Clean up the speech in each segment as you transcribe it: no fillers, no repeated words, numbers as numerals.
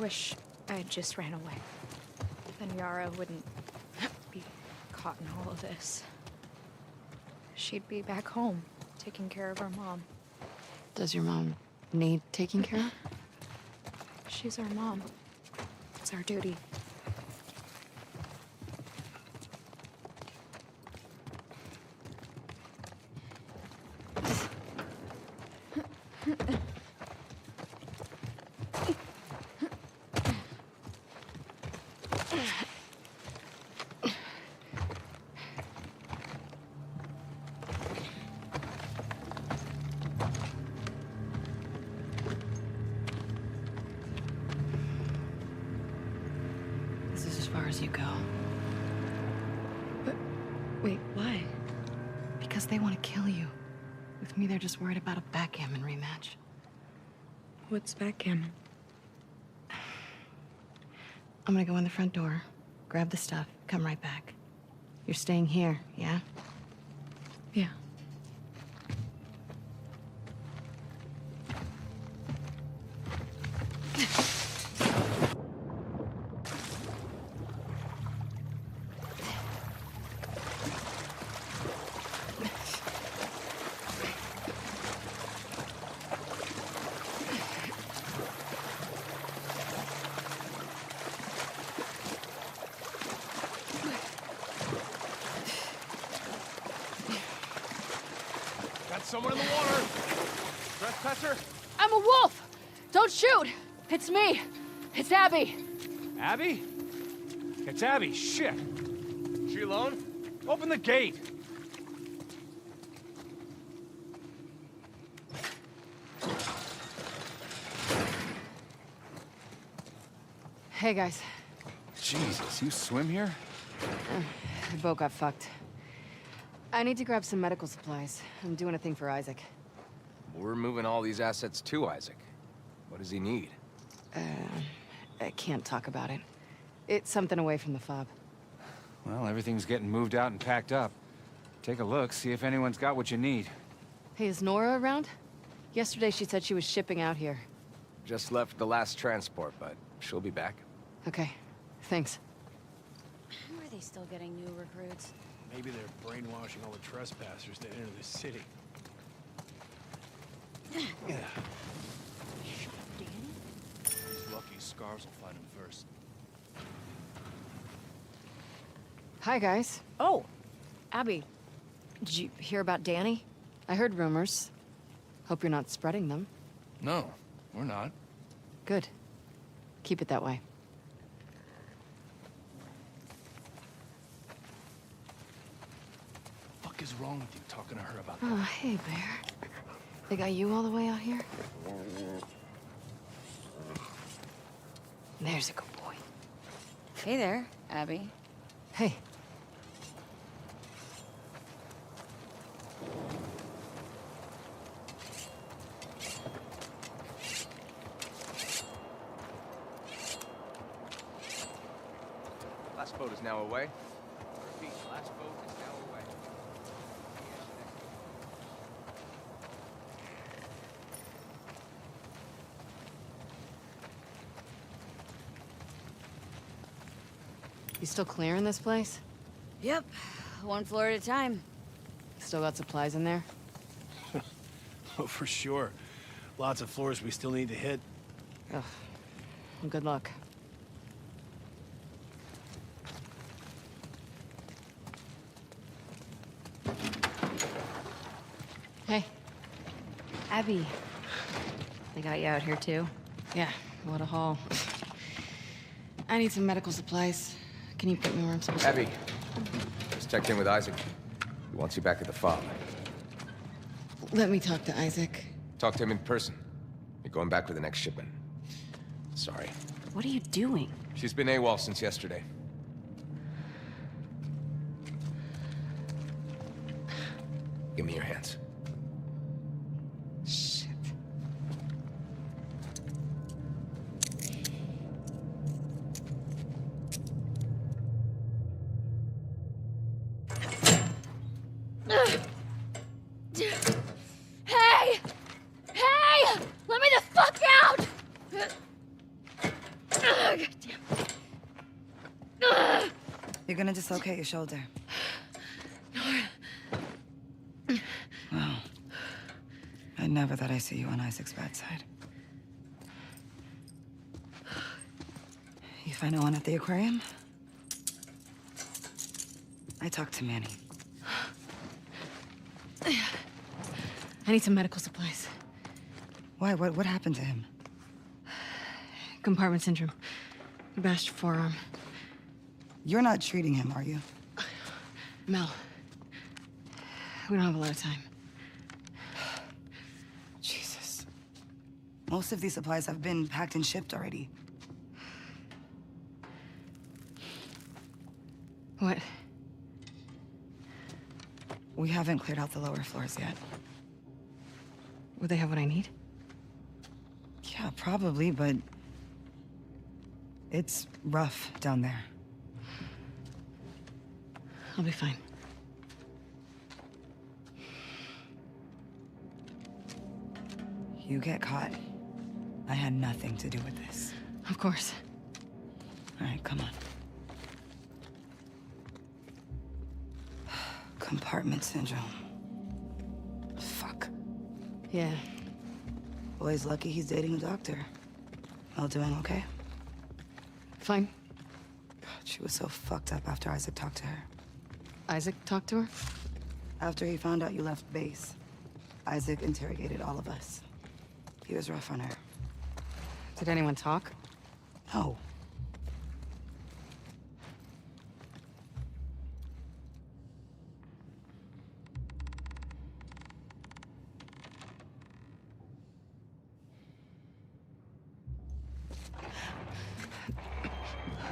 wish I had just ran away. Then Yara wouldn't be caught in all of this. She'd be back home, taking care of her mom. Does your mom need taking care of? She's our mom. It's our duty. This is as far as you go. But, wait, why? Because they want to kill you. With me, they're just worried about a backgammon rematch. What's backgammon? I'm gonna go in the front door, grab the stuff, come right back. You're staying here, yeah? Yeah. Got someone in the water! Trespasser? I'm a wolf! Don't shoot! It's me! It's Abby! Abby? It's Abby, shit! She alone? Open the gate! Hey, guys. Jesus, you swim here? The boat got fucked. I need to grab some medical supplies. I'm doing a thing for Isaac. We're moving all these assets to Isaac. What does he need? I can't talk about it. It's something away from the fob. Well, everything's getting moved out and packed up. Take a look, see if anyone's got what you need. Hey, is Nora around? Yesterday she said she was shipping out here. Just left the last transport, but she'll be back. Okay, thanks. How are they still getting new recruits? Maybe they're brainwashing all the trespassers to enter the city. Yeah. Danny? He's lucky Scars will find him first. Hi, guys. Oh, Abby. Did you hear about Danny? I heard rumors. Hope you're not spreading them. No, we're not. Good. Keep it that way. What the fuck is wrong with you talking to her about Oh, that? hey, Bear. They got you all the way out here? There's a good boy. Hey there, Abby. Hey. Last boat is now away. Repeat, last boat is now away. You still clearing this place? Yep, one floor at a time. Still got supplies in there? Oh, for sure. Lots of floors we still need to hit. Ugh. Good luck. Hey. Abby. They got you out here too? Yeah, what a haul. I need some medical supplies. Can you put me where I'm supposed to? Abby, just checked in with Isaac. He wants you back at the fob. Let me talk to Isaac. Talk to him in person. You're going back with the next shipment. Sorry. What are you doing? She's been AWOL since yesterday. Give me your hands. Shit. Hey! Hey! Let me the fuck out! You're gonna dislocate your shoulder. Wow. I never thought I'd see you on Isaac's bad side. You find no one at the aquarium? I talked to Manny. I need some medical supplies. Why? What happened to him? Compartment syndrome. Bashed forearm. You're not treating him, are you? Mel. We don't have a lot of time. Jesus. Most of these supplies have been packed and shipped already. What? We haven't cleared out the lower floors yet. Would they have what I need? Yeah, probably, but... it's rough down there. I'll be fine. You get caught. I had nothing to do with this. Of course. All right, come on. Compartment syndrome. Fuck. Yeah. Boy's lucky he's dating a doctor. Mel doing okay? Fine. God, she was so fucked up after Isaac talked to her. Isaac talked to her? After he found out you left base, Isaac interrogated all of us. He was rough on her. Did anyone talk? No.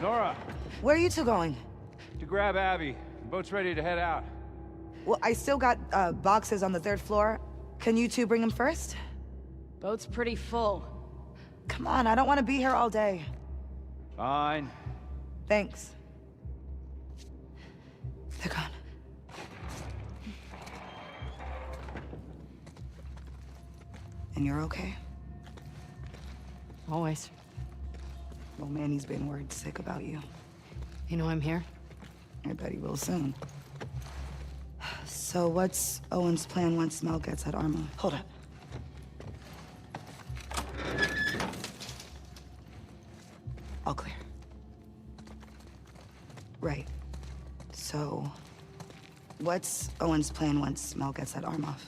Nora, Where are you two going? to grab Abby. The boat's ready to head out. Well, I still got boxes on the 3rd floor. Can you two bring them first? Boat's pretty full. Come on, I don't want to be here all day. Fine. Thanks. They're gone. And you're okay? Always. Well, Manny's been worried sick about you. You know I'm here? I bet he will soon. So what's Owen's plan once Mel gets at Arma? Hold up. All clear. Right. So, what's Owen's plan once Mel gets at Armoff?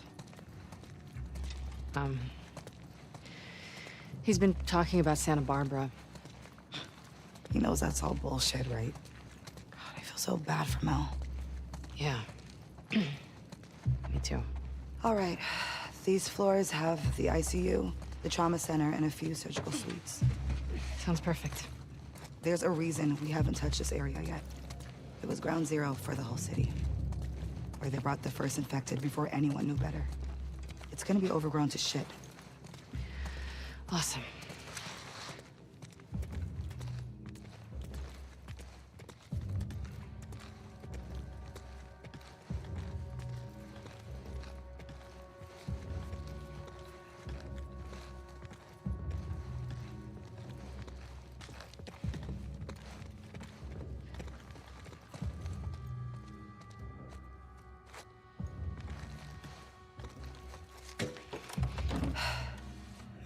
He's been talking about Santa Barbara. He knows that's all bullshit, right? God, I feel so bad for Mel. Yeah. Me too. All right. These floors have the ICU, the trauma center, and a few surgical suites. Sounds perfect. There's a reason we haven't touched this area yet. It was ground zero for the whole city, where they brought the first infected before anyone knew better. It's gonna be overgrown to shit. Awesome.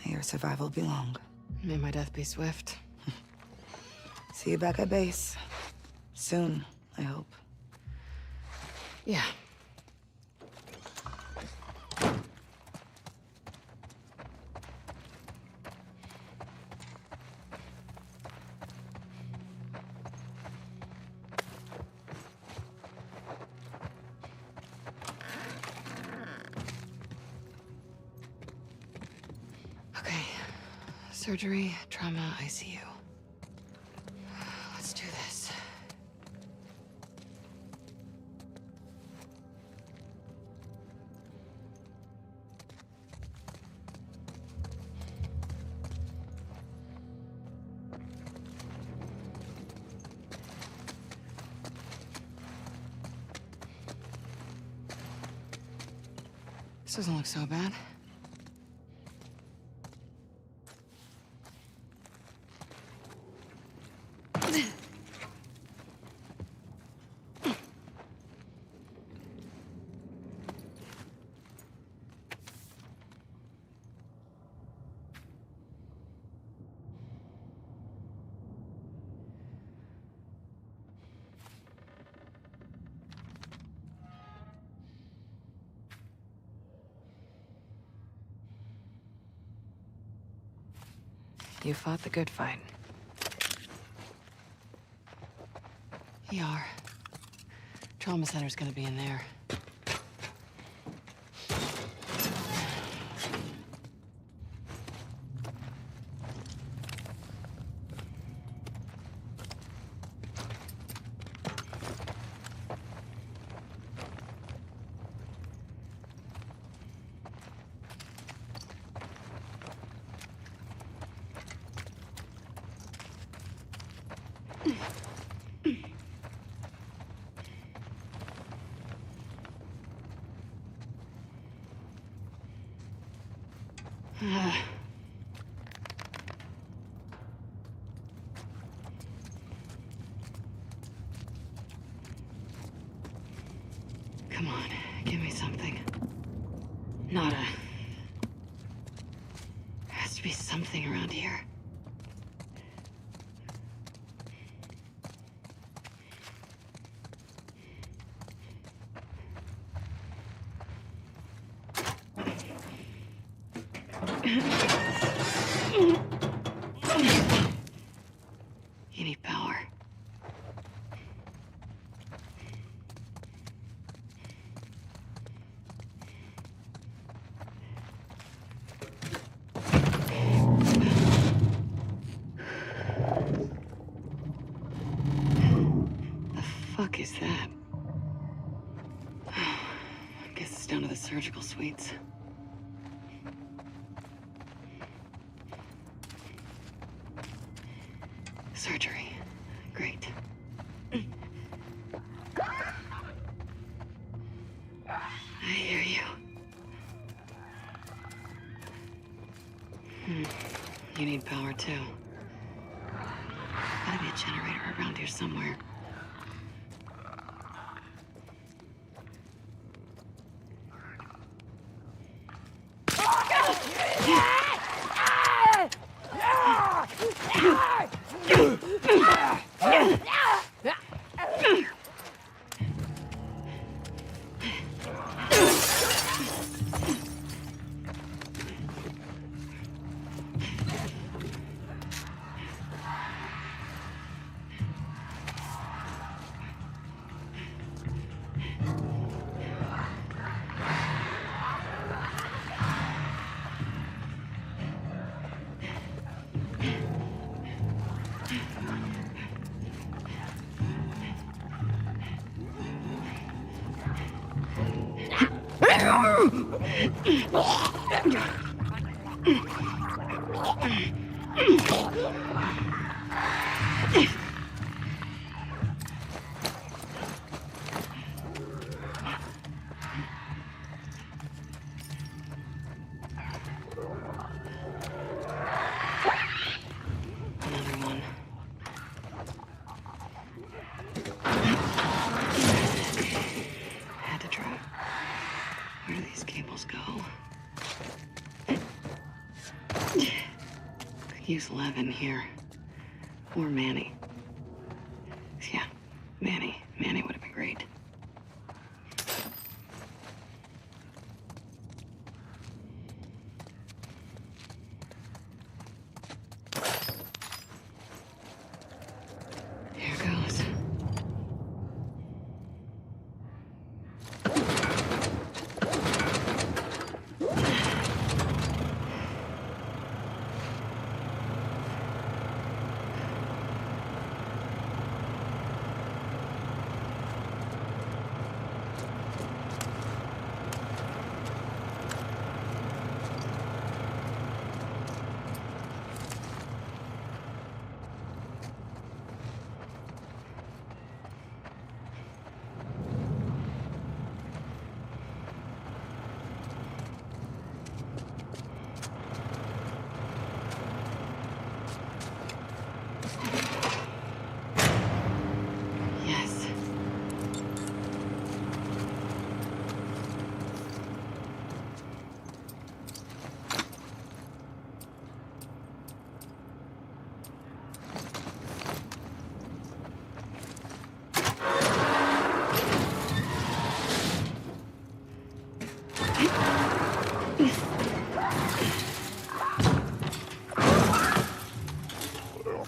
May your survival be long. May my death be swift. See you back at base. Soon, I hope. Yeah. Okay. Surgery, trauma, ICU. Let's do this. This doesn't look so bad. You fought the good fight. ER. Trauma center's gonna be in there. Come on, give me something. Nada. There has to be something around here. You need power. The fuck is that? I guess it's down to the surgical suites. Surgery. Great. I hear you. You need power too. Gotta be a generator around here somewhere. Another one. Had to try. Where do these cables go? Could use Levin here. Or Manny. Yeah, Manny. Manny would have been great. Here goes.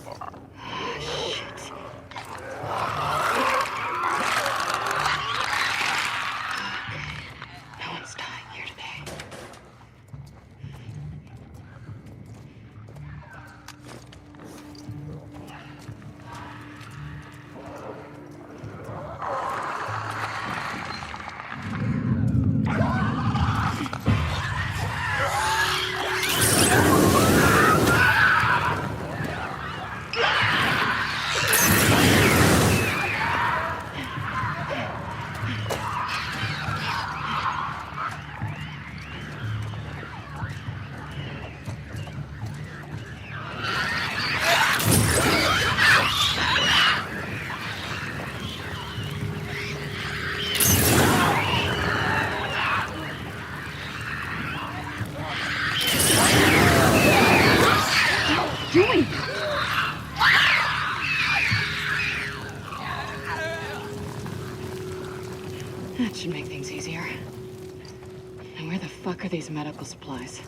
Shit. No one's dying here today. That should make things easier. And where the fuck are these medical supplies?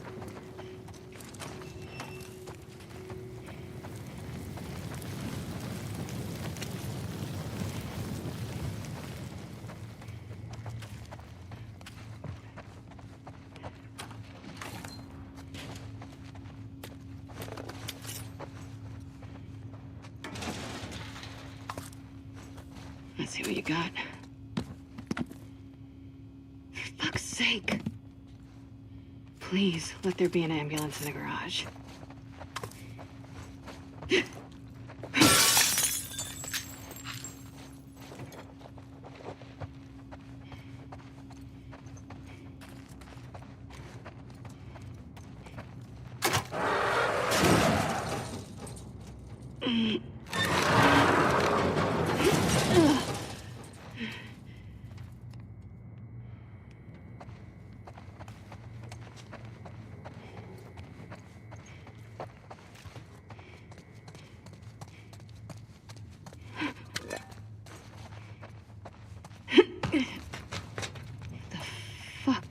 Let's see what you got. For fuck's sake. Please, let there be an ambulance in the garage.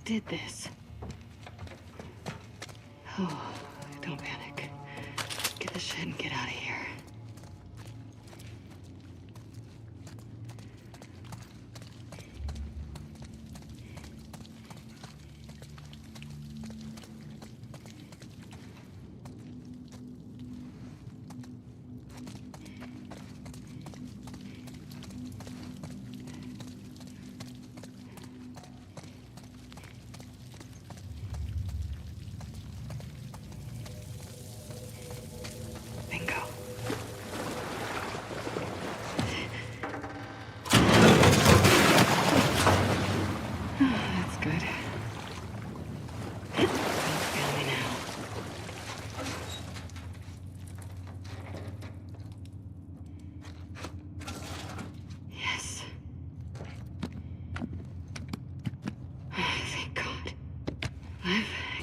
Did this? Oh, don't panic. Get the shit and get out of here.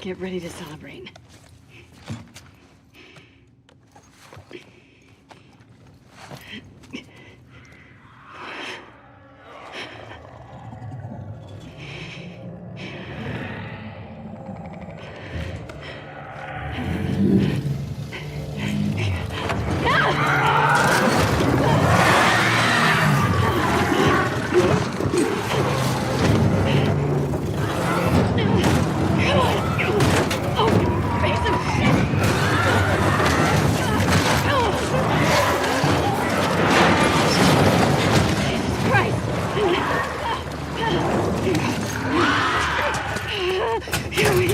Get ready to celebrate. Here we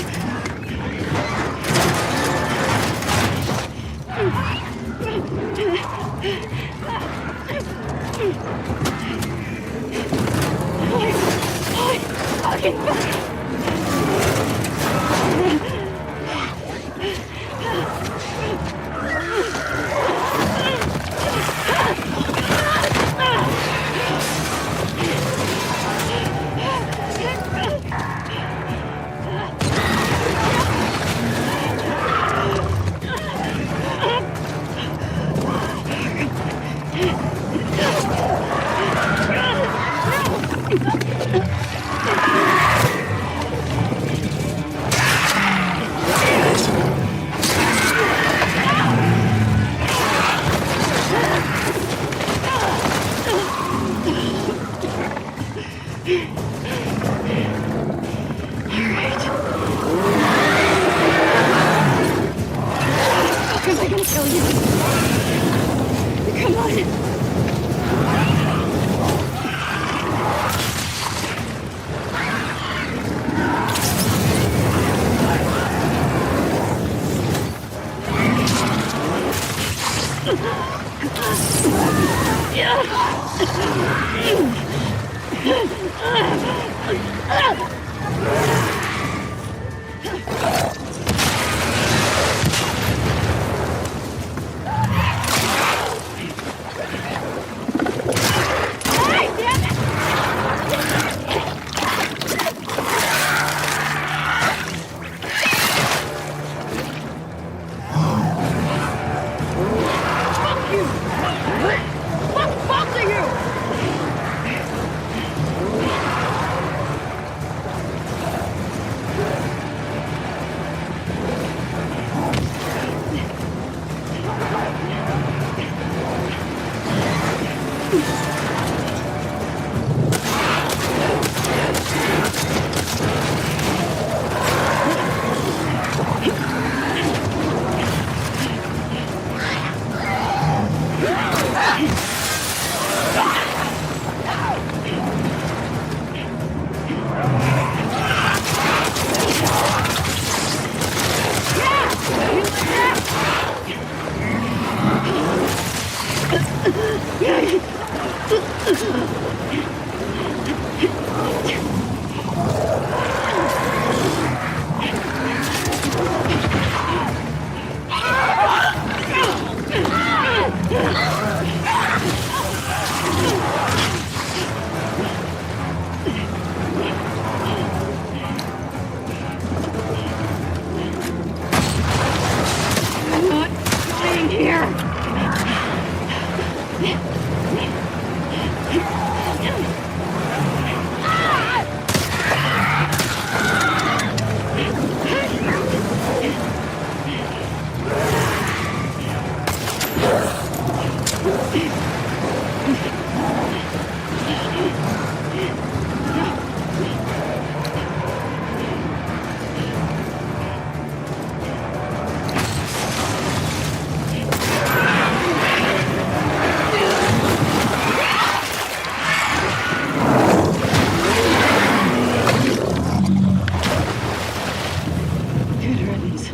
Good riddance.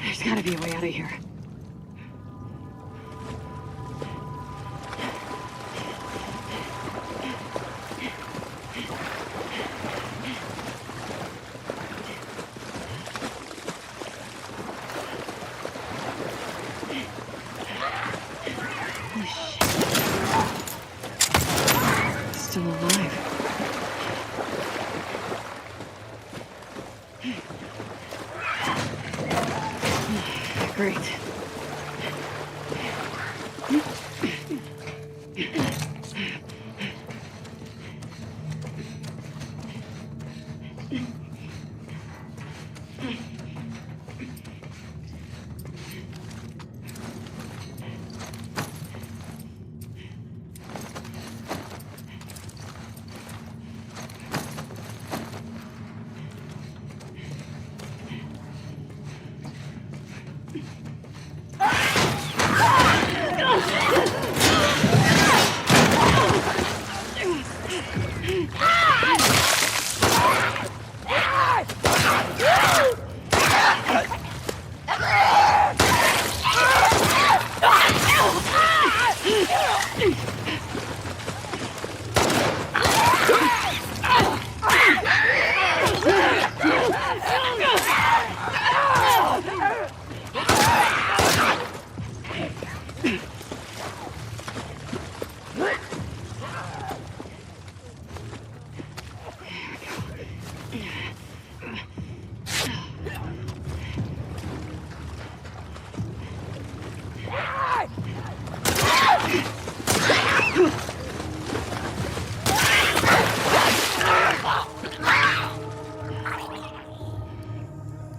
There's gotta be a way out of here. Holy shit. It's still alive. Great.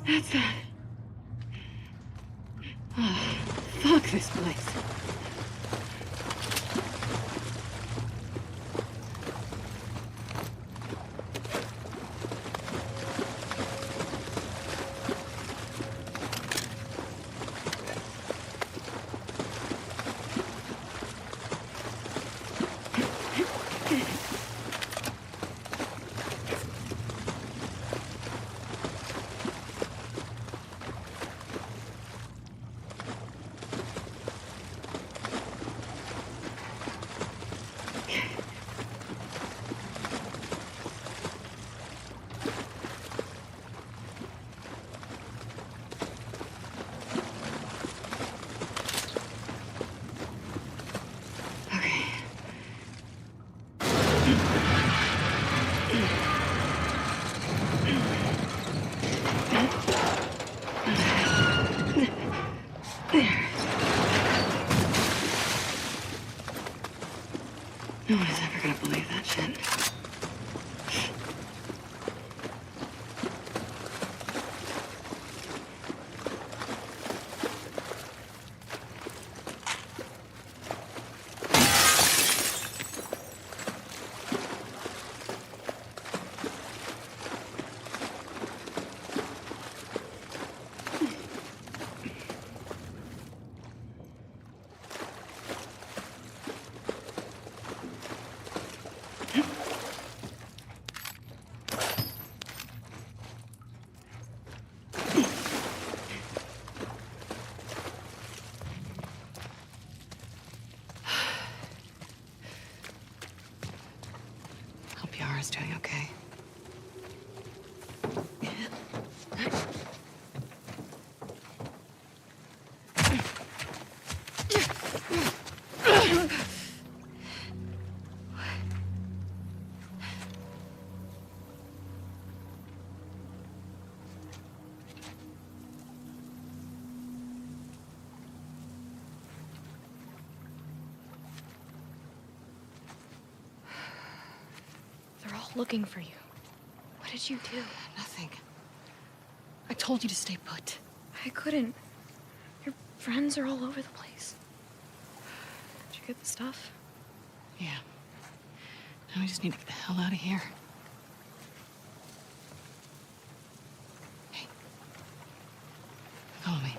That's that. Oh, fuck this place. looking for you. What did you do? Nothing. I told you to stay put. I couldn't. Your friends are all over the place. Did you get the stuff? Yeah. Now we just need to get the hell out of here. Hey. Follow me.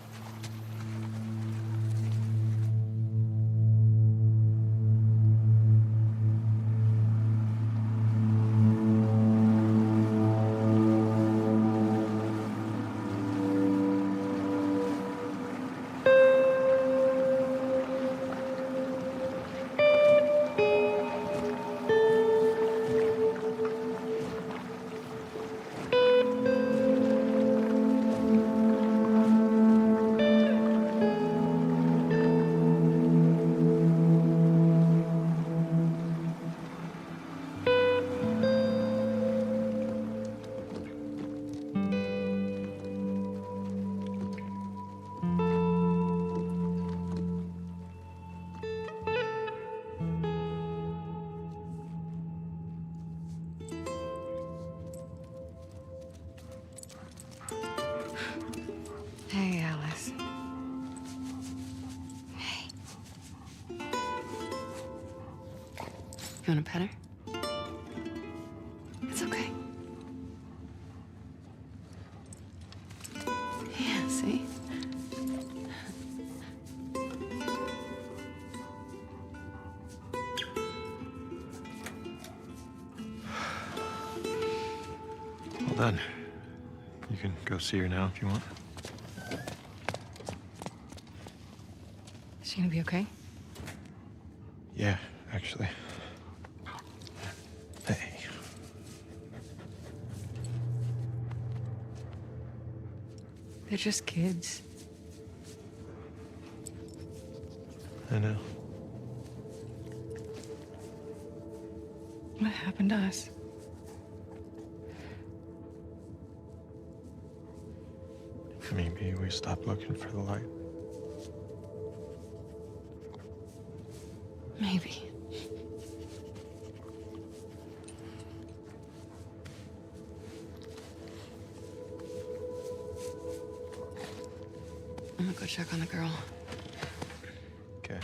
Hey, Alice. Hey. You want a pet her? It's okay. Yeah, see? Well done. You can go see her now if you want. Is she gonna be okay? Yeah, actually. Hey. They're just kids. I know. What happened to us? Maybe we stopped looking for the light. Maybe. I'm gonna go check on the girl. Okay.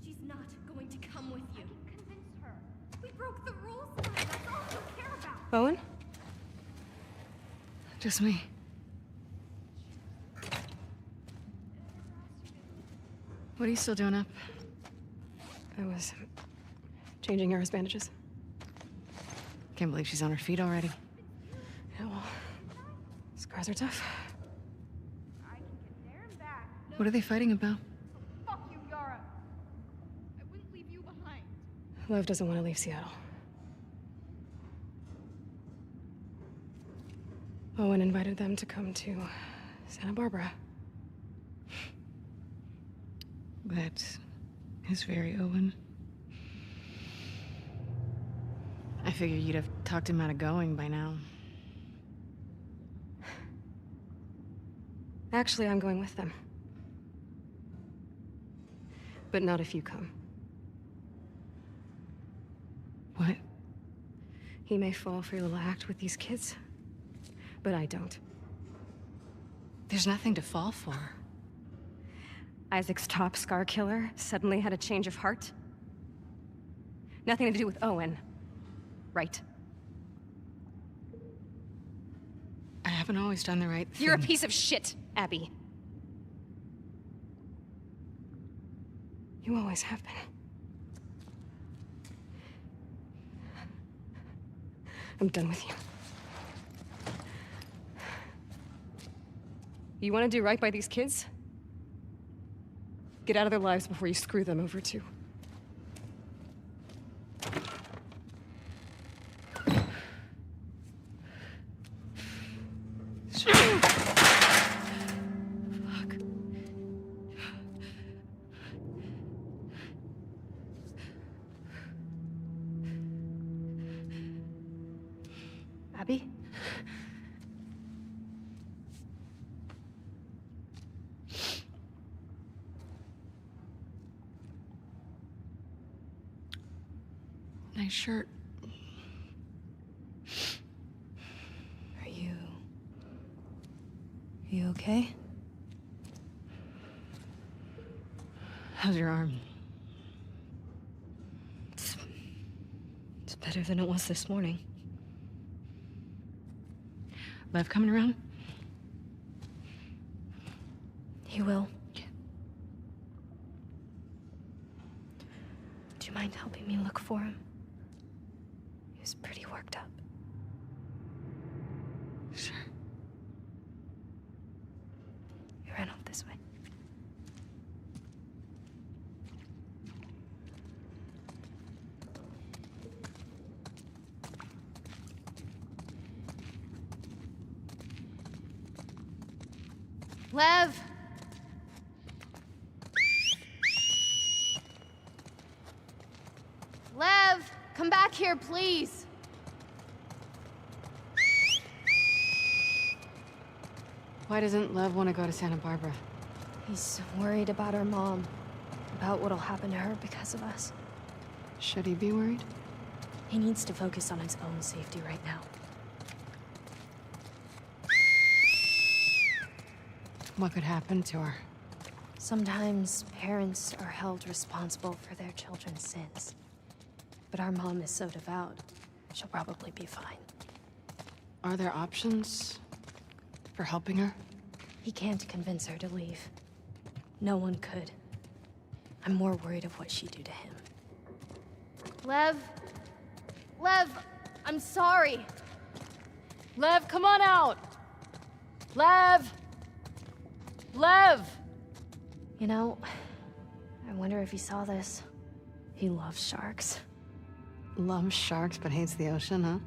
She's not going to come with you. I can convince her. We broke the rules tonight. That's all she'll care about. Bowen? Just me. What are you still doing up? I was changing Yara's bandages. Can't believe she's on her feet already. Yeah, well, scars are tough. What are they fighting about? Fuck you, Yara. I wouldn't leave you behind. Lev doesn't want to leave Seattle. Owen invited them to come to Santa Barbara. That is very Owen. I figure you'd have talked him out of going by now. Actually, I'm going with them. But not if you come. What? He may fall for your little act with these kids, but I don't. There's nothing to fall for. Isaac's top scar killer suddenly had a change of heart? Nothing to do with Owen, right? I haven't always done the right thing. You're a piece of shit, Abby. You always have been. I'm done with you. You want to do right by these kids? Get out of their lives before you screw them over too. Fuck. Abby? Nice shirt. Are you okay? How's your arm? It's better than it was this morning. Lev coming around? He will. Do you mind helping me look for him? He was pretty worked up. Sure. He ran off this way. Lev! Lev! Come back here, please! Why doesn't Lev want to go to Santa Barbara? He's worried about our mom. About what'll happen to her because of us. Should he be worried? He needs to focus on his own safety right now. What could happen to her? Sometimes parents are held responsible for their children's sins. But our mom is so devout, she'll probably be fine. Are there options for helping her? He can't convince her to leave. No one could. I'm more worried of what she'd do to him. Lev? Lev, I'm sorry. Lev, come on out! Lev! Lev! You know, I wonder if he saw this. He loves sharks. Loves sharks but hates the ocean, huh?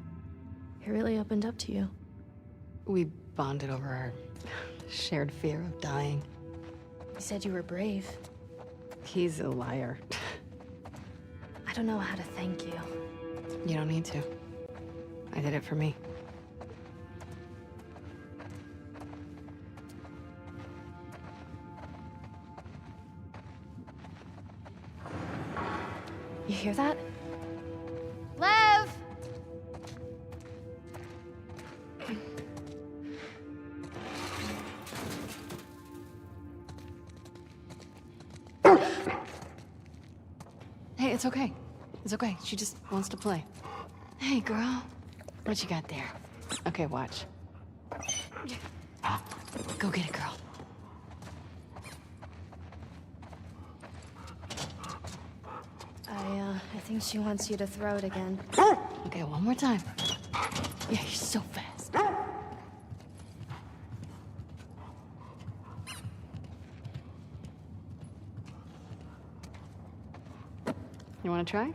He really opened up to you. We bonded over our shared fear of dying. He said you were brave. He's a liar. I don't know how to thank you. You don't need to. I did it for me. You hear that? Lev! Hey, it's okay. It's okay. She just wants to play. Hey, girl. What you got there? Okay, watch. Go get it, girl. I think she wants you to throw it again. Okay, one more time. Yeah, you're so fast. You want to try?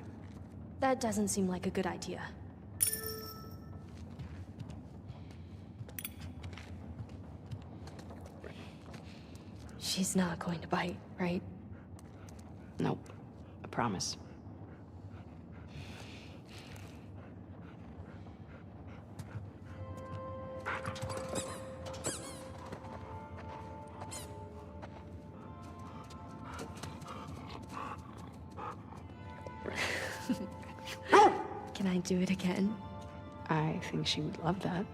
That doesn't seem like a good idea. She's not going to bite, right? Nope. I promise. Can I do it again? I think she would love that.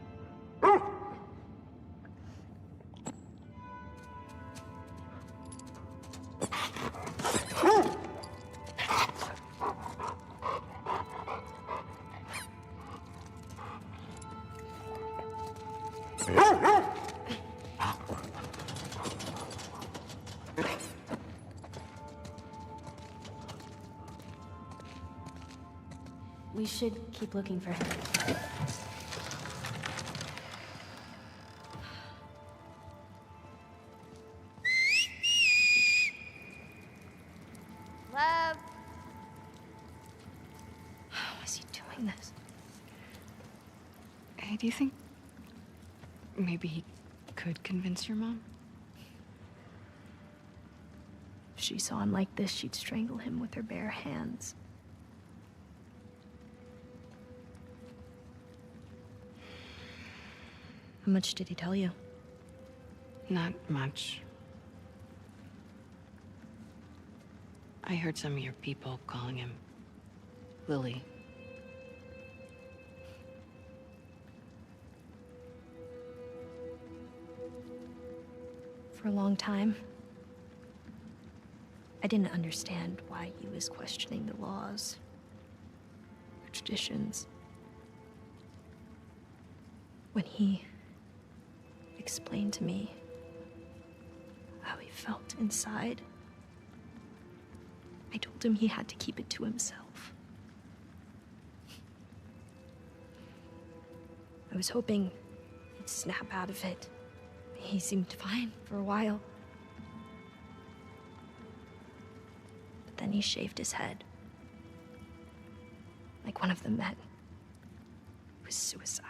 We should keep looking for him. Love. How is he doing this? Hey, do you think maybe he could convince your mom? If she saw him like this, she'd strangle him with her bare hands. How much did he tell you? Not much. I heard some of your people calling him Lily. For a long time, I didn't understand why he was questioning the laws, the traditions. When he explained to me how he felt inside, I told him he had to keep it to himself. I was hoping he'd snap out of it. He seemed fine for a while. But then he shaved his head. Like one of the men. It was suicide.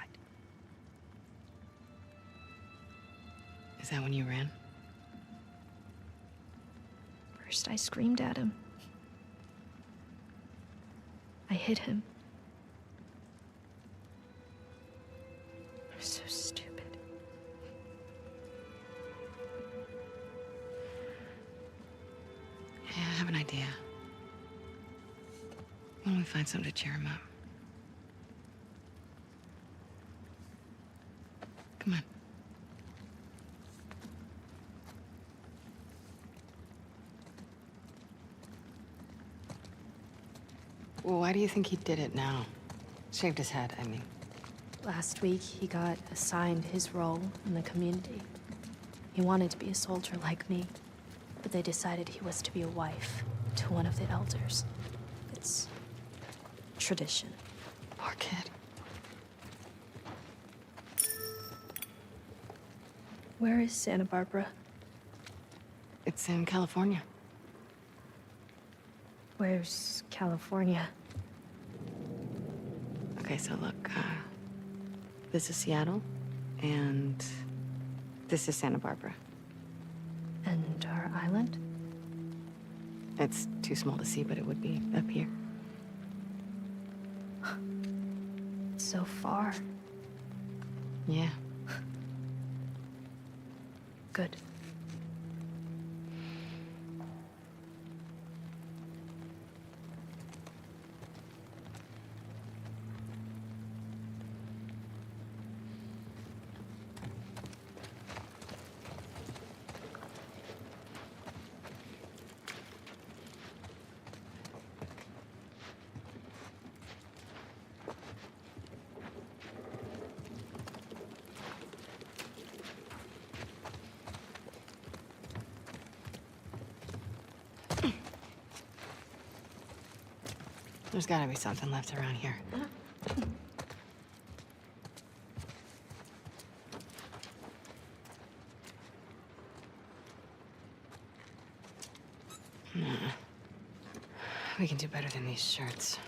Is that when you ran? First, I screamed at him. I hit him. I was so stupid. Yeah, I have an idea. Why don't we find something to cheer him up? Come on. Well, why do you think he did it now? Shaved his head, I mean. Last week, he got assigned his role in the community. He wanted to be a soldier like me, but they decided he was to be a wife to one of the elders. It's tradition. Poor kid. Where is Santa Barbara? It's in California. Where's California? Okay, so look, this is Seattle, and this is Santa Barbara. And our island? It's too small to see, but it would be up here. So far. Yeah. Good. There's gotta be something left around here. Nah. We can do better than these shirts.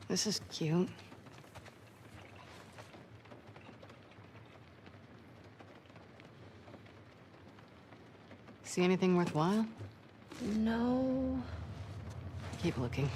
This is cute. See anything worthwhile? No. Keep looking.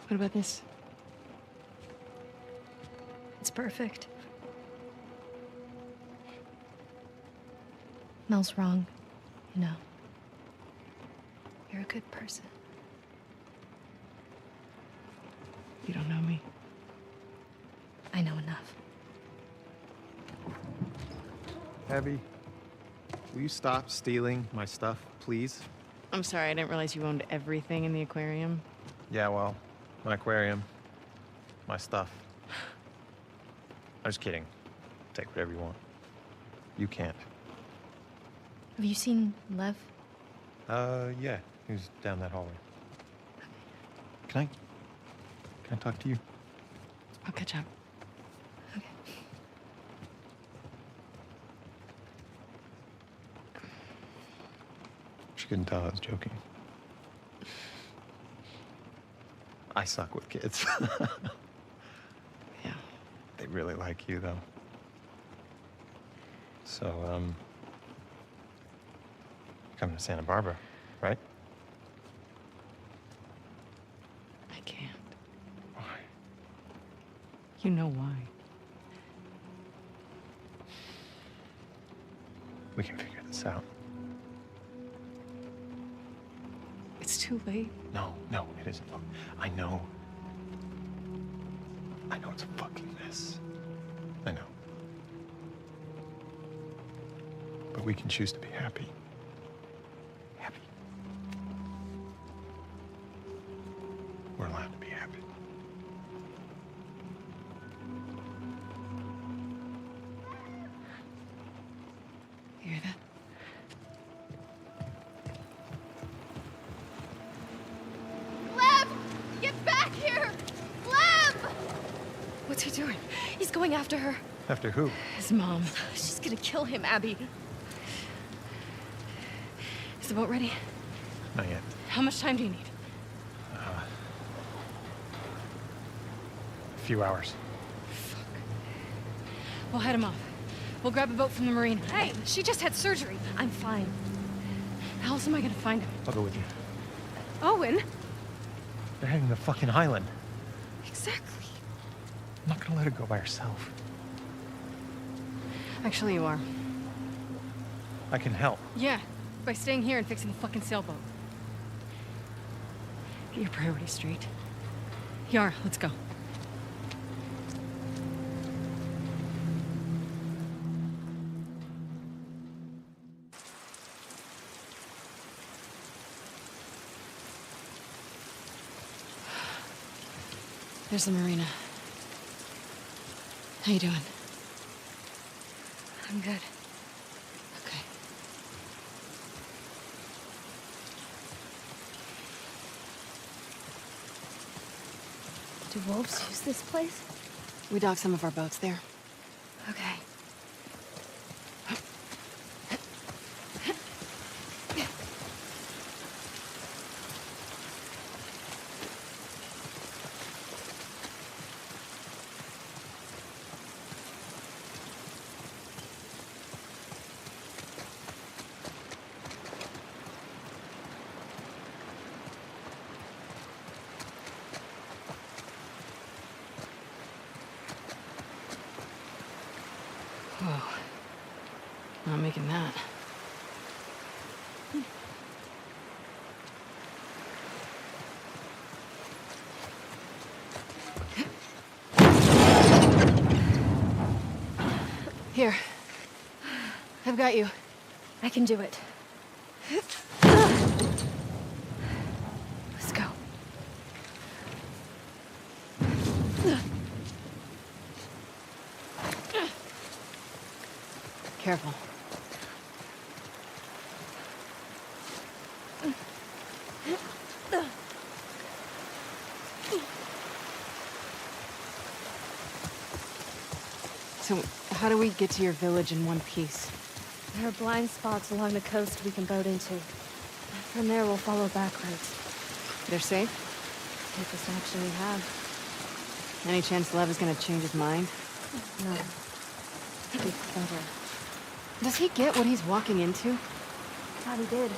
What about this? It's perfect. Mel's wrong, you know. You're a good person. You don't know me. I know enough. Abby, will you stop stealing my stuff, please? I'm sorry, I didn't realize you owned everything in the aquarium. Yeah, well, my aquarium, my stuff. I'm just kidding. Take whatever you want. You can't. Have you seen Lev? Yeah, he was down that hallway. Can I talk to you? I'll catch up. Okay. She couldn't tell I was joking. I suck with kids. Yeah. They really like you, though. So, coming to Santa Barbara, right? I can't. Why? You know why. We can figure this out. It's too late. No, it isn't. Look, I know. I know it's a fucking mess. I know. But we can choose to be happy. Happy. We're allowed to be happy. You hear that? Lev! Get back here! Lev! What's he doing? He's going after her. After who? His mom. She's gonna kill him, Abby. Is the boat ready? Not yet. How much time do you need? A few hours. We'll head him off. We'll grab a boat from the marina. Hey, she just had surgery. I'm fine. How else am I gonna find him? I'll go with you. Owen? They're heading to the fucking island. Exactly. I'm not gonna let her go by herself. Actually, you are. I can help. Yeah, by staying here and fixing the fucking sailboat. Get your priorities straight. Yara, let's go. There's the marina. How you doing? I'm good. Okay. Do wolves use this place? We dock some of our boats there. Okay. Whoa. Not making that. Here. I've got you. I can do it. Let's go. Careful. So, how do we get to your village in one piece? There are blind spots along the coast we can boat into. From there, we'll follow back roads. They're safe? Safest action we have. Any chance Lev is gonna change his mind? No. Be clever. Does he get what he's walking into? Thought he did.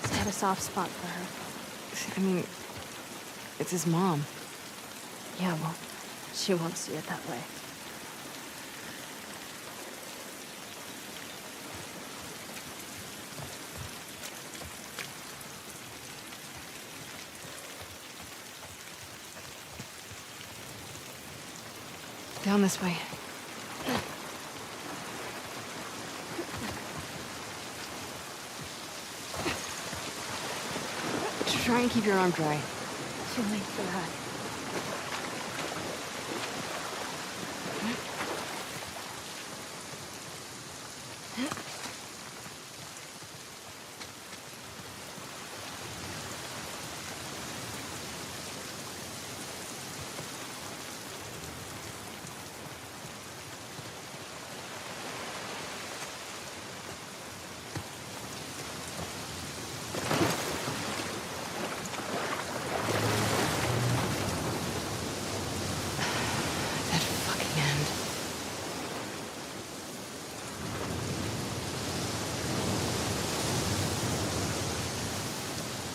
He's got a soft spot for her. I mean, it's his mom. Yeah, well, she won't see it that way. Down this way. Try and keep your arm dry. Too late for that.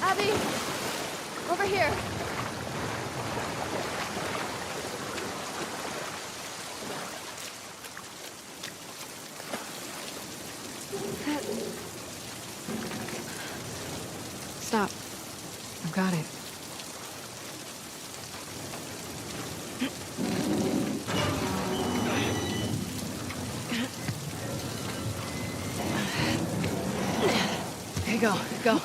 Abby! Over here! Stop. I've got it. Here you go. Go.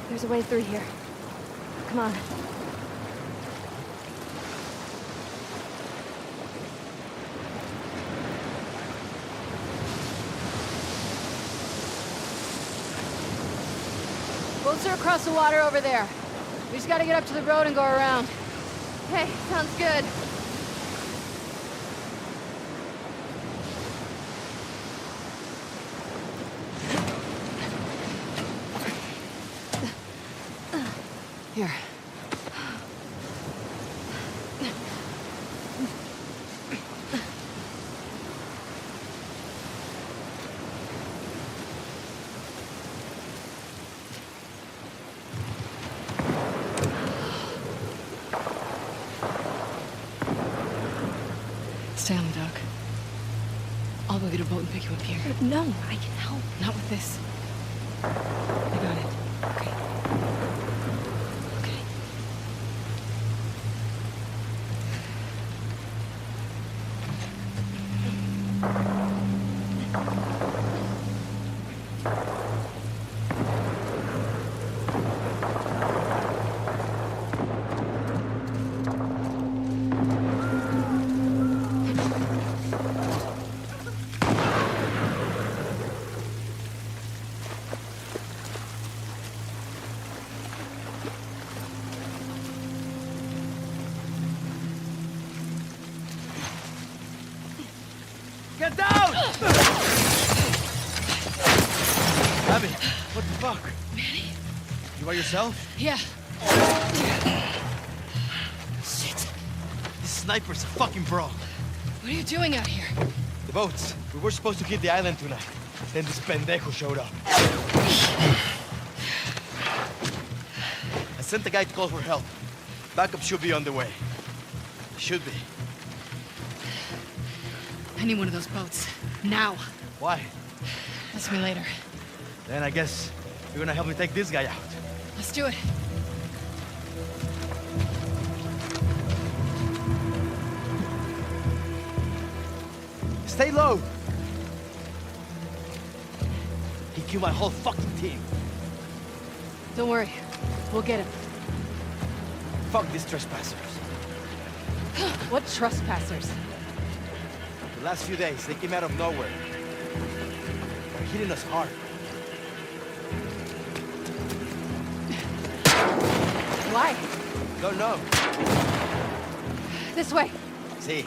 There's a way through here. Come on. Boats are across the water over there. We just gotta get up to the road and go around. Hey, sounds good. Here. Stay on the dock. I'll go get a boat and pick you up here. No, I can help. Not with this. I got it. Okay. Okay. Get down! Abby, what the fuck? Manny? You by yourself? Yeah. Shit. This sniper's a fucking bro. What are you doing out here? The boats. We were supposed to hit the island tonight. Then this pendejo showed up. I sent the guy to call for help. Backup should be on the way. Should be. I need one of those boats. Now. Why? Ask me later. Then I guess you're gonna help me take this guy out. Let's do it. Stay low! He killed my whole fucking team. Don't worry. We'll get him. Fuck these trespassers. What trespassers? The last few days, they came out of nowhere. They're hitting us hard. Why? Don't know. This way. See.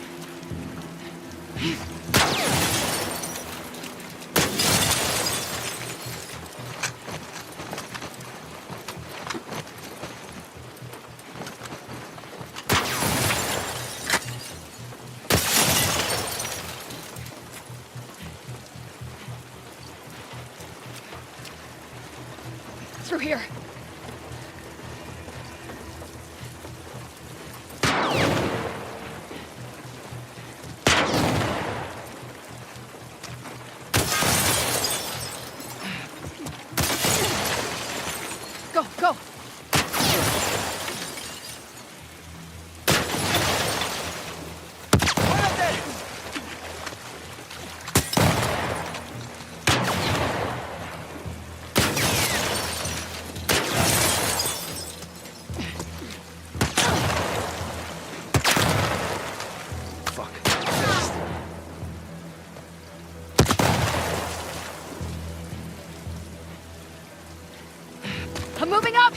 Through here. Go, go. I'm moving up!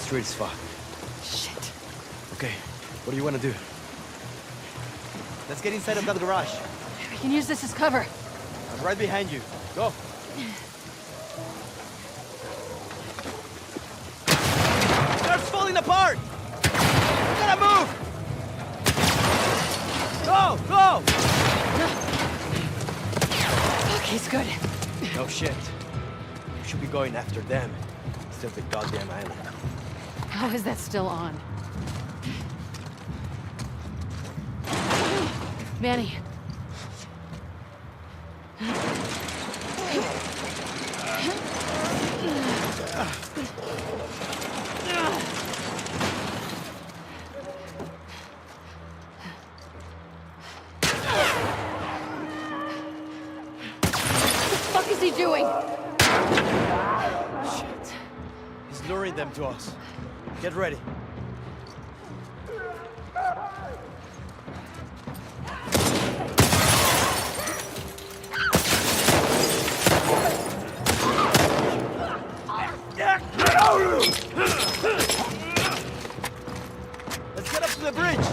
Street is far. Shit. Okay, what do you want to do? Let's get inside of that garage. We can use this as cover. I'm right behind you. Go. It's falling apart! We gotta move! Go! Go! Okay, good. No shit. We should be going after them instead of the goddamn island. How is that still on? Manny. What the fuck is he doing? Shit. He's luring them to us. Get ready. Let's get up to the bridge.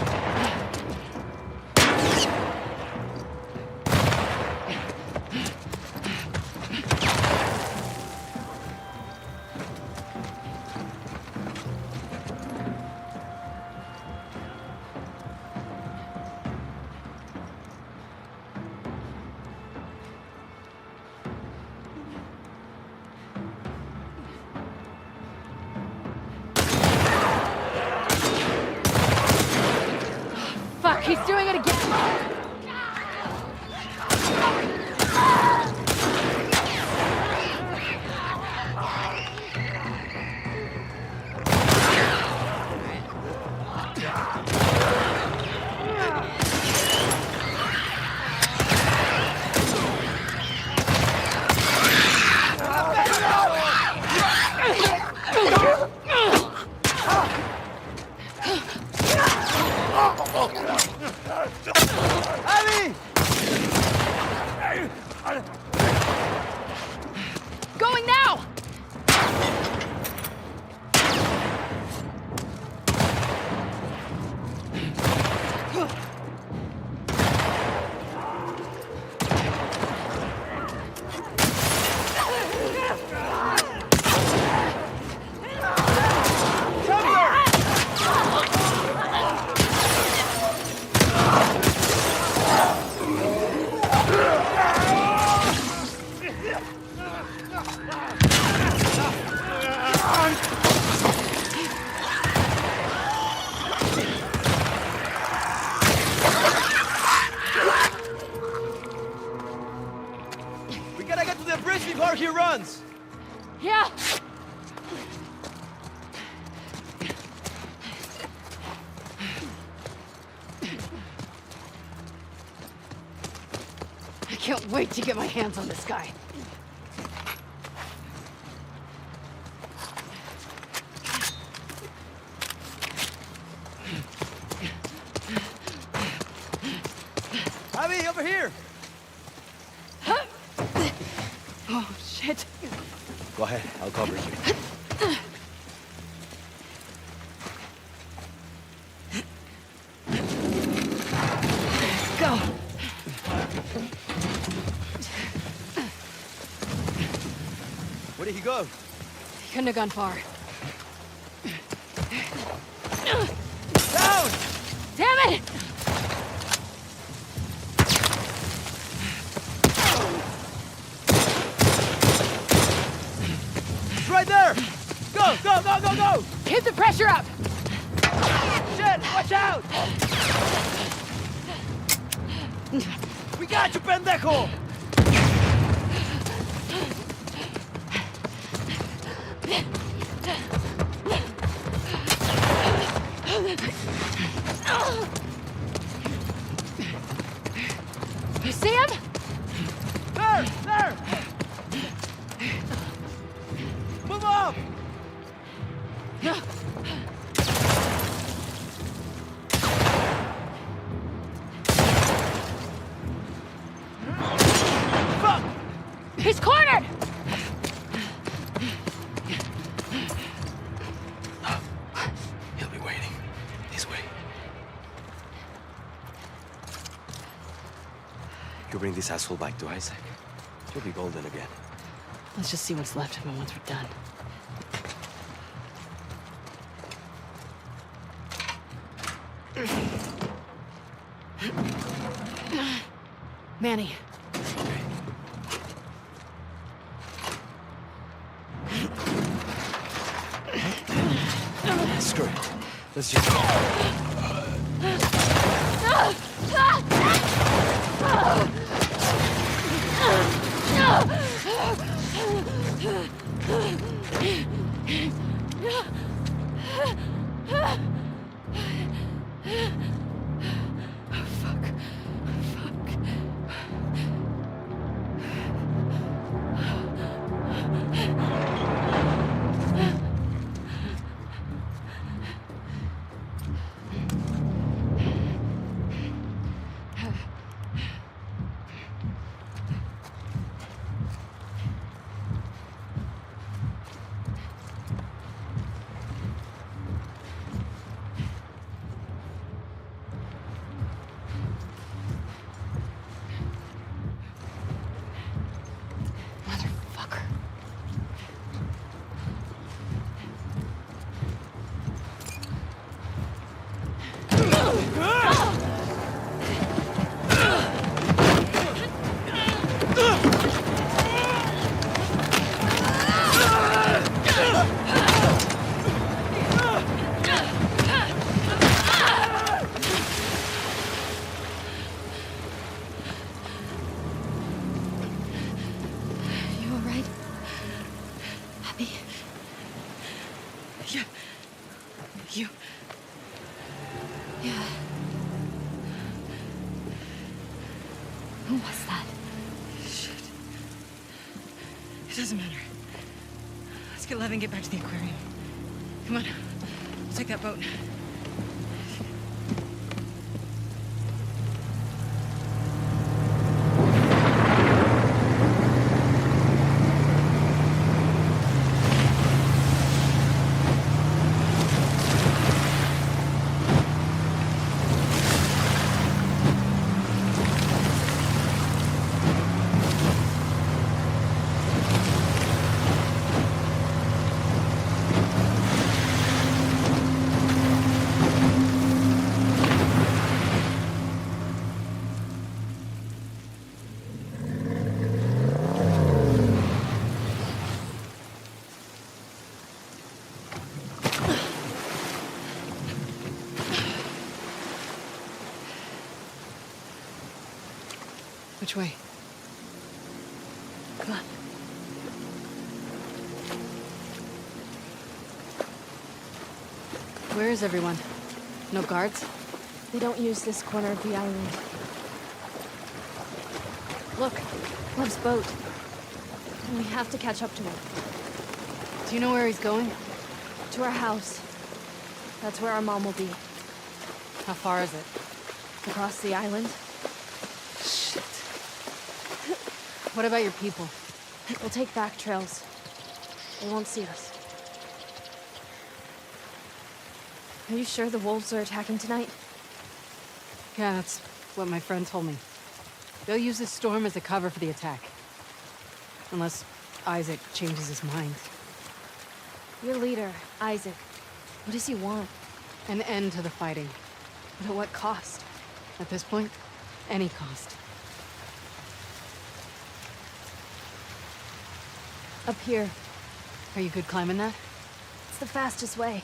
Fuck, he's doing it again! Abby! Going now! We gotta get to the bridge before he runs! Yeah! I can't wait to get my hands on this guy. Abby, over here! Oh, shit. Go ahead, I'll cover you. Go. Where did he go? He couldn't have gone far. Down! Damn it! It's right there! Go, go, go, go, go! Keep the pressure up! Shit, watch out! We got you, pendejo! You see him? There! There! Move up! Fuck! He's cornered! He'll be waiting. This way. You bring this asshole back to Isaac. You'll be golden again. Let's just see what's left of him once we're done. Manny. Screw it. Let's just go. You... Yeah. Who was that? Shit. It doesn't matter. Let's get Lev and get back to the aquarium. Come on. We'll take that boat. Which way? Come on. Where is everyone? No guards? They don't use this corner of the island. Look, Love's boat. We have to catch up to him. Do you know where he's going? To our house. That's where our mom will be. How far is it? Across the island. Shit. What about your people? We'll take back trails. They won't see us. Are you sure the wolves are attacking tonight? Yeah, that's what my friend told me. They'll use this storm as a cover for the attack. Unless Isaac changes his mind. Your leader, Isaac. What does he want? An end to the fighting. But at what cost? At this point, any cost. Up here. Are you good climbing that? It's the fastest way.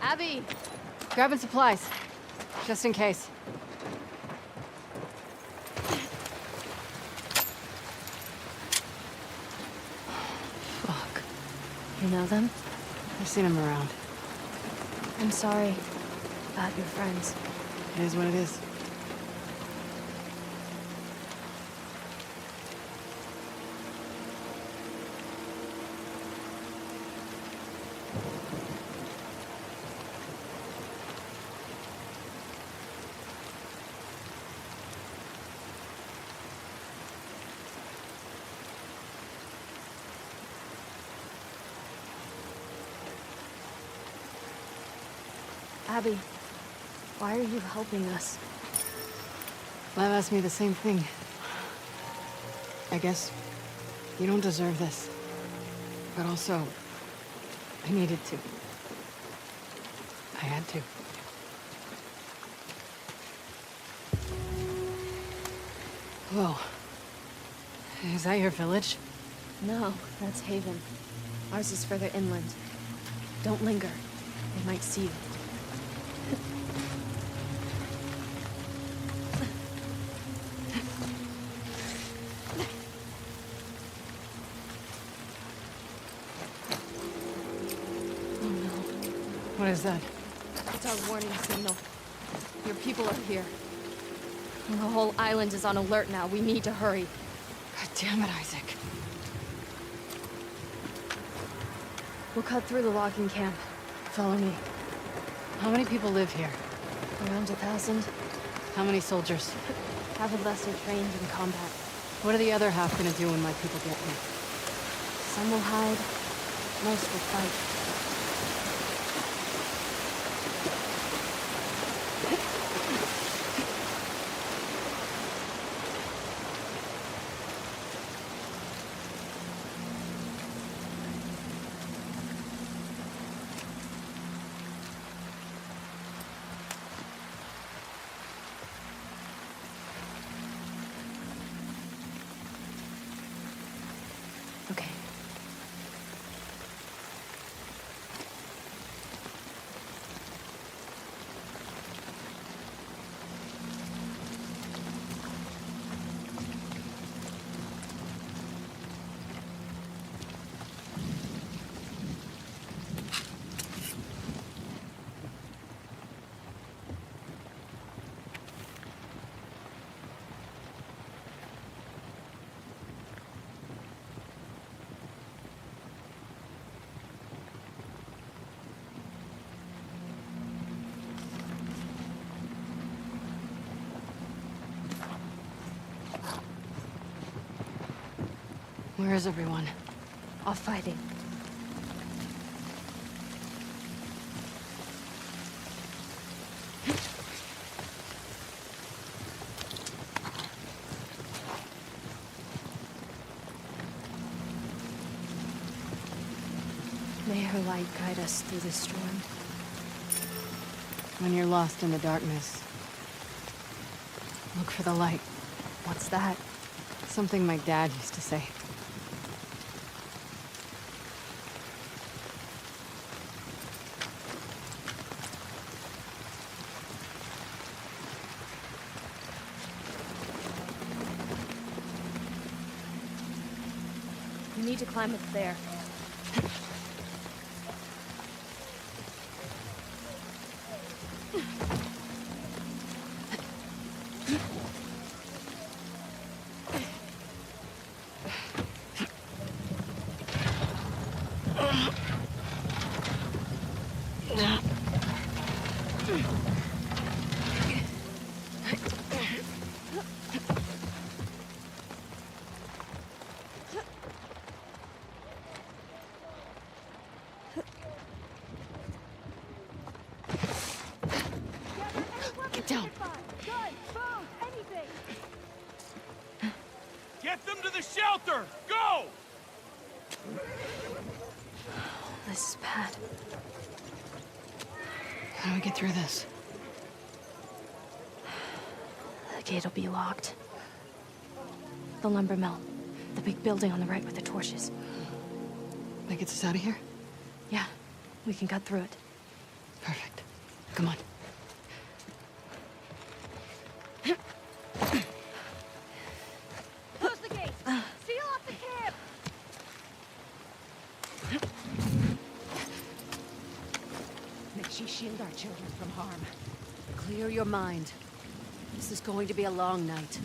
Abby! Grabbing supplies. Just in case. Fuck. You know them? I've seen them around. I'm sorry about your friends. It is what it is. Abby, why are you helping us? Lev asked me the same thing. I guess you don't deserve this. But also, I needed to. I had to. Whoa. Is that your village? No, that's Haven. Ours is further inland. Don't linger. They might see you. What is that? It's our warning signal. Your people are here. The whole island is on alert now. We need to hurry. God damn it, Isaac. We'll cut through the logging camp. Follow me. How many people live here? Around 1,000. How many soldiers? Half of us are trained in combat. What are the other half gonna do when my people get here? Some will hide. Most will fight. Okay. Where is everyone? Off fighting. her light guide us through the storm. When you're lost in the darkness, look for the light. What's that? Something my dad used to say. We need to climb up there. Get down. Get them to the shelter! Go! This is bad. How do we get through this? The gate'll be locked. The lumber mill. The big building on the right with the torches. That gets us out of here? Yeah, we can cut through it. Perfect. Come on. Close the gate! Seal off the camp! May she shield our children from harm. Clear your mind. This is going to be a long night.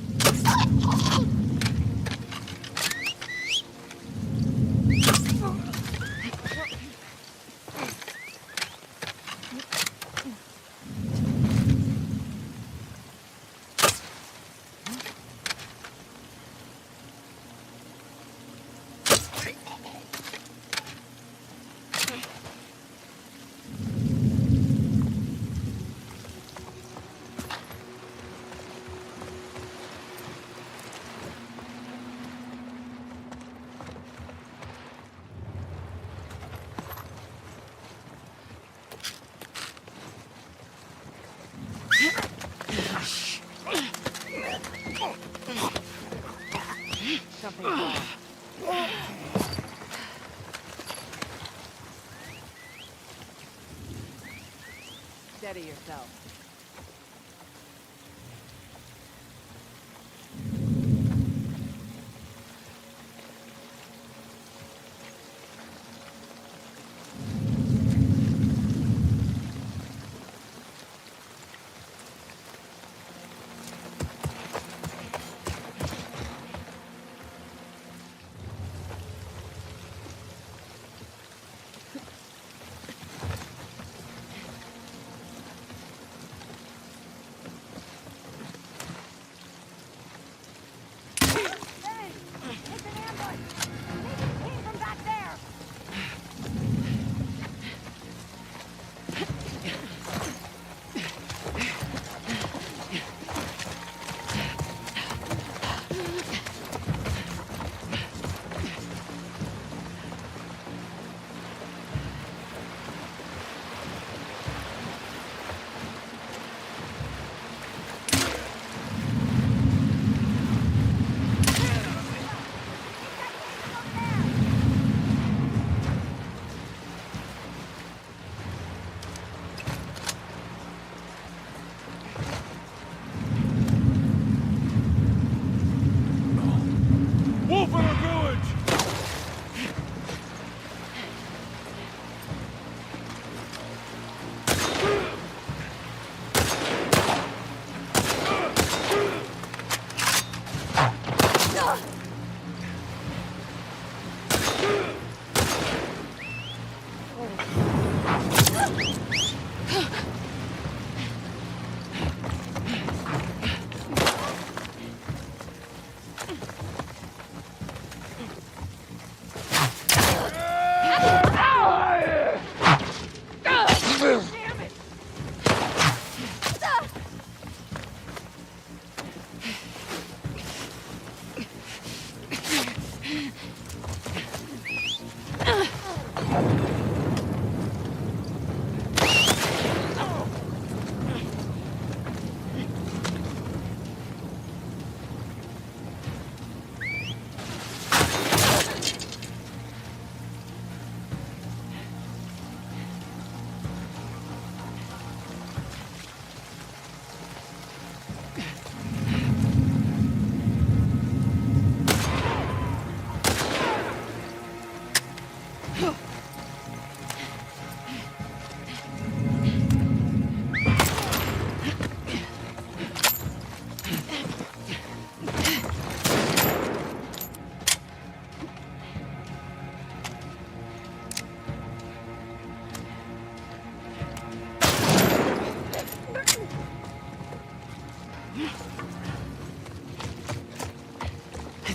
Something wrong. Steady yourself.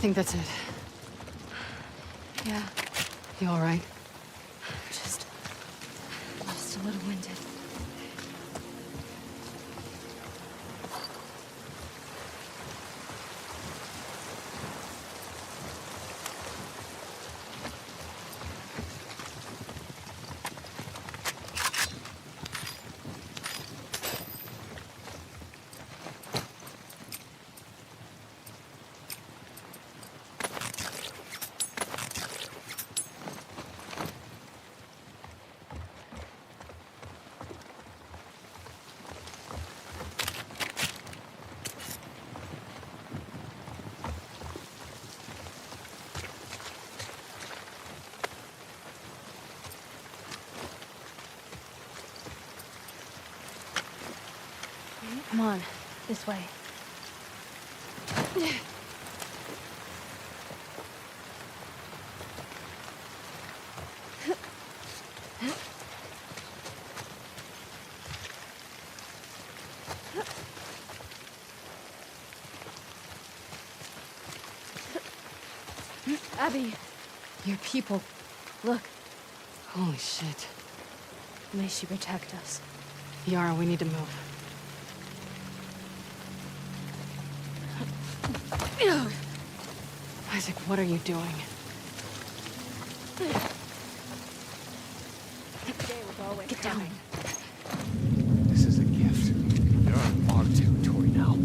think that's it. Yeah, You all right? just a little winded. Come on, this way. Abby, Your people. look. Holy shit. May she protect us. Yara, we need to move. Isaac, what are you doing? Get down. This is a gift. They're on our territory now.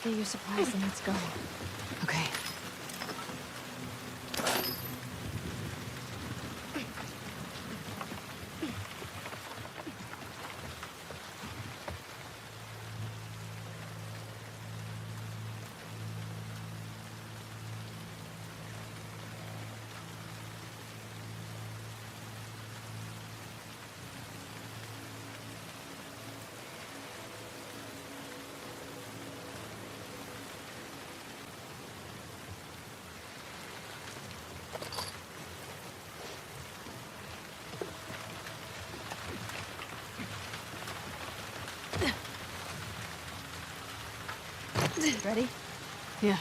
Get your supplies and let's go. Okay. Ready? Yeah.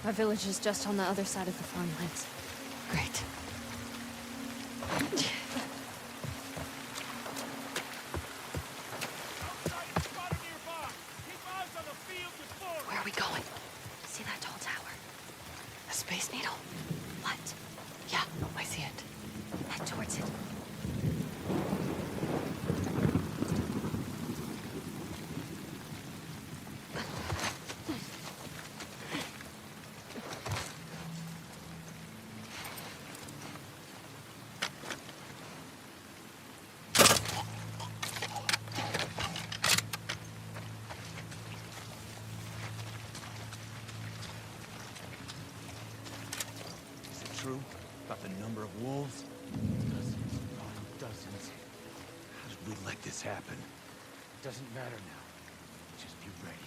Our village is just on the other side of the farmlands. Great. Where are we going? See that tall tower? A space needle? What? Yeah, I see it. Head towards it. Is it true about the number of wolves? Dozens upon dozens. How did we let this happen? Doesn't matter now. Just be ready.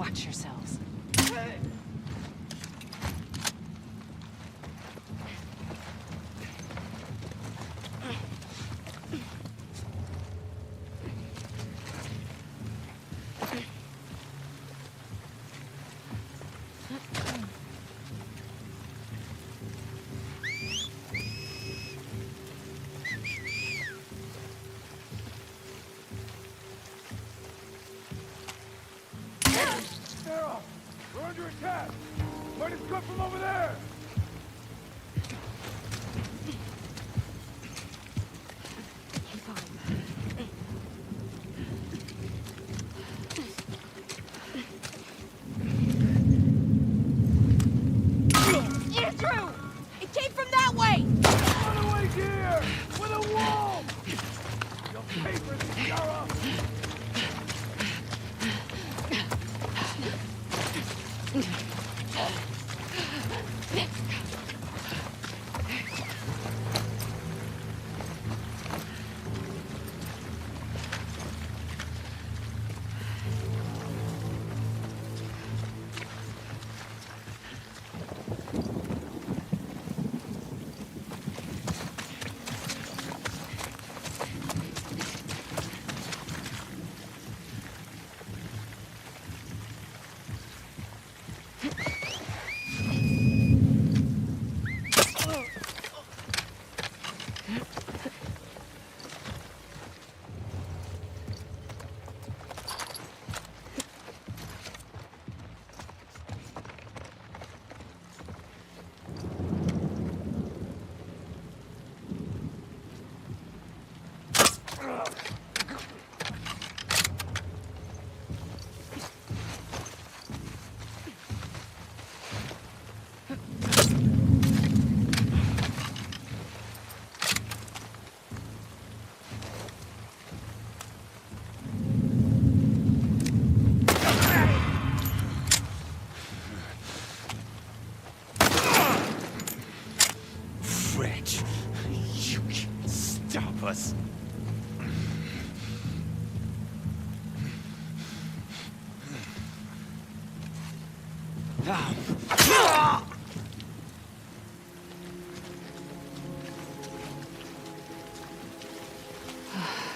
Watch yourselves. Sarah! We're under attack! Might have come from over there! Andrew! It came from that way! Run away here! With a wall! You'll pay for this, Sarah! Wretch! You can't stop us!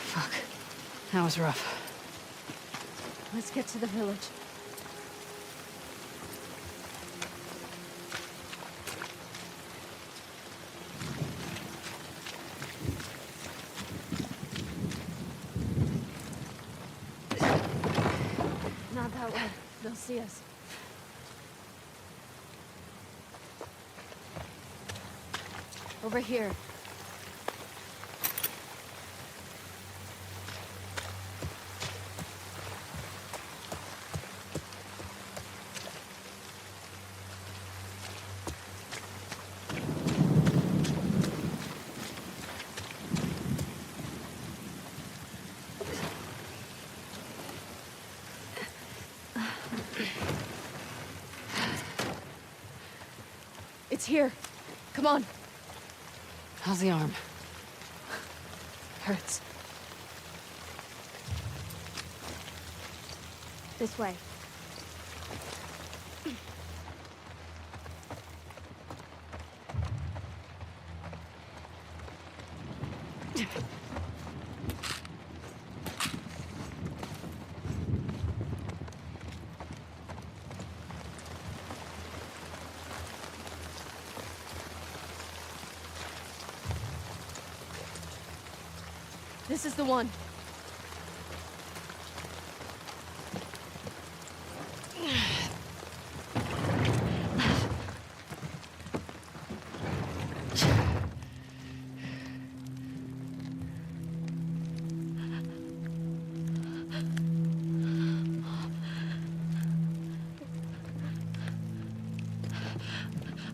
Fuck. That was rough. Let's get to the village. Not that way. They'll see us. Over here. It's here. Come on. How's the arm? Hurts. This way. This is the one.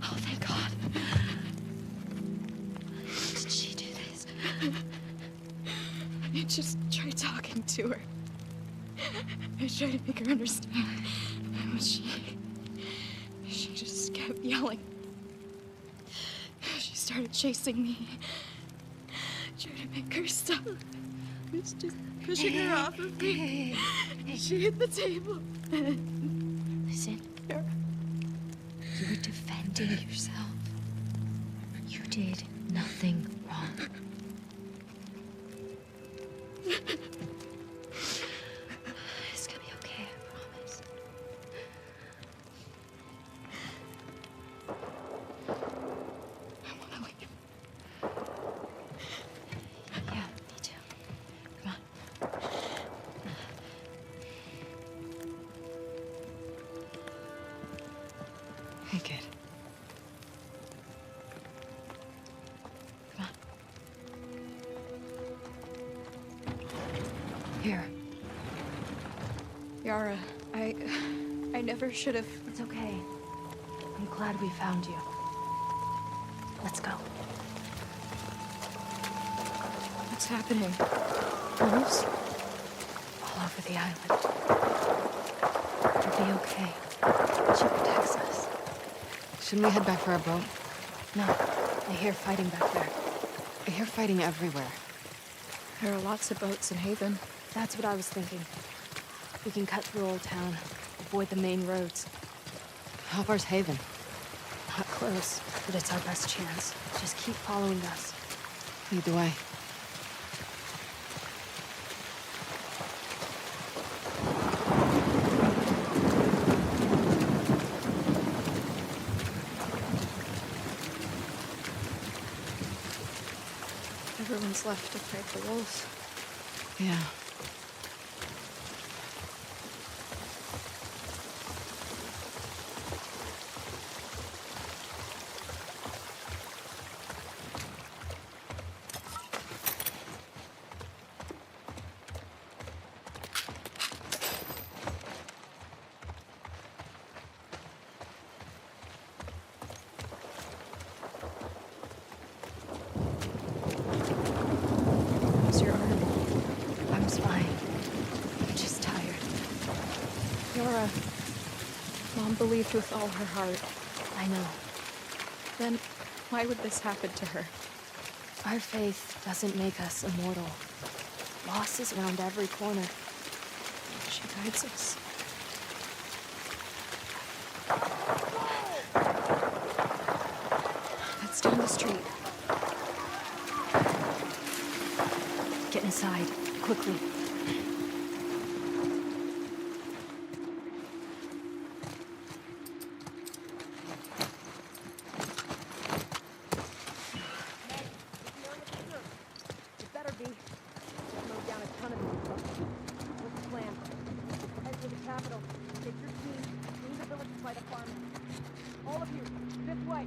Oh, thank God. Did she do this? I just tried talking to her. I tried to make her understand. But she just kept yelling. She started chasing me. Tried to make her stop. I was just pushing her off of me. She hit the table. Listen. You were defending yourself. You did nothing wrong. It's gonna be okay, I promise. I wanna leave. Yeah, me too. Come on. Hey, kid. Come on. Here. Yara, I never should have. It's okay. I'm glad we found you. Let's go. What's happening? Wolves? All over the island. We'll be okay. She protects us. Shouldn't we head back for our boat? No, I hear fighting back there. I hear fighting everywhere. There are lots of boats in Haven. That's what I was thinking. We can cut through Old Town, avoid the main roads. How far's Haven? Not close, but it's our best chance. Just keep following us. Lead the way. Everyone's left to fight the wolves. Yeah. How's your arm? Arm's fine. I'm just tired. Yara, Mom believed with all her heart. I know. Then why would this happen to her? Our faith doesn't make us immortal. Loss is around every corner. She guides us. That's down the street. Get inside, quickly. It better be. Mowed down a ton of these trucks. What's the plan? Head to the capital. Take your team. Clean the villages by the farm. All of you, this way.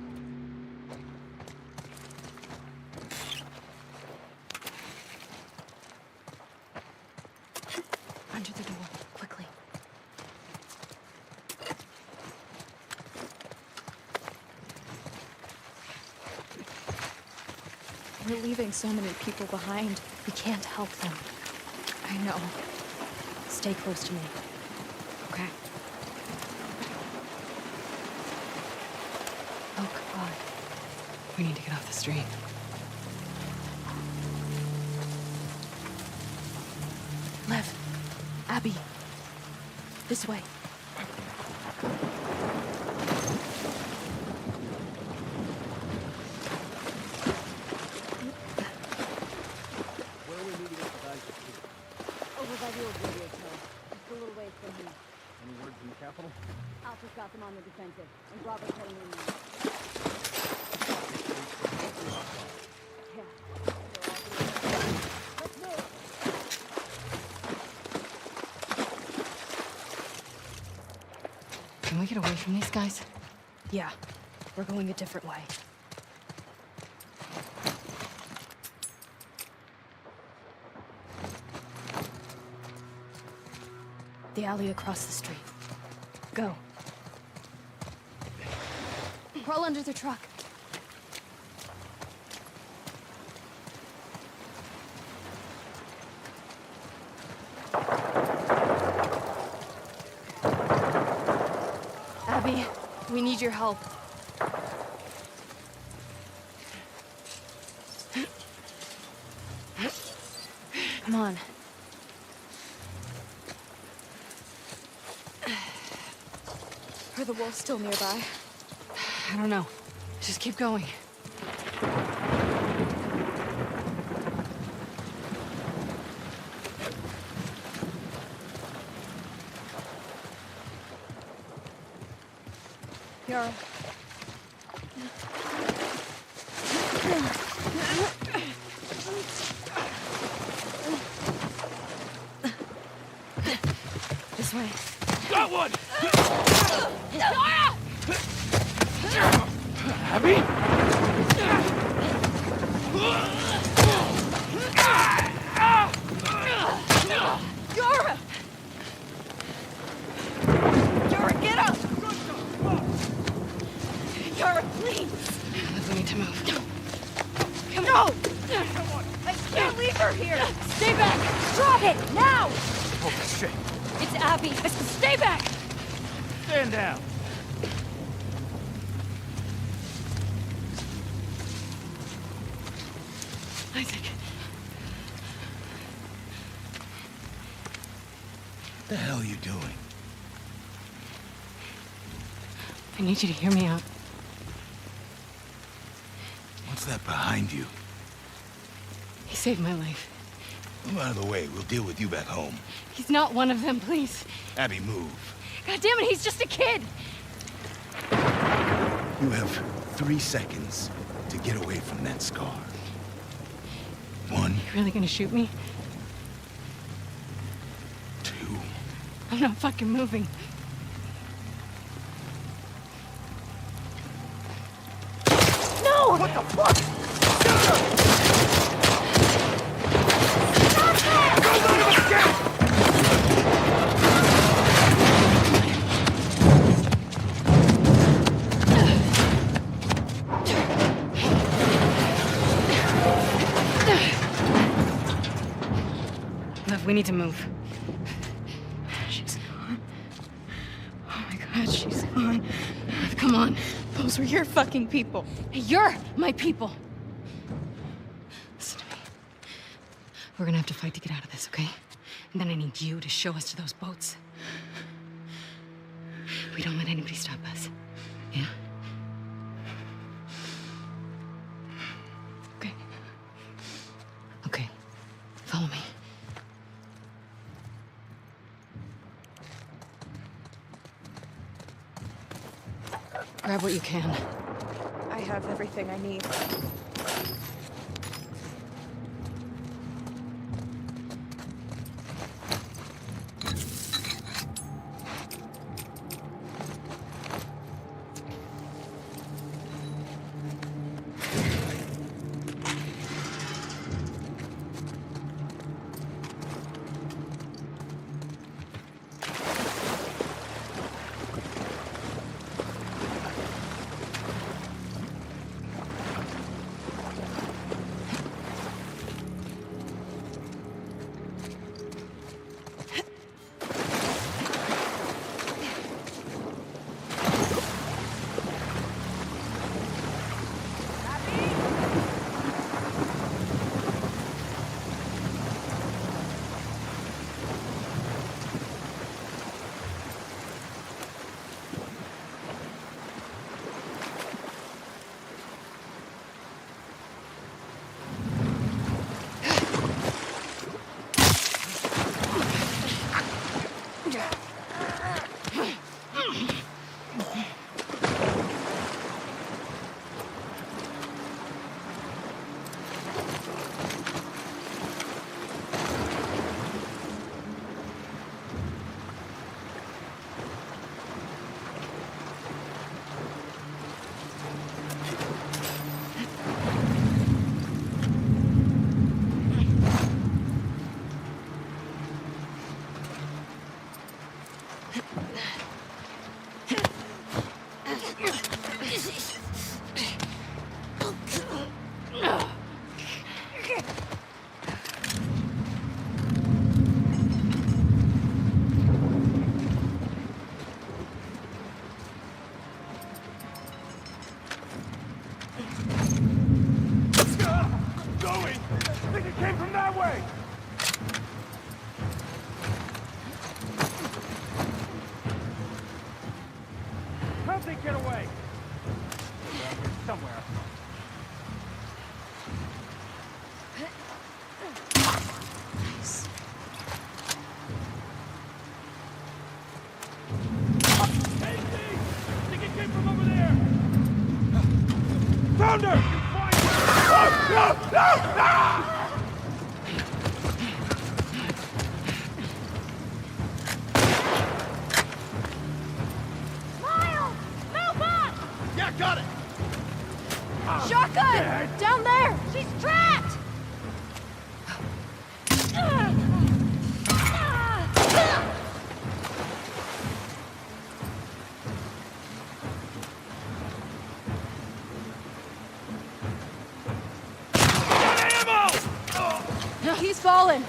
Under the door, quickly. We're leaving so many people behind. We can't help them. I know. Stay close to me. Okay. Oh, God. We need to get off the street. Lev. Abby. This way. Where are we meeting up the guys with you? Over by the old radio tower. Just a little ways from here. Any word from the capital? Alpha's got them on the defensive, and Bravo's heading in now. Yeah. Let's move! Can we get away from these guys? Yeah. We're going a different way. The alley across the street. Go. Crawl under the truck. Abby, we need your help. Come on. Are the wolves still nearby? I don't know. Just keep going. Yara. This way. Got one! Yara! Abby? Yara! Yara, get up! Yara, please! We need to move. Come on! I can't leave her here! Stay back! Drop it! Now! Oh, shit. It's Abby! I said stay back! Stand down. Isaac. What the hell are you doing? I need you to hear me out. What's that behind you? He saved my life. Move out of the way. We'll deal with you back home. He's not one of them, please. Abby, move. God damn it, he's just a kid! You have 3 seconds to get away from that scar. 1, You really gonna shoot me? 2. I'm not fucking moving. No! What the fuck? Look, we need to move. She's gone. Oh my god, she's gone. Come on. Those were your fucking people. You're my people. Listen to me. We're gonna have to fight to get out of this, okay? And then I need you to show us to those boats. We don't let anybody stop us. Yeah? Okay. Okay. Follow me. Grab what you can. I have everything I need. Get away! Around here somewhere. Nice. Casey! I think it came from over there! Found her! Find her! No! Miles! Move up! Yeah, got it! Shotgun! Down there! She's trapped! He's fallen.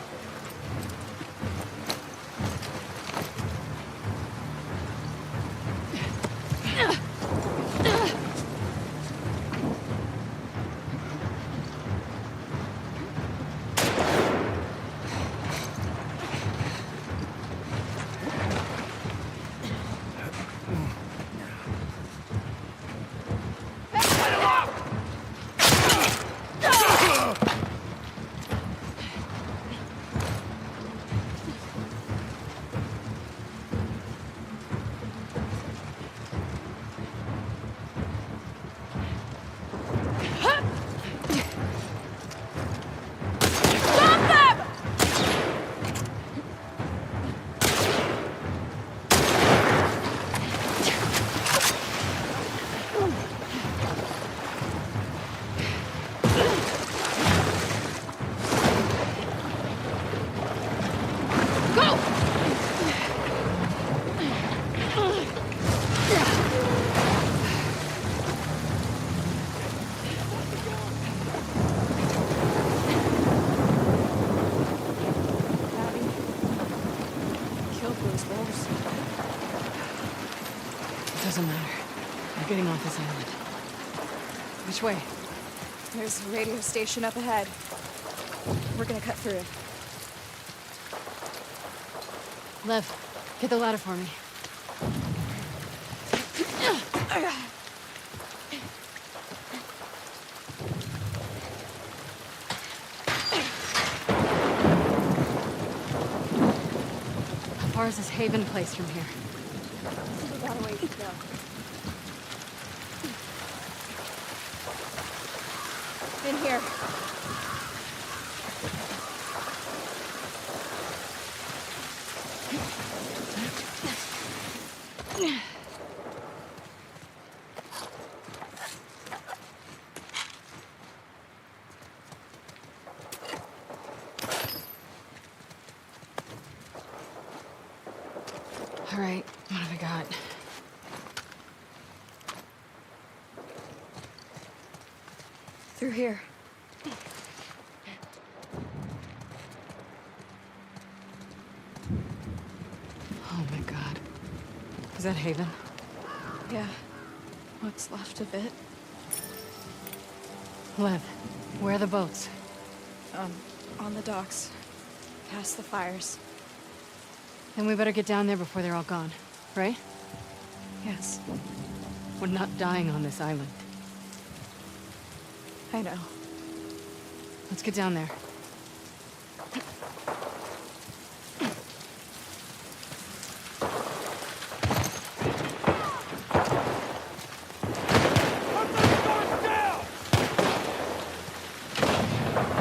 Doesn't matter. We're getting off this island. Which way? There's a radio station up ahead. We're gonna cut through. Lev, get the ladder for me. How far is this Haven place from here? We got a ways to go. In here. All right, what have we got? Through here. Oh my God. Is that Haven? Yeah. What's left of it? Lev, where are the boats? On the docks. Past the fires. Then we better get down there before they're all gone, right? Yes. We're not dying on this island. I know. Let's get down there.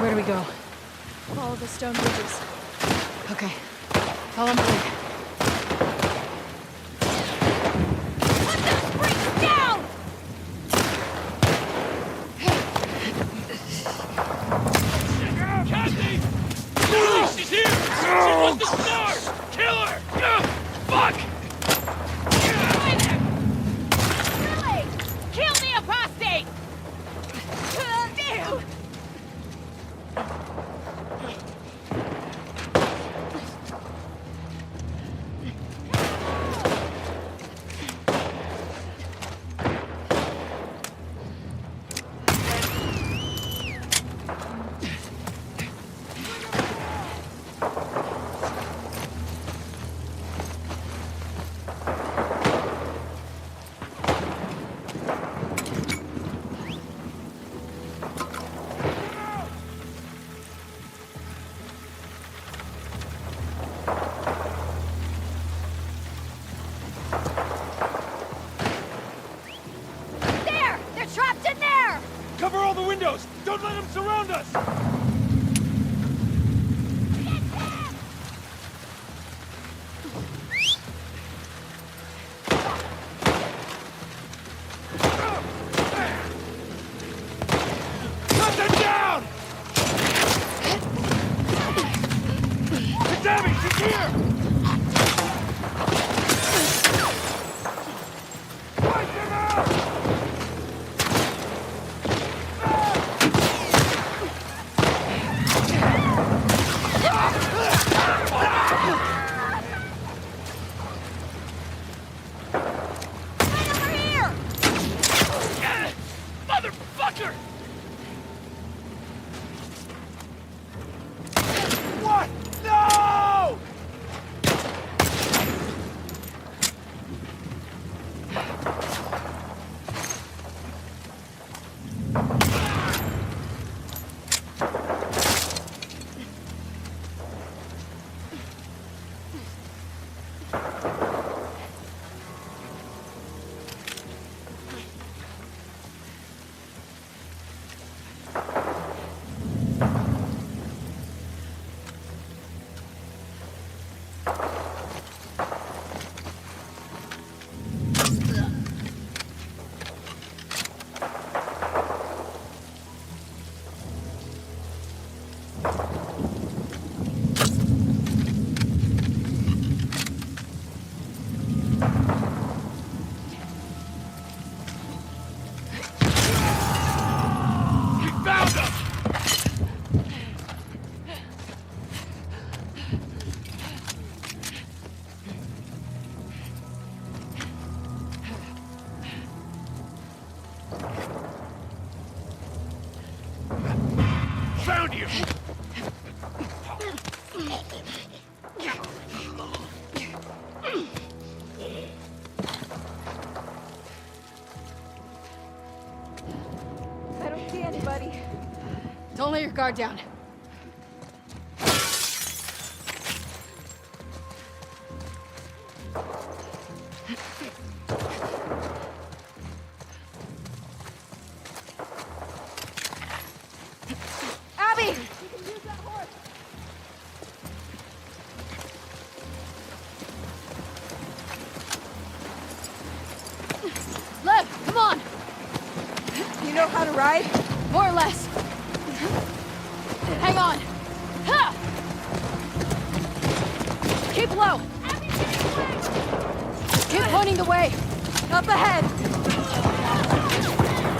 Where do we go? Follow the stone bridges. Okay. Follow me. Put those bricks down! Kathy! She's here! She wants the stars! Kill her! Fuck! Really? Kill the apostate! Damn! windows! Don't let them surround us! Cut them down! Damn it, she's here! Wipe them out! Motherfucker! What? No! Found you! I don't see anybody. Don't let your guard down. Abby! Lev, come on! You know how to ride? More or less. Hang on. Ha! Keep low. Keep pointing the way. Up ahead.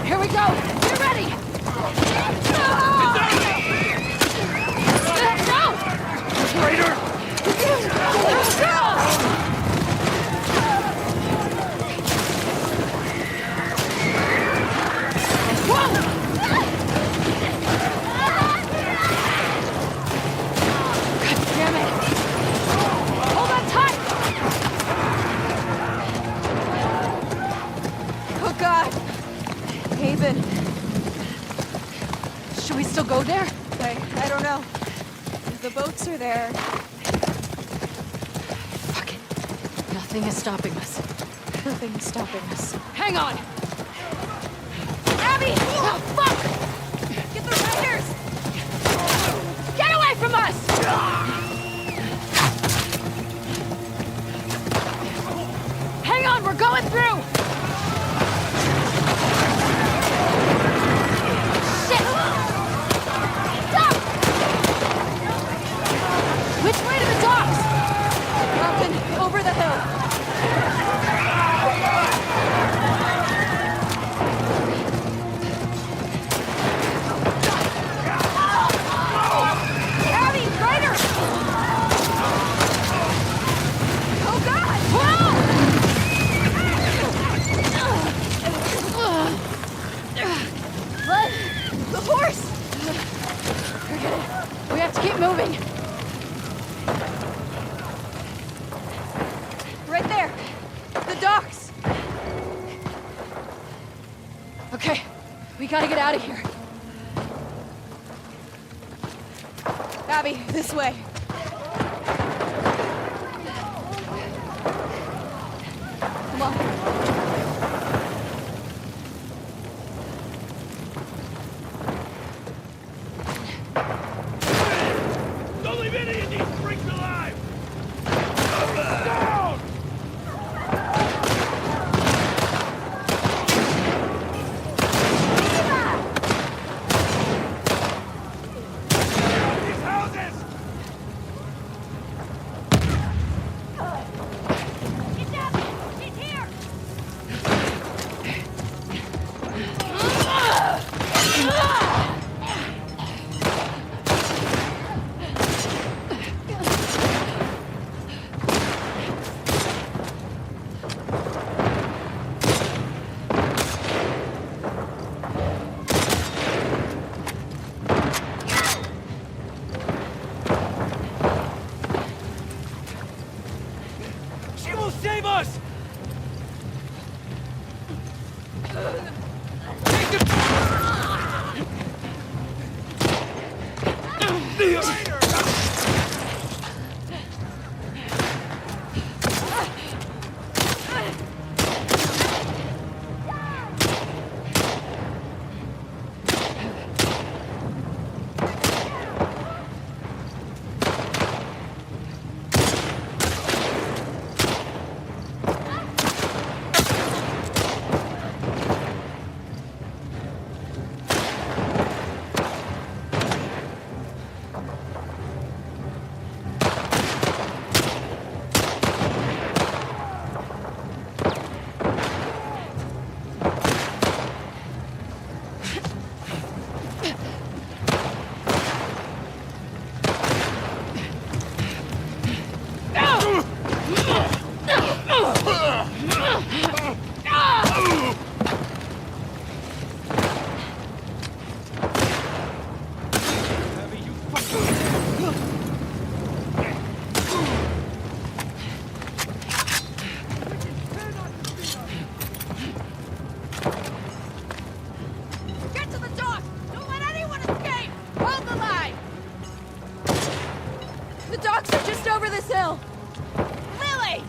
Here we go. Get ready. No! Traitor! Damn it! Hold on tight! Oh God! Haven. Should we still go there? I don't know. The boats are there. Fuck it. Nothing is stopping us. Nothing is stopping us. Hang on! Abby! Oh, fuck! Get the riders! Get away from us! Hang on, we're going through! Shit! Stop! Which way to the docks? Mountain, over the hill. Abby, riders! Oh God! The horse! Forget it. We have to keep moving. Right there! The docks! Okay, we gotta get out of here. Abby, this way. Come on. will save us! Get to the dock! Don't let anyone escape! Hold the line! The docks are just over this hill! Lily!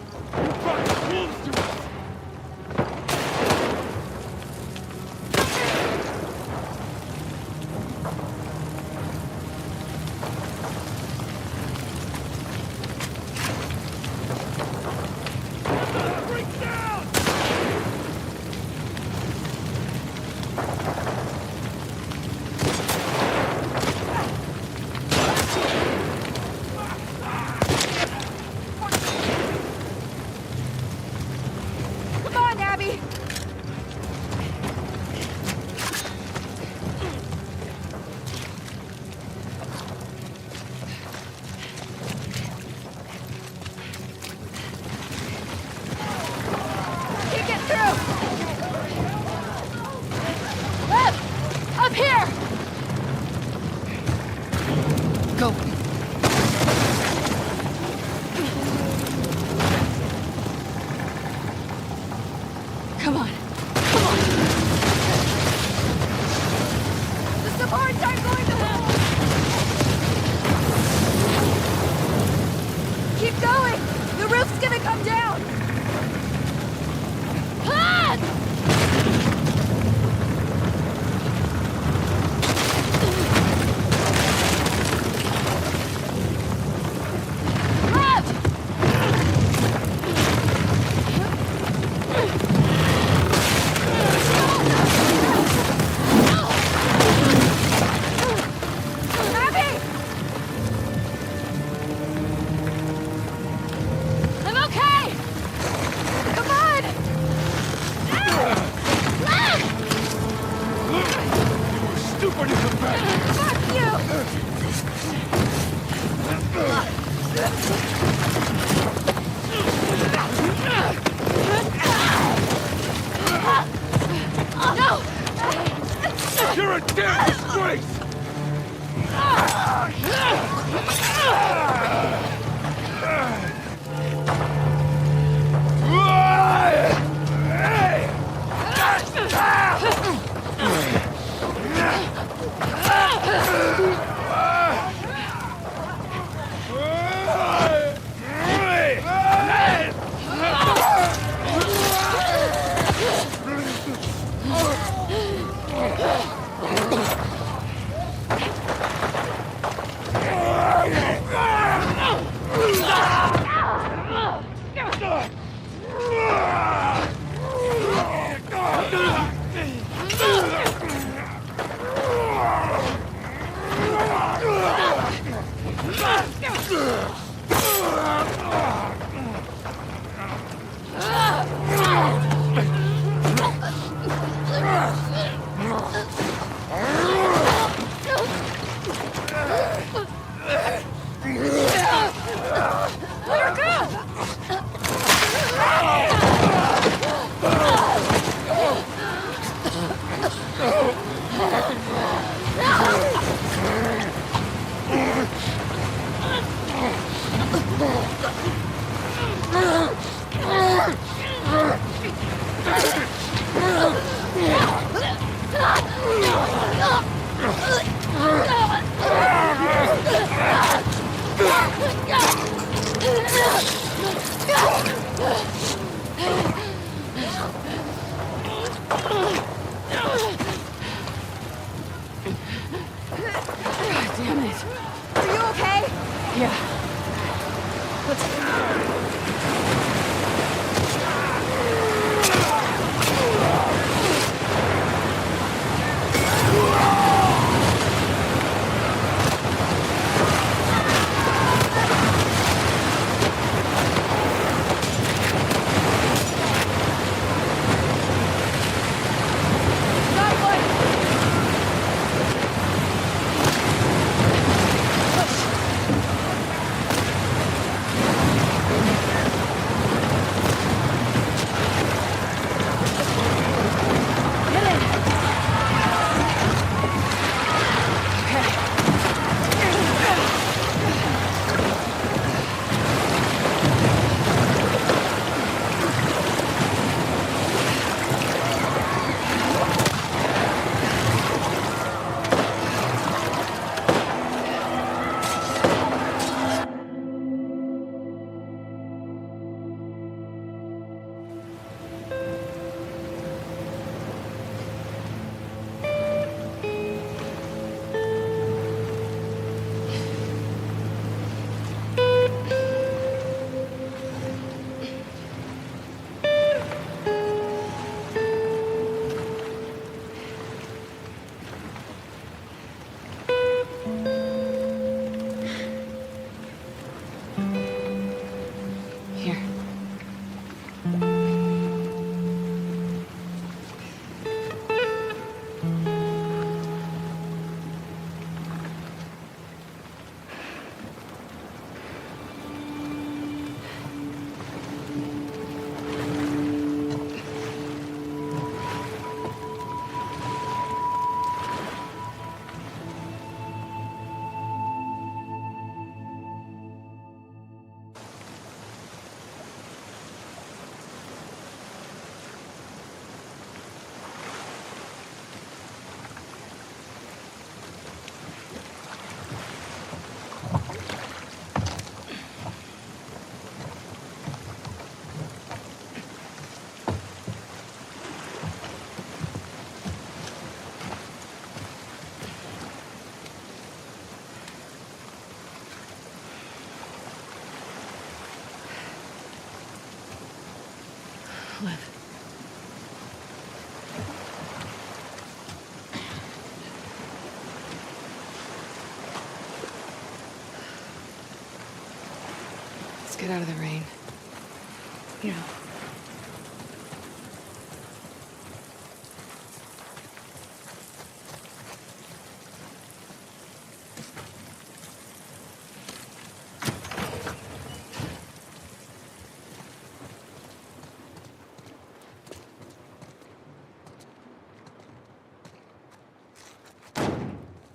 Come on, Abby! Can't get through! Up here! Go. Come on. Come on. The supports aren't going to help! Keep going! The roof's gonna come down! Ah! Left! Damn it. Are you okay? Yeah. Let's Here. Liv. Let's get out of the rain. Yeah.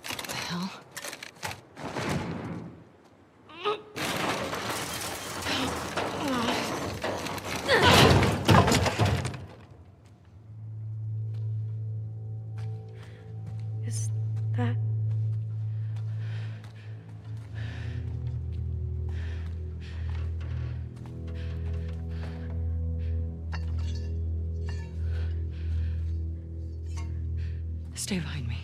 What the hell? Is that... Stay behind me.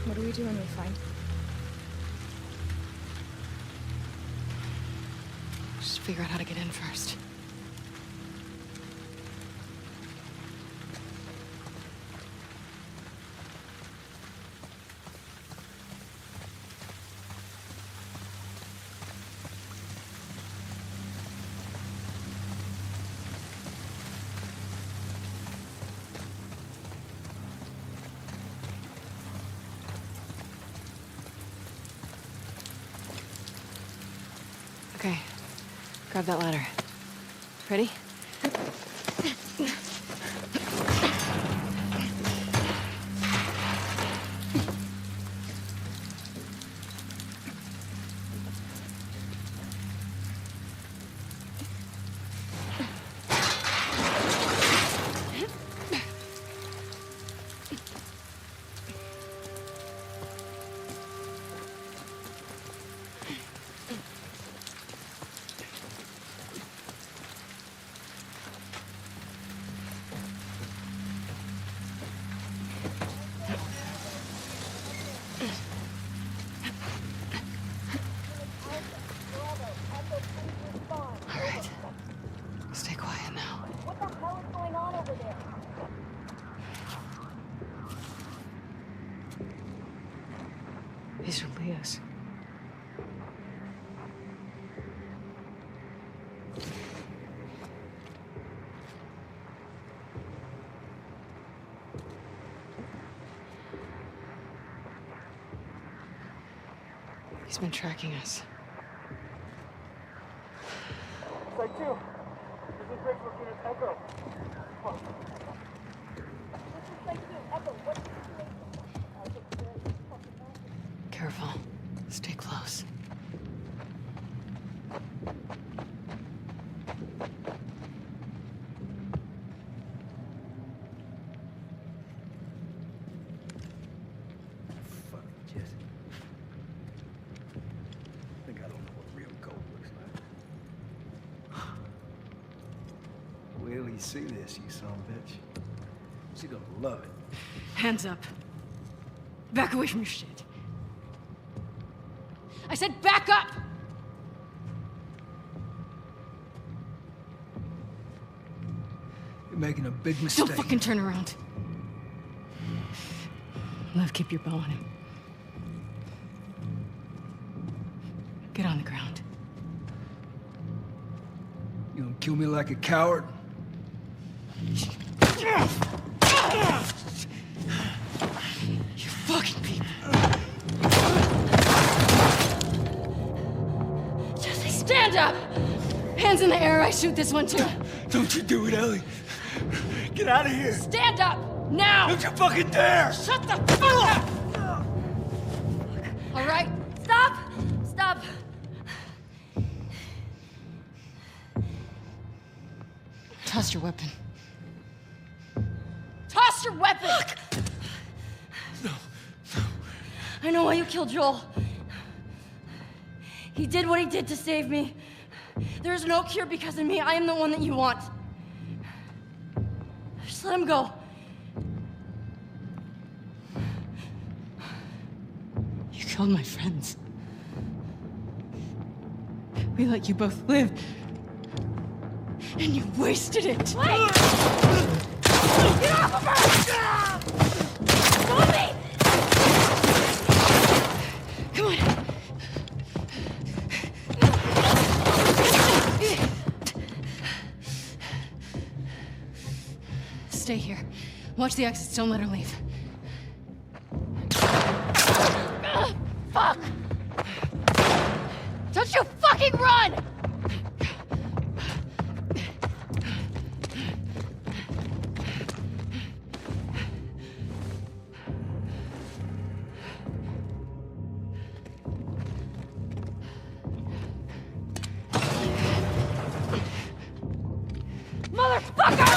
What do we do when we find? Just figure out how to get in first. Okay, grab that ladder. Ready? Stay quiet now. What the hell is going on over there? These are Leah's. He's been tracking us. Site 2. This is Rick looking at Echo. Oh. This is Site 2. Echo, what's the situation? Careful. Stay close. Fuck, Jesse. I think I don't know what real gold looks like. Wait till you see this, you son of a bitch. She's gonna love it. Hands up. Back away from your shit. I said back up! You're making a big mistake. Don't fucking turn around. Lev, keep your bow on him. Get on the ground. You gonna kill me like a coward? You fucking people. Jesse, stand up! Hands in the air, I shoot this one too. Don't you do it, Ellie. Get out of here. Stand up! Now! Don't you fucking dare! Shut the fuck up! All right, stop! Stop! Toss your weapon. Toss your weapon! No. I know why you killed Joel. He did what he did to save me. There's no cure because of me. I am the one that you want. Just let him go. killed my friends. We let you both live. And you wasted it. Wait! Get off of her! Stop me! Come on. Stay here. Watch the exits. Don't let her leave. Fuck! Don't you fucking run! Motherfucker!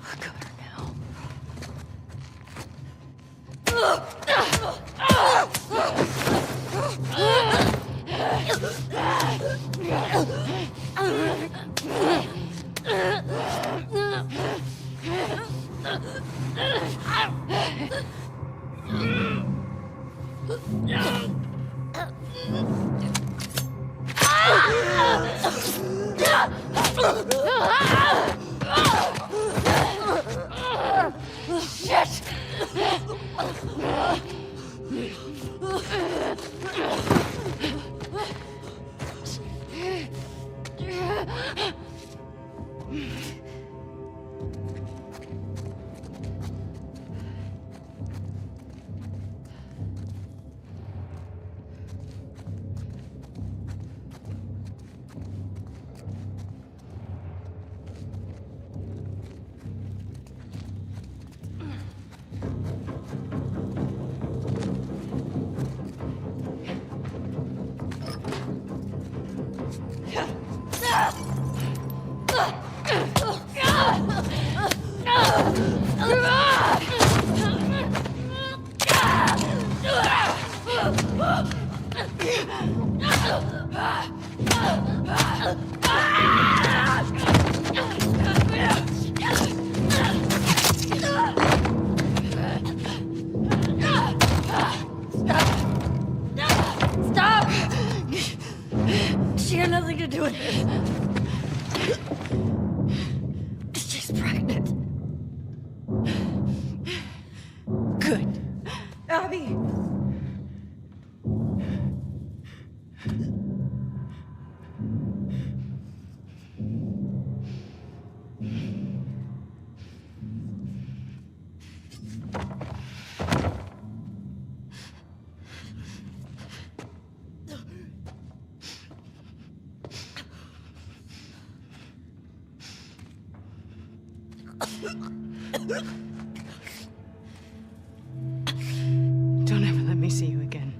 Look at her now. Shit! Stop! She had nothing to do with this. She's pregnant. Good. Abby! Don't ever let me see you again.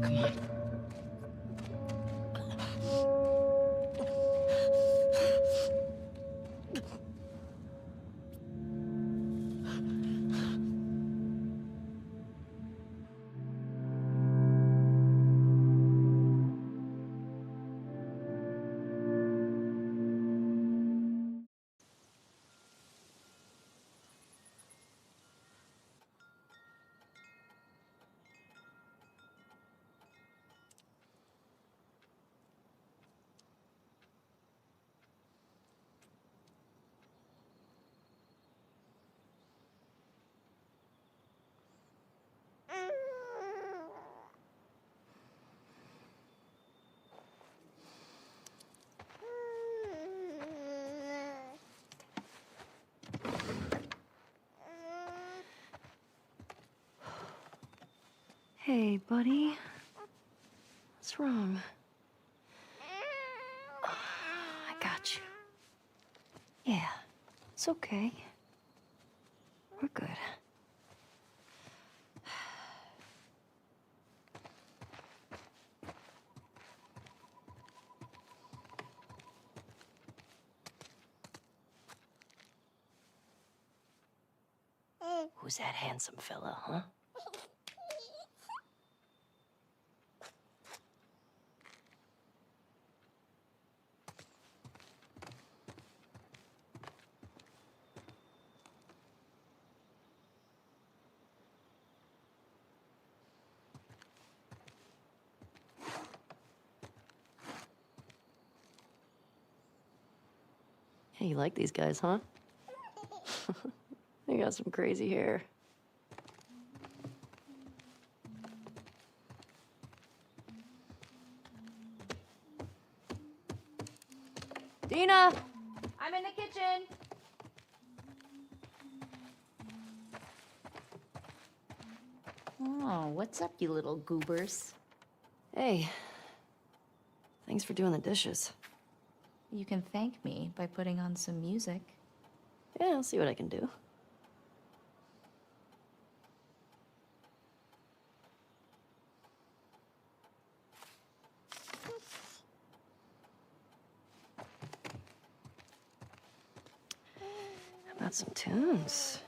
Come on. Hey, buddy. What's wrong? I got you. Yeah, it's okay. We're good. Who's that handsome fella, huh? Hey, you like these guys, huh? They got some crazy hair. Dina! I'm in the kitchen. Oh, what's up, you little goobers? Hey. Thanks for doing the dishes. You can thank me by putting on some music. Yeah, I'll see what I can do. How about some tunes?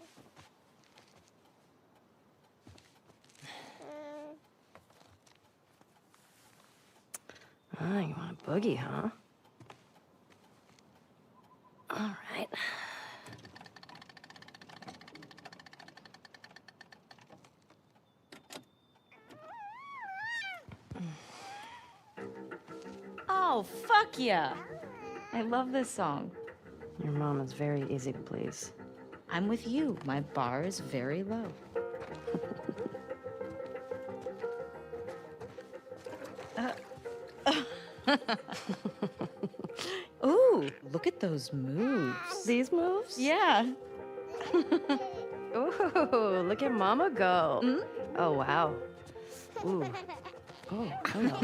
Ah, you want a boogie, huh? All right. Oh, fuck yeah! I love this song. Your mom is very easy to please. I'm with you. My bar is very low. Ooh, look at those moves. These moves? Yeah. Ooh, look at Mama go. Mm? Oh, wow. Ooh. Oh, hello.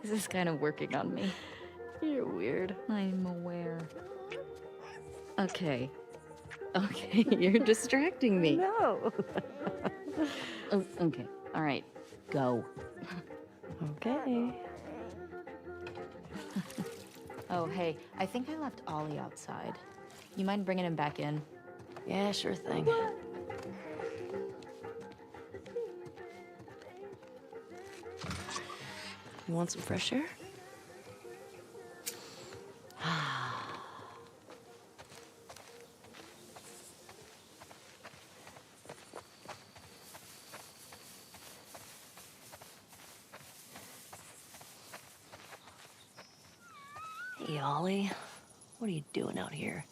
This is kind of working on me. You're weird. I'm aware. Okay. Okay, you're distracting me. No. Oh, okay. All right. Go. Okay. Oh, hey, I think I left Ollie outside. You mind bringing him back in? Yeah, sure thing. You want some fresh air? Hey, Ollie. What are you doing out here?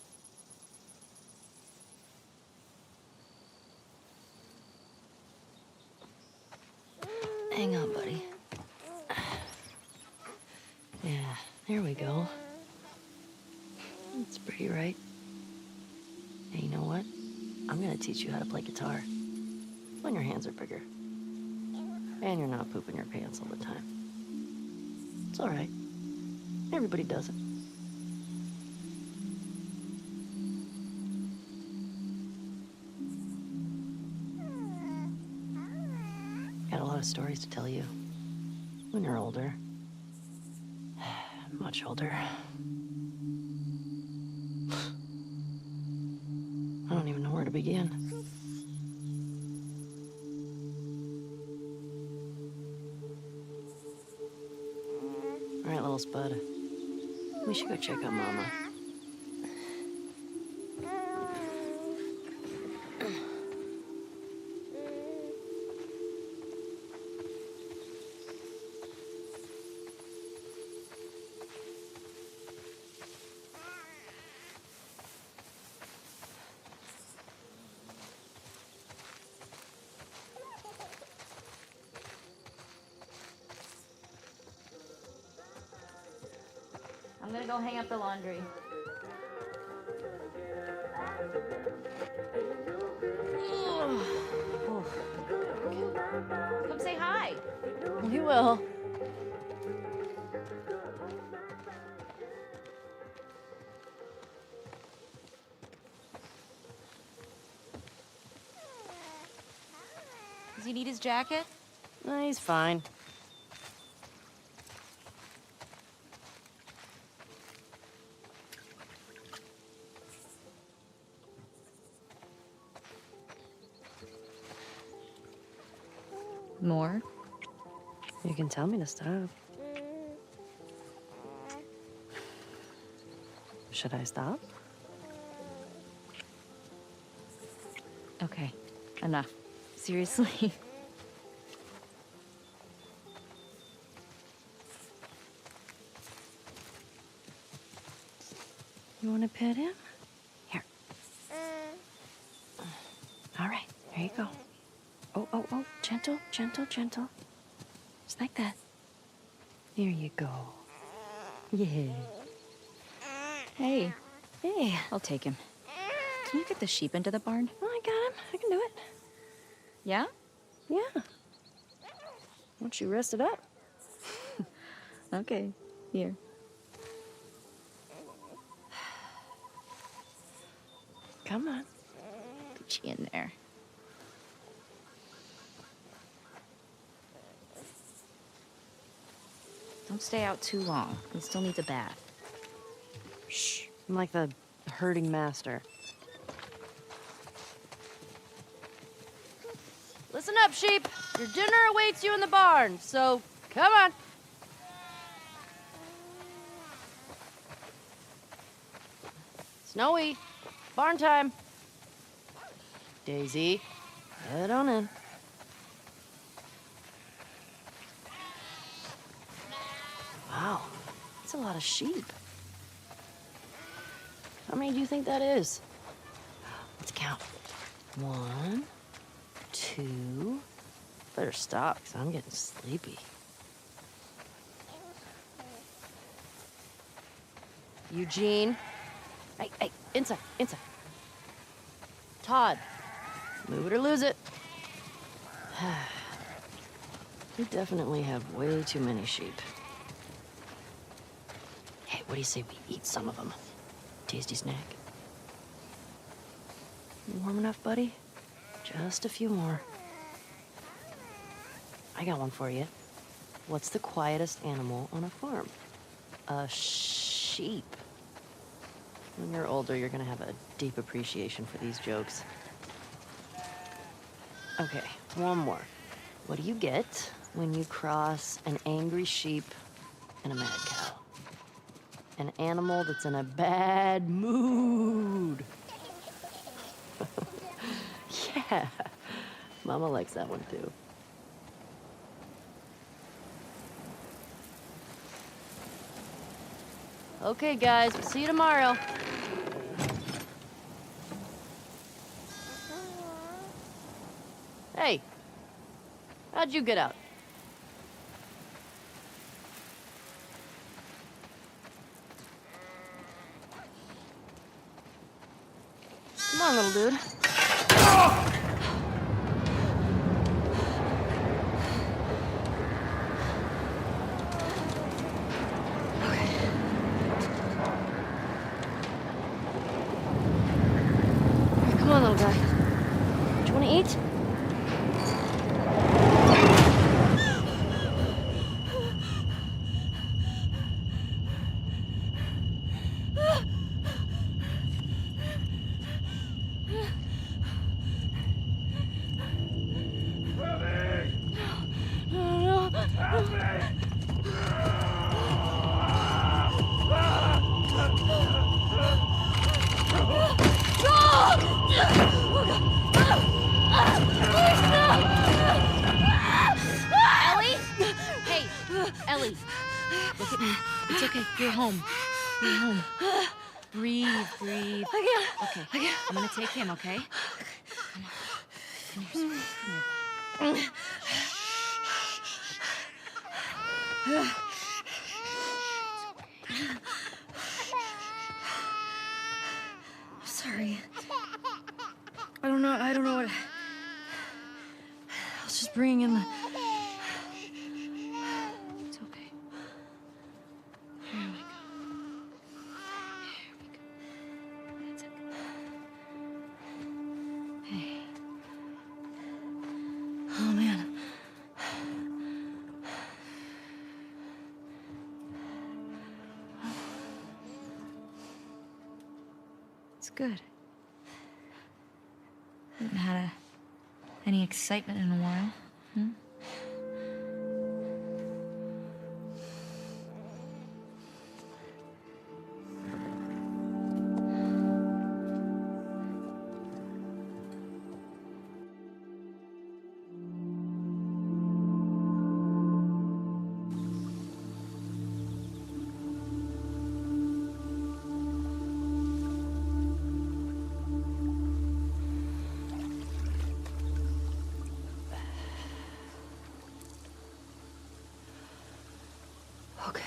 Hang on, buddy. Yeah, there we go. That's pretty, right? Hey, you know what? I'm gonna teach you how to play guitar. When your hands are bigger. And you're not pooping your pants all the time. It's all right. Everybody does it. Got a lot of stories to tell you. When you're older. Much older. I don't even know where to begin. All right, little Spud. We should go check on Mama. I'm gonna go hang up the laundry. Ugh. Come say hi. We will. Does he need his jacket? No, he's fine. More? You can tell me to stop. Should I stop? Okay, enough. Seriously. You want to pet him? Here. All right, here you go. Oh, oh, oh, gentle, gentle, gentle. Just like that. There you go. Yeah. Hey. Hey. I'll take him. Can you get the sheep into the barn? Oh, I got him. I can do it. Yeah? Yeah. Once you rest it up. Okay, here. Come on. Put you in there. Don't stay out too long. He still needs a bath. Shh. I'm like the herding master. Listen up, sheep. Your dinner awaits you in the barn, so come on. Snowy, barn time. Daisy, head on in. Wow, that's a lot of sheep. How many do you think that is? Let's count. 1, 2. Better stop, because I'm getting sleepy. Eugene. Hey, inside, inside. Todd. Move it or lose it. We definitely have way too many sheep. Hey, what do you say we eat some of them? Tasty snack. Warm enough, buddy? Just a few more. I got one for you. What's the quietest animal on a farm? A sheep. When you're older, you're gonna have a deep appreciation for these jokes. Okay, one more. What do you get when you cross an angry sheep and a mad cow? An animal that's in a bad mood. Yeah, Mama likes that one too. Okay, guys, we'll see you tomorrow. Hey, how'd you get out? Come on, little dude. Come on, little guy. Do you want to eat? Ellie? Hey, Ellie. Look at me. It's okay. You're home. You're home. Breathe, breathe. I Okay. I'm gonna take him, okay? Come on. Come here, sweetie. Come here. Sorry. I don't know what... was just bringing in the... It's okay. Here we go. Here we go. That's okay. Hey. Oh, man. It's good. Haven't had any excitement in a while. Hmm? Okay.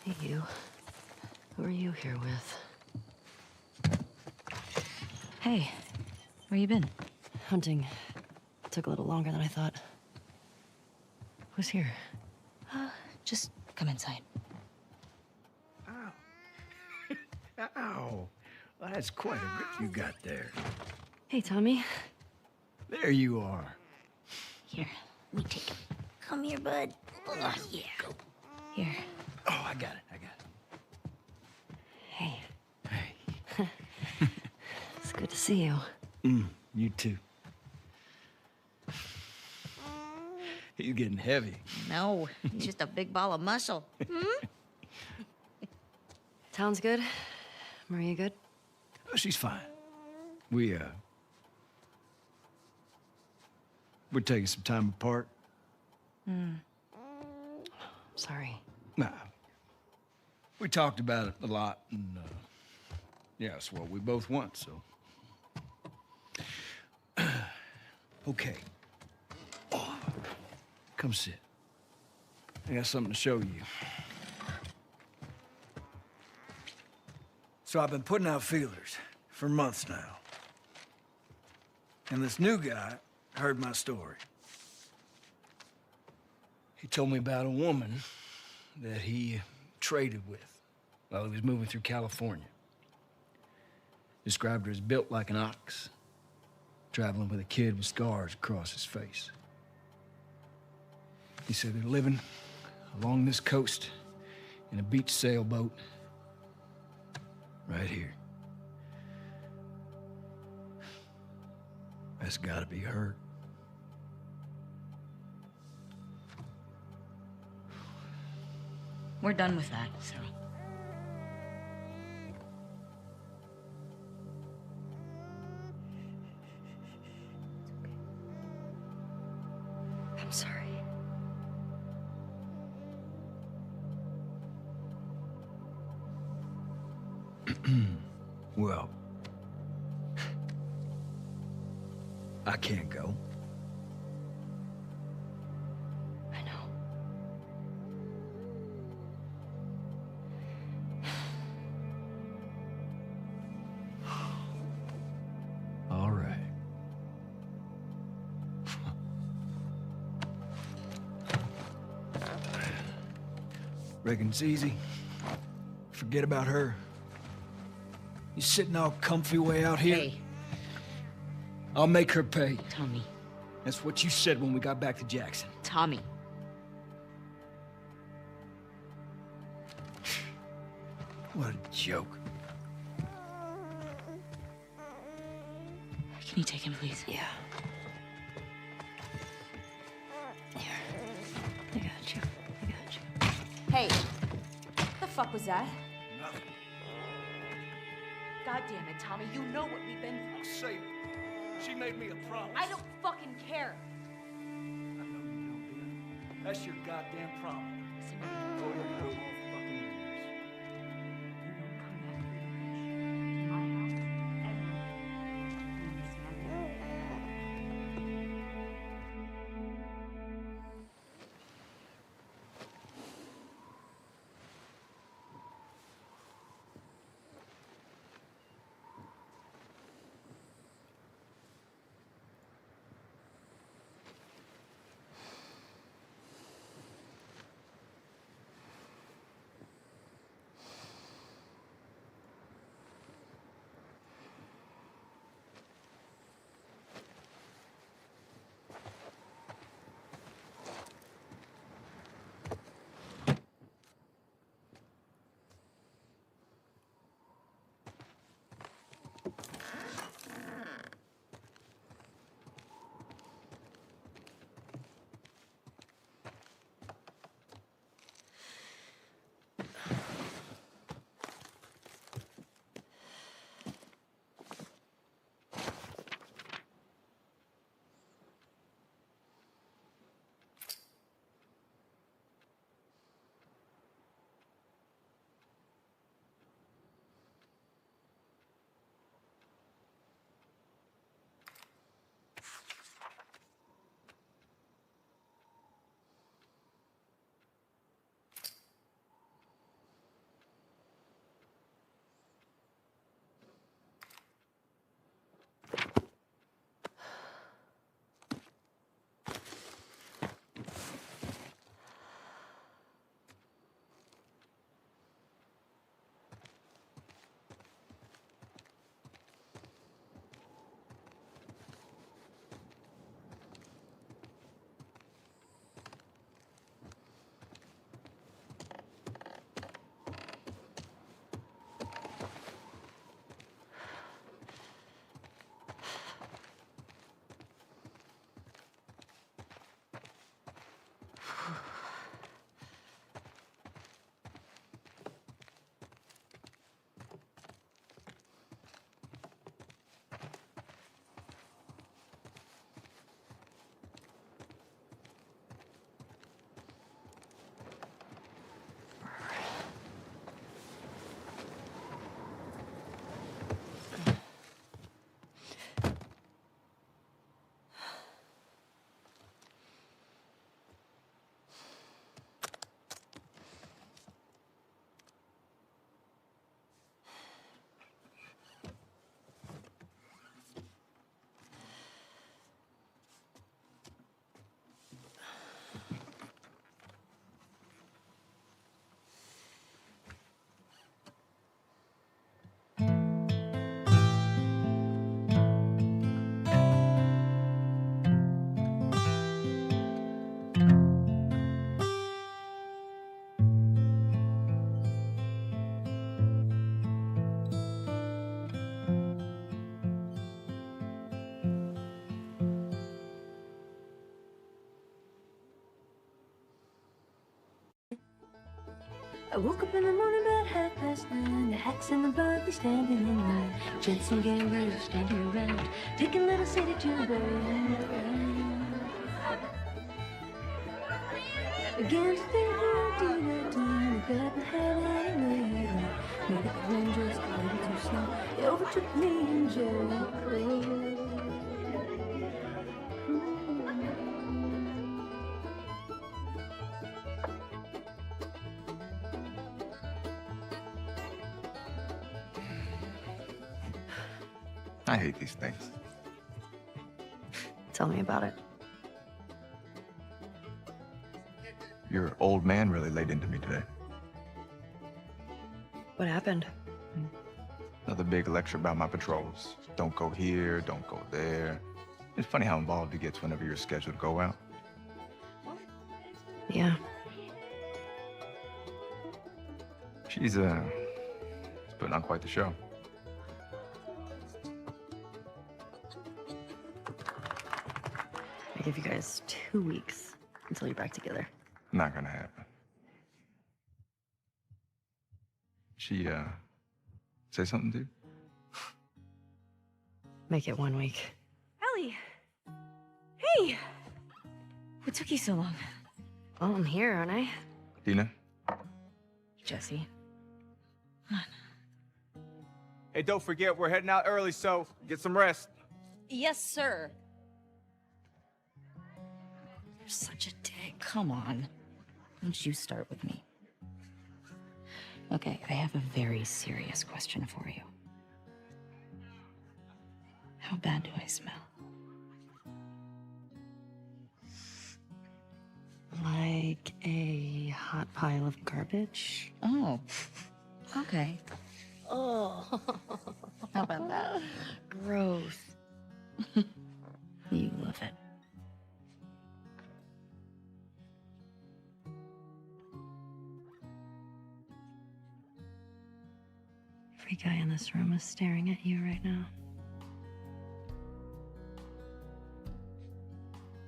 Hey, you. Who are you here with? Hey, where you been? Hunting. Took a little longer than I thought. Who's here? Just come inside. Ow. Well, that's quite a grip you got there. Hey, Tommy. There you are. Here, let me take it. Come here, bud. Oh, yeah. Here. Oh, I got it. Hey. Hey. It's good to see you. You too. He's getting heavy. No, he's just a big ball of muscle. Hmm? Town's good? Maria good? Oh, she's fine. We're taking some time apart. Sorry. Nah. We talked about it a lot, and, yeah, it's what we both want, so. Okay. Oh, come sit. I got something to show you. So I've been putting out feelers for months now. And this new guy heard my story. He told me about a woman that he traded with while he was moving through California. Described her as built like an ox, traveling with a kid with scars across his face. He said they're living along this coast in a beach sailboat right here. That's gotta be her. We're done with that, so. I'm sorry. Well, I can't go. I know. All right. Reckon it's easy. Forget about her. You sitting all comfy way out here? Hey. I'll make her pay. Tommy. That's what you said when we got back to Jackson. Tommy. What a joke. Can you take him, please? Yeah. Here. I got you. I got you. Hey, what the fuck was that? Nothing. God damn it, Tommy, you know what we've been through. I'll save her. She made me a promise. I don't fucking care. I know you don't, Dina. That's your goddamn problem. Listen, Oh, yeah, no more fucking years. you don't come back to my house ever. You understand me? I woke up in the morning about 9:30. The hats and the Barbie standing in line. Gents and gamblers standing around, taking little city to the Again to think what I got my head out of me. Maybe the wind just got a little too slow. It overtook me in Jericho. I hate these things. Tell me about it. Your old man really laid into me today. What happened? Another big lecture about my patrols. Don't go here, don't go there. It's funny how involved he gets whenever you're scheduled to go out. Yeah. She's putting on quite the show. I give you guys 2 weeks until you're back together. Not gonna happen. She, say something, dude? Make it 1 week. Ellie! Hey! What took you so long? Well, I'm here, aren't I? Dina? Jesse. Hey, don't forget, we're heading out early, so get some rest. Yes, sir. You're such a dick. Come on. Don't you start with me. Okay, I have a very serious question for you. How bad do I smell? Like a hot pile of garbage? Oh, okay. Oh. How about that? Gross. You love it. Every guy in this room is staring at you right now.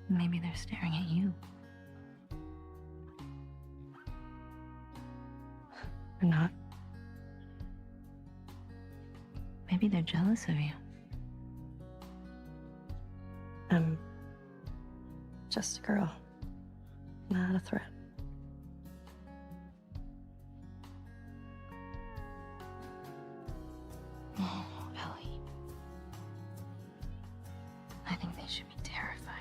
Maybe they're staring at you. Or not. Maybe they're jealous of you. I'm just a girl, not a threat. Oh, Ellie. I think they should be terrified.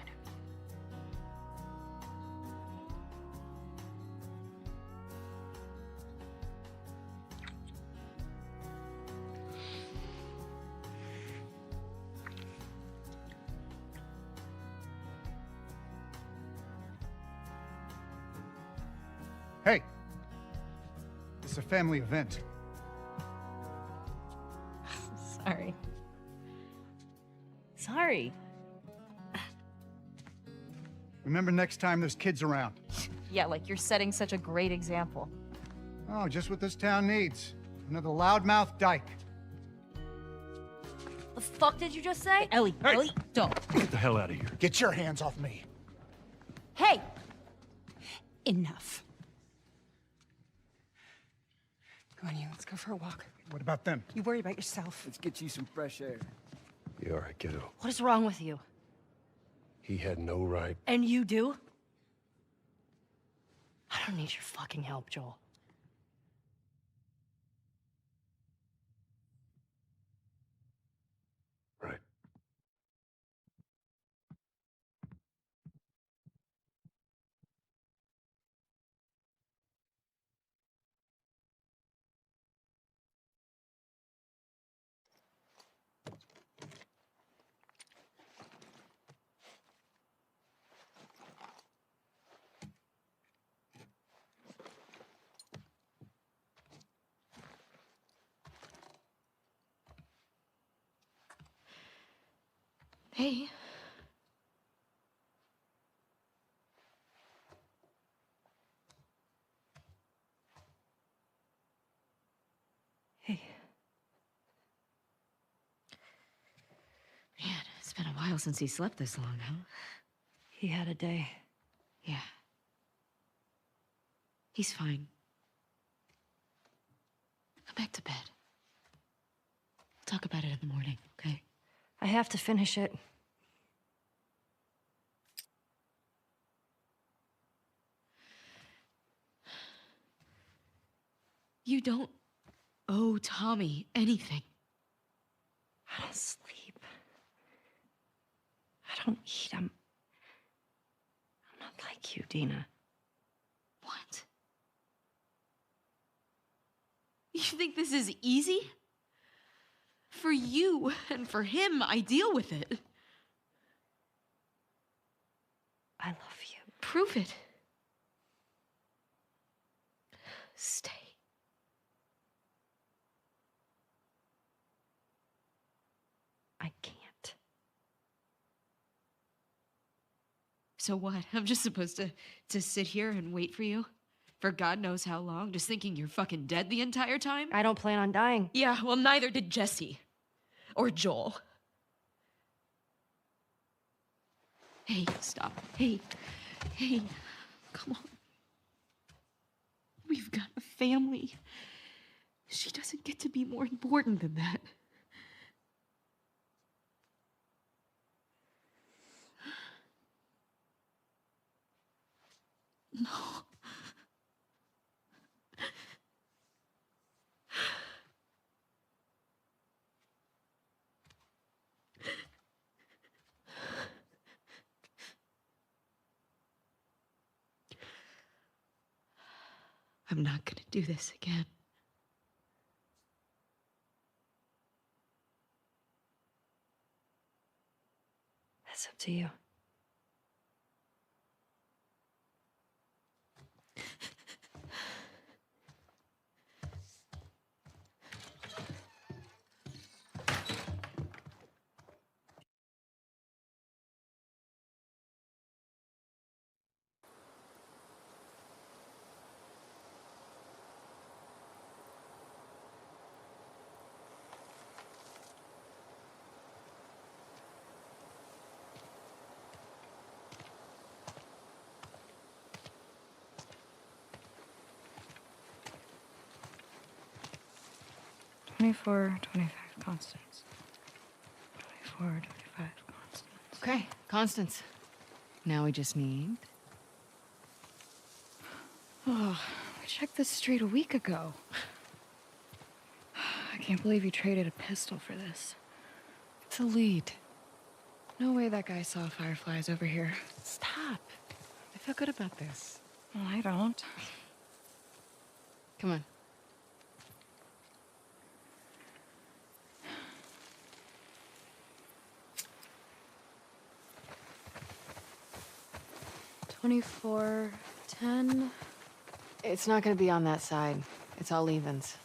Hey, it's a family event. Sorry. Sorry. Remember next time there's kids around. Yeah, like you're setting such a great example. Oh, just what this town needs. Another loudmouth dyke. The fuck did you just say? Ellie, Ellie, don't. Get the hell out of here. Get your hands off me. Hey! Enough. Come on, you. Let's go for a walk. What about them? You worry about yourself. Let's get you some fresh air. You all right, kiddo? What is wrong with you? He had no right. And you do? I don't need your fucking help, Joel. Right. Hey. Hey. Man, it's been a while since he slept this long, huh? He had a day. Yeah. He's fine. Go back to bed. We'll talk about it in the morning, okay? I have to finish it. You don't owe Tommy anything. I don't sleep. I don't eat. I'm not like you, Dina. What? You think this is easy? For you and for him, I deal with it. I love you. Prove it. Stay. I can't. So what? I'm just supposed to sit here and wait for you? For God knows how long, just thinking you're fucking dead the entire time? I don't plan on dying. Yeah, well, neither did Jesse. Or Joel. Hey, stop. Hey, come on. We've got a family. She doesn't get to be more important than that. No. I'm not gonna do this again. That's up to you. $24, $25 Constance. $24, $25 Constance. Okay, Constance. Now we just need... Oh, I checked this street a week ago. I can't believe you traded a pistol for this. It's a lead. No way that guy saw fireflies over here. Stop. I feel good about this. Well, I don't. Come on. $24.10. It's not gonna be on that side. It's all evens.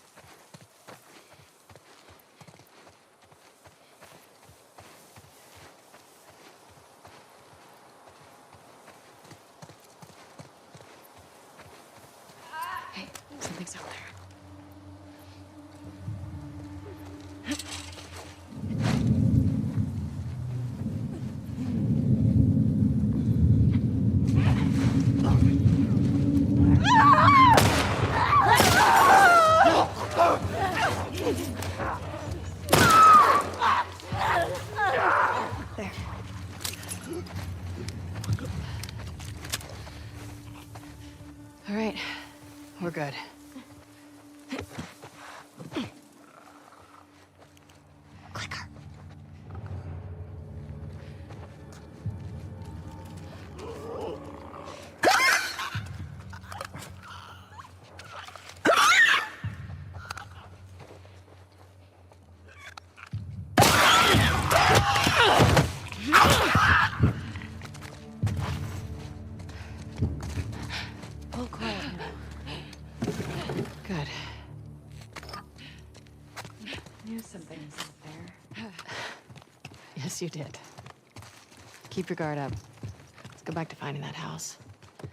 Hey, something's out there. There. All right, we're good. Clicker. All quiet now. Good. Knew something was out there. Yes, you did. Keep your guard up. Let's go back to finding that house.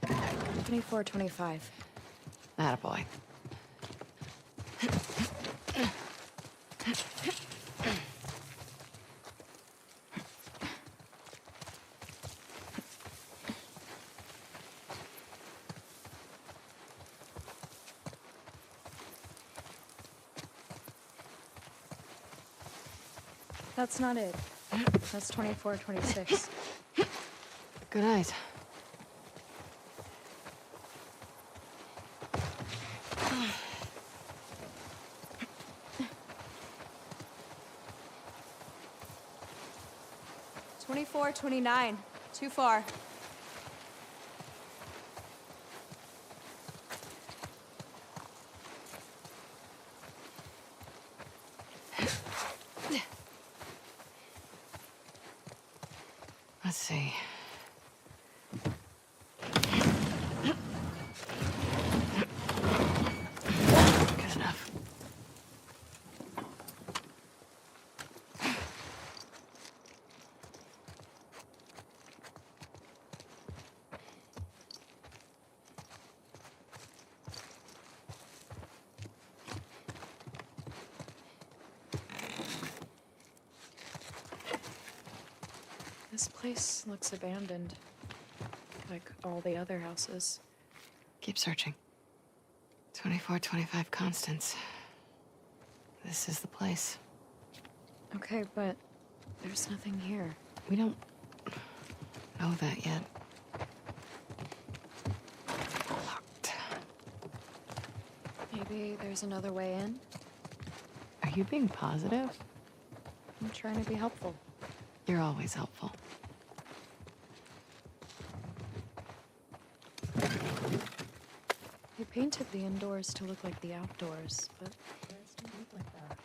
24.25. Attaboy. That's not it. That's 24.26. Good eyes. $24.29. Too far. Let's see. Good enough. This place looks abandoned. Like all the other houses. Keep searching. 2425 Constance. This is the place. Okay, but there's nothing here. We don't know that yet. Maybe there's another way in? Are you being positive? I'm trying to be helpful. You're always helpful. They painted the indoors to look like the outdoors, but it doesn't look like that.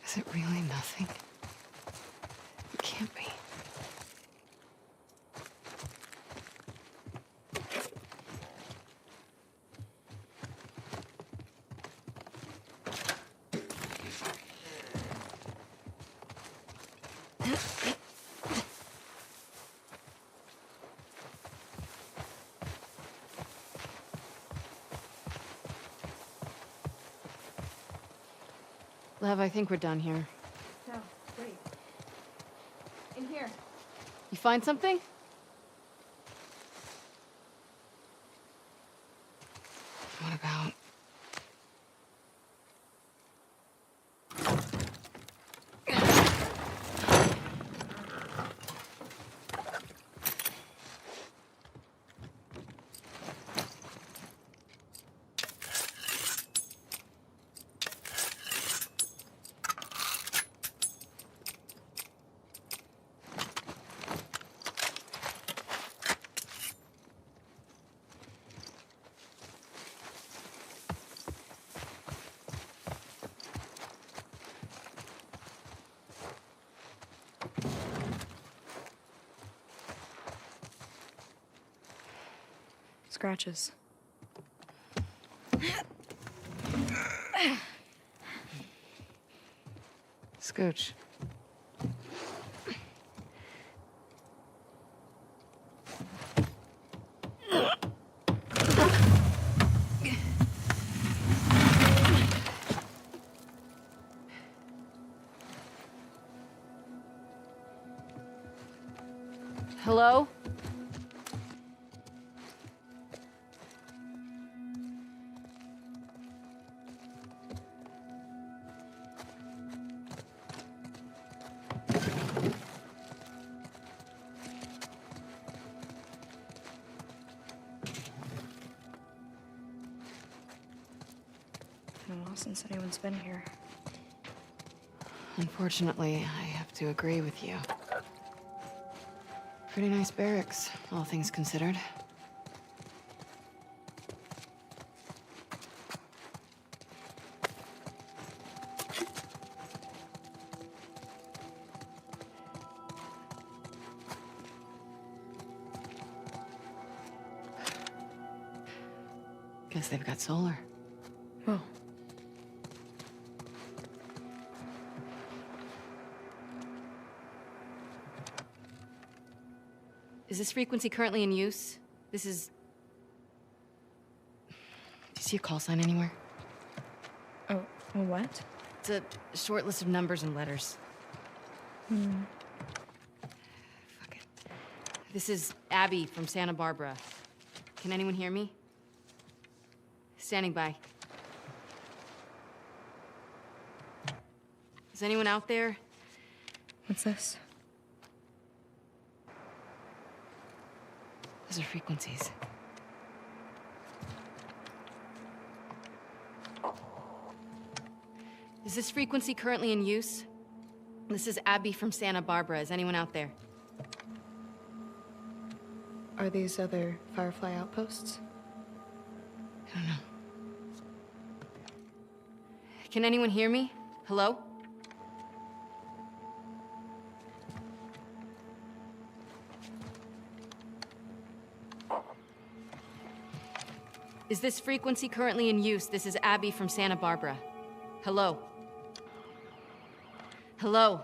Is it really nothing? It can't be. Lev, I think we're done here. No, wait. In here. You find something? What about... Scratches. Scooch. Hello? Been a while since anyone's been here. Unfortunately, I have to agree with you. Pretty nice barracks, all things considered. Guess they've got solar. Oh. Is this frequency currently in use? This is... Do you see a call sign anywhere? Oh, a what? It's a short list of numbers and letters. Fuck it. This is Abby from Santa Barbara. Can anyone hear me? Standing by. Is anyone out there? What's this? Those are frequencies. Is this frequency currently in use? This is Abby from Santa Barbara. Is anyone out there? Are these other Firefly outposts? I don't know. Can anyone hear me? Hello? Is this frequency currently in use? This is Abby from Santa Barbara. Hello? Hello?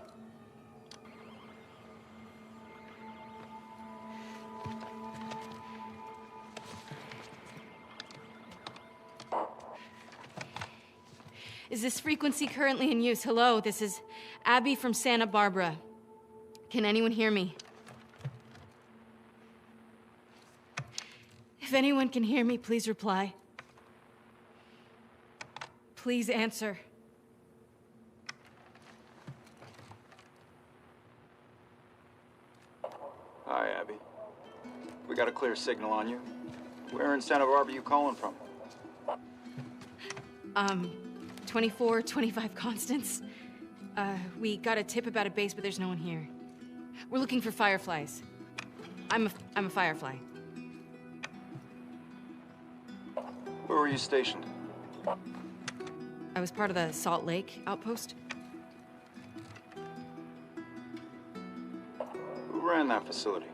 Is this frequency currently in use? Hello, this is Abby from Santa Barbara. Can anyone hear me? If anyone can hear me, please reply. Please answer. Hi, Abby. We got a clear signal on you. Where in Santa Barbara you calling from? 2425 Constance. We got a tip about a base, but there's no one here. We're looking for fireflies. I'm a firefly. Where were you stationed? I was part of the Salt Lake outpost. Who ran that facility?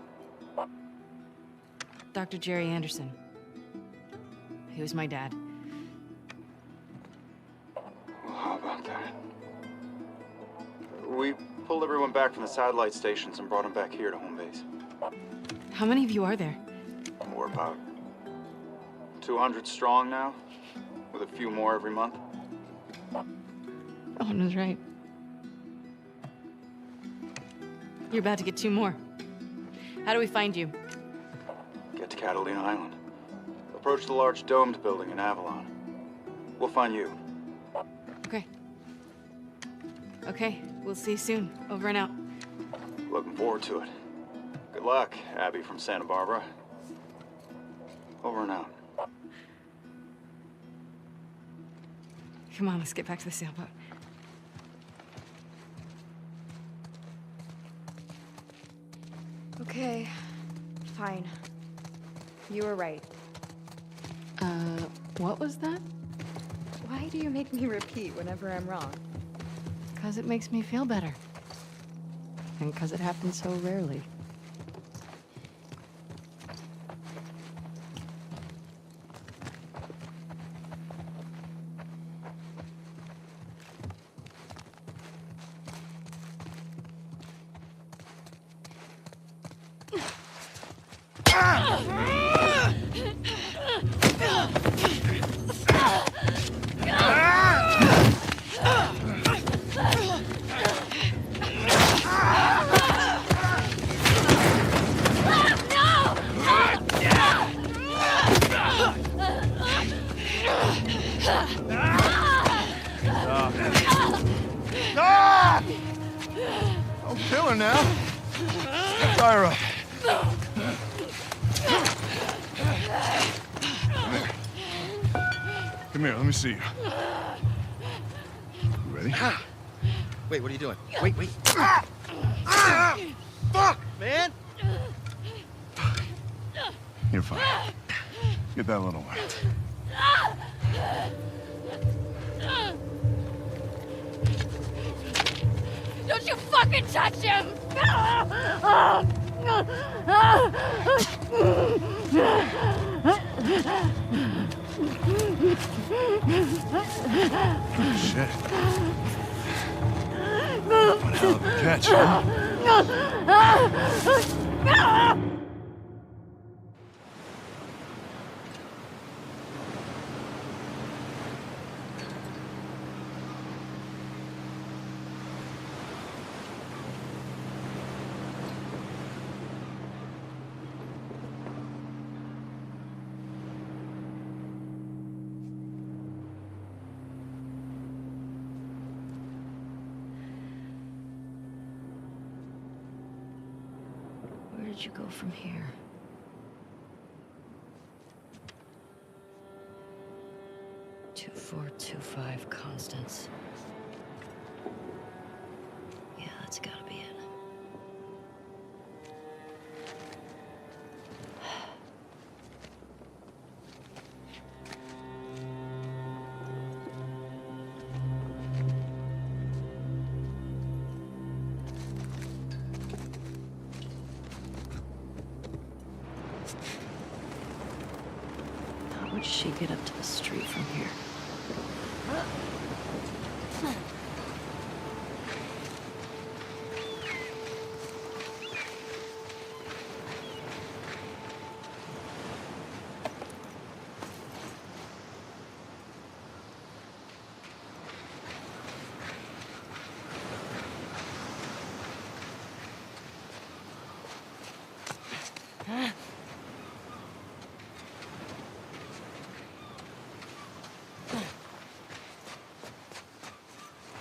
Dr. Jerry Anderson. He was my dad. Well, how about that? We pulled everyone back from the satellite stations and brought them back here to home base. How many of you are there? We're about 200 strong now, with a few more every month. Owen was right. You're about to get 2 more. How do we find you? Get to Catalina Island. Approach the large domed building in Avalon. We'll find you. Okay. Okay, we'll see you soon. Over and out. Looking forward to it. Good luck, Abby from Santa Barbara. Over and out. Come on, let's get back to the sailboat. Okay, fine. You were right. What was that? Why do you make me repeat whenever I'm wrong? Because it makes me feel better. And because it happens so rarely. Stop! Don't kill her now. Tie her up. Come here, let me see you. You ready? Wait, what are you doing? Wait. Fuck, man! You're fine. Get that little one. Don't you fucking touch him! Shit. What a hell of a catch, huh? Where did you go from here? Two, 425 Constance. Yeah, that's gotta be it. Not much she get up to the street from here?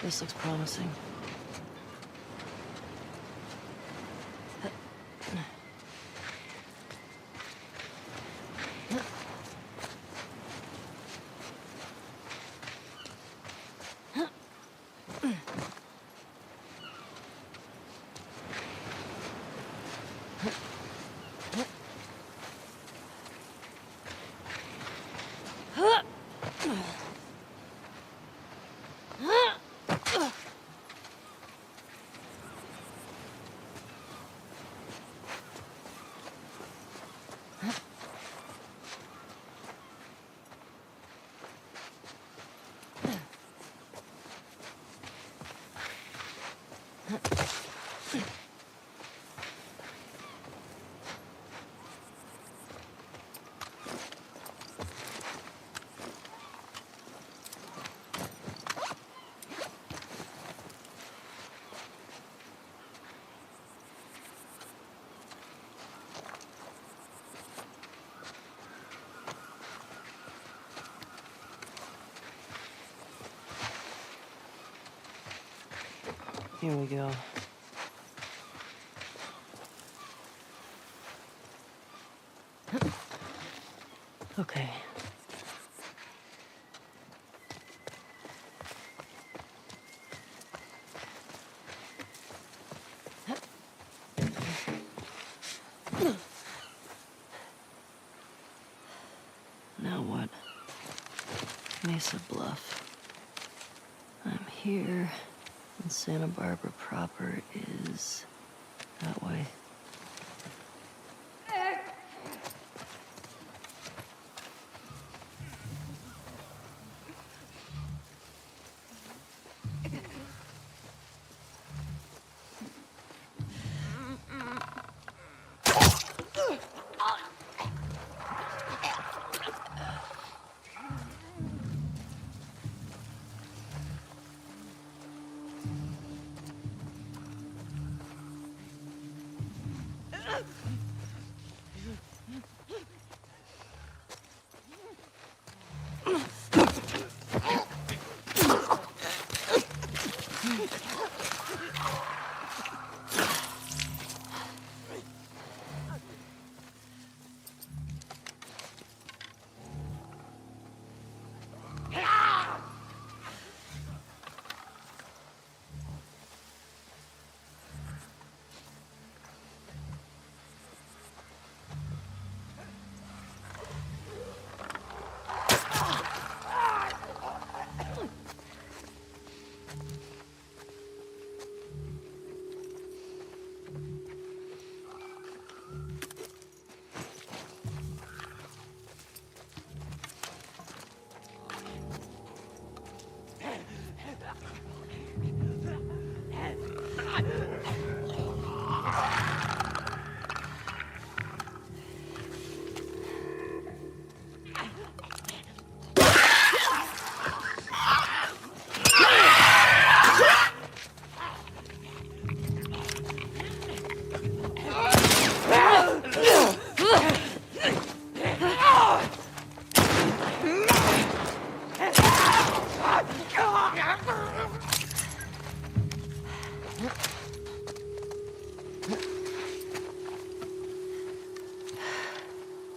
This looks promising. Here we go. Okay. Now what? Mesa Bluff. I'm here, and Santa Barbara proper is that way.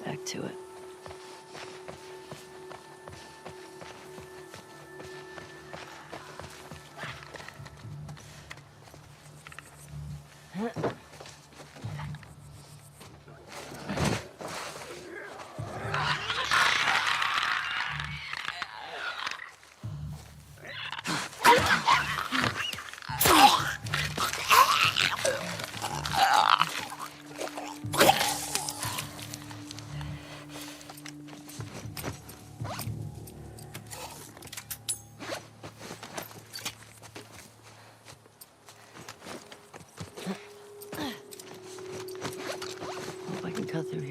Back to it.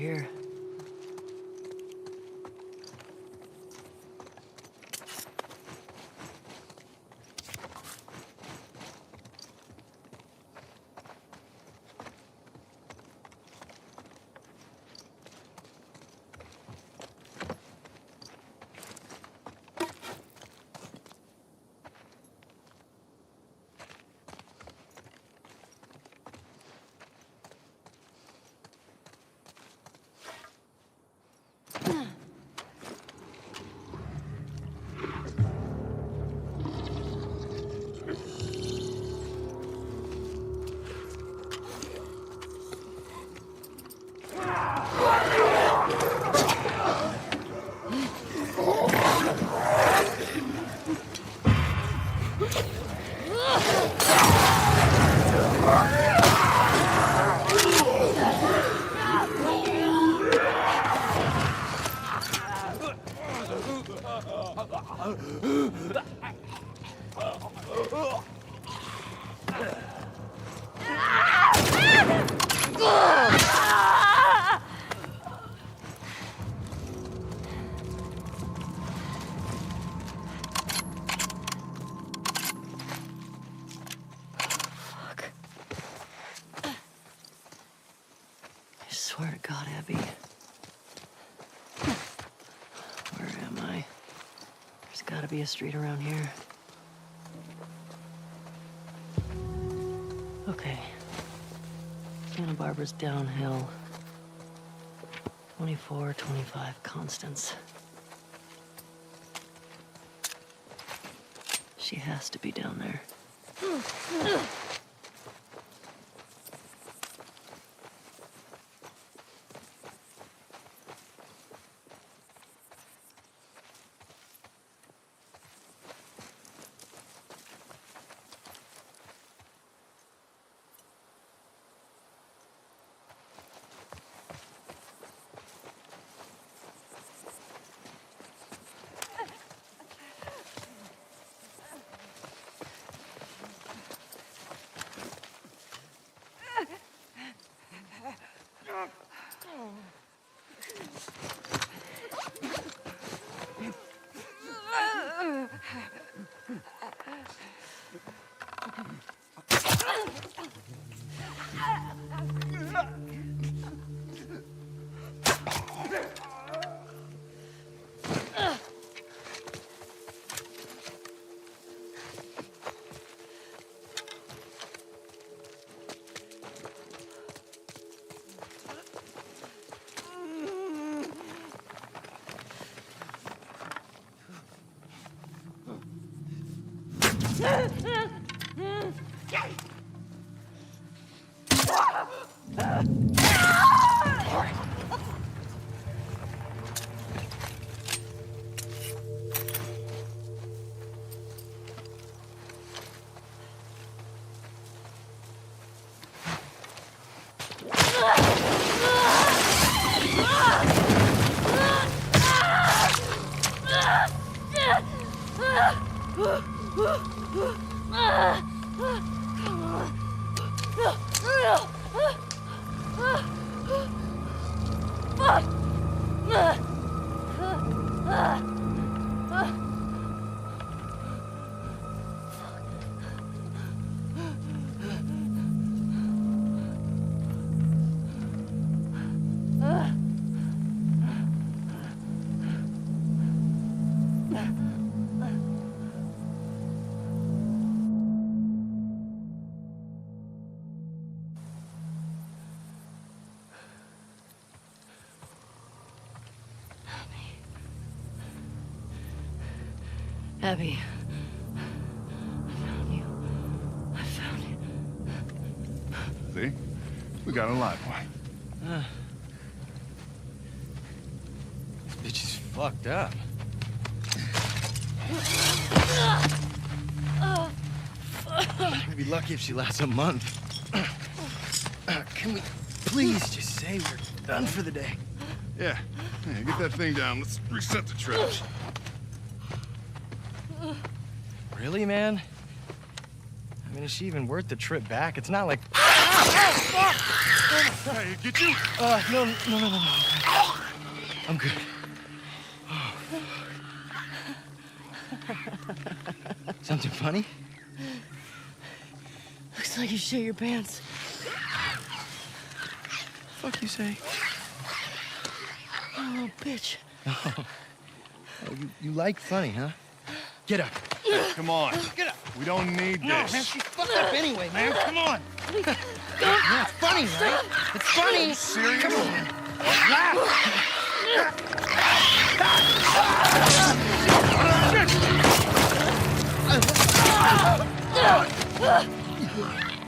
here. I swear to God, Abby. Where am I? There's gotta be a street around here. Okay. Santa Barbara's downhill. 24, 25, Constance. She has to be down there. Abby. I found you. See? We got a live one. This bitch is fucked up. We'd be lucky if she lasts a month. Can we please just say we're done for the day? Yeah. Yeah, get that thing down. Let's reset the trash. Really, man? I mean, is she even worth the trip back? It's not like... Hey, get you? No. I'm good. Something funny? Looks like you shit your pants. Fuck you say? Oh, bitch. Oh, you like funny, huh? Get up. Come on. Get up. We don't need No, this. man, she's fucked up anyway, man. Come on. Yeah, it's funny, right? It's funny. Serious? Come on. Laugh.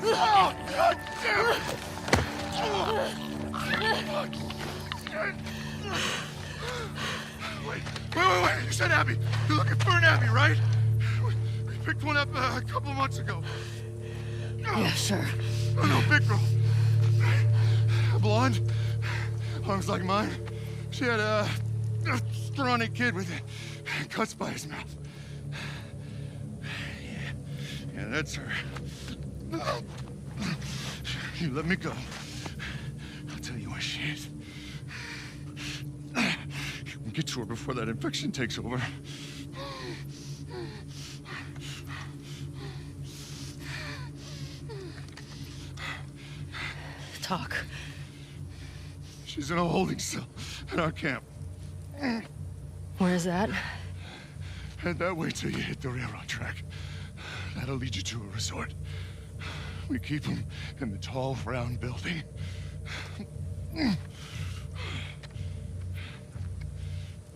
Oh, God damn it! Wait. You said Abby. You're looking for an Abby, right? We picked one up a couple months ago. Yeah, sure. Oh, no, big girl. A blonde, arms like mine. She had a scrawny kid with cuts by his mouth. Yeah, that's her. You let me go. I'll tell you where she is. We'll get to her before that infection takes over. Talk. She's in a holding cell at our camp. Where's that? Head that way till you hit the railroad track. That'll lead you to a resort. We keep them in the tall, round building.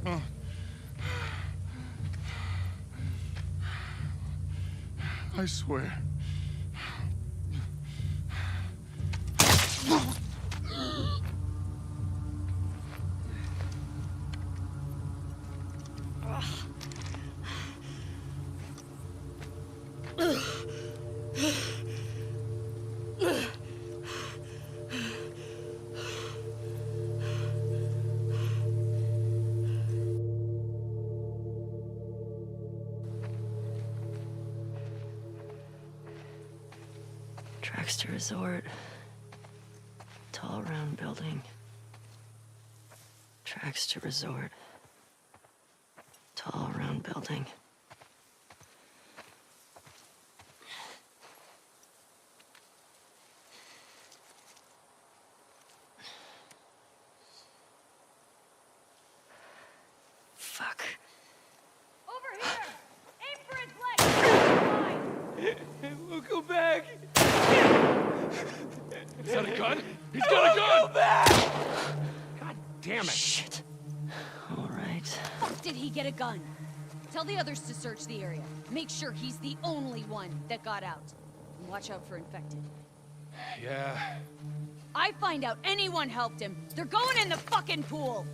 Oh. I swear. Traxter Resort. Tall, round building. Traxter Resort. Tall, round building. Fuck. Over here! Aim for his leg! We'll go back. Is that a gun? He's got a gun! Go back! God damn it. Shit. All right. Fuck did he get a gun? Tell the others to search the area. Make sure he's the only one that got out. And watch out for infected. Yeah. I find out anyone helped him. They're going in the fucking pool.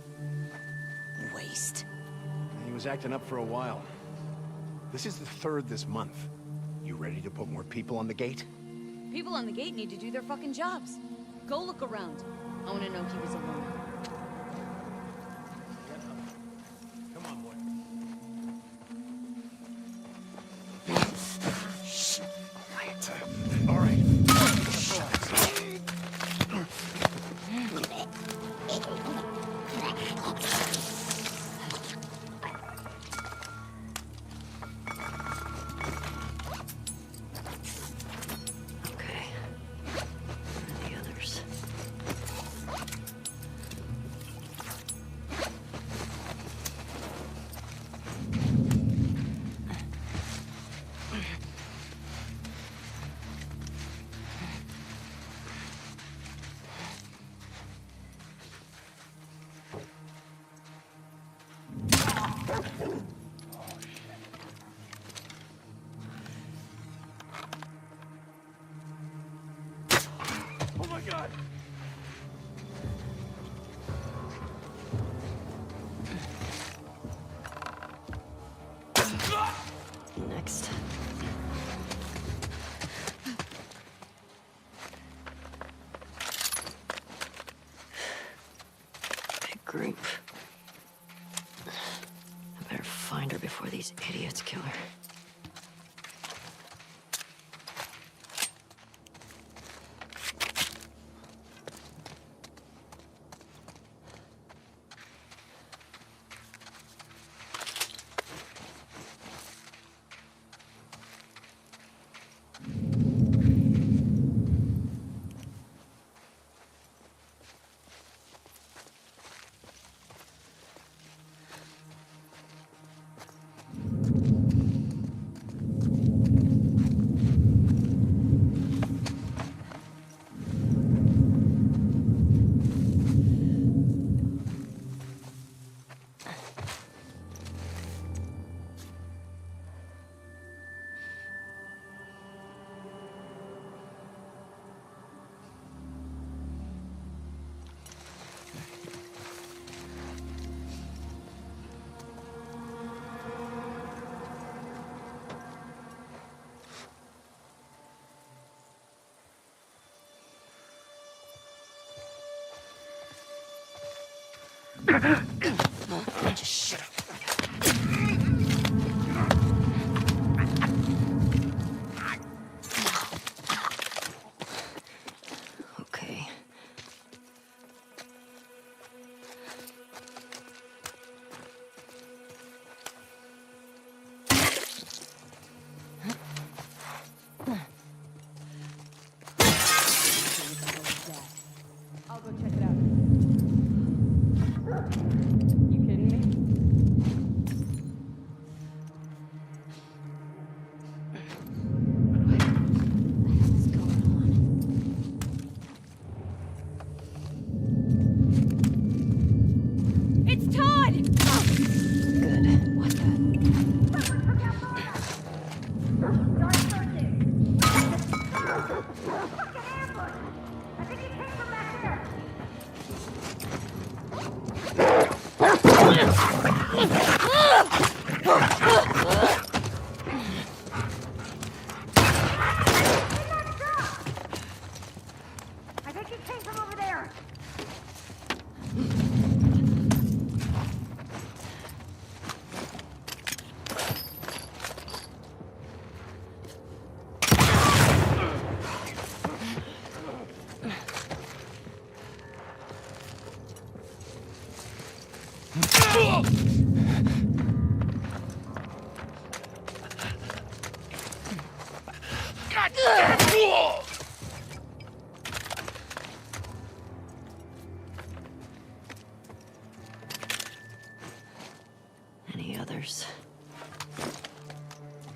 Waste. He was acting up for a while. This is the 3rd this month. You ready to put more people on the gate? People on the gate need to do their fucking jobs. Go look around. I want to know he was alone. Come on, boy. Shh. Quiet. All right. Okay. Where are the others? Oh my God! Next. Big group. I better find her before these idiots kill her. Just shut up. Okay. I'll go check it out. You kidding me? It's Todd! Good. What the? I think he came from over there. Any others?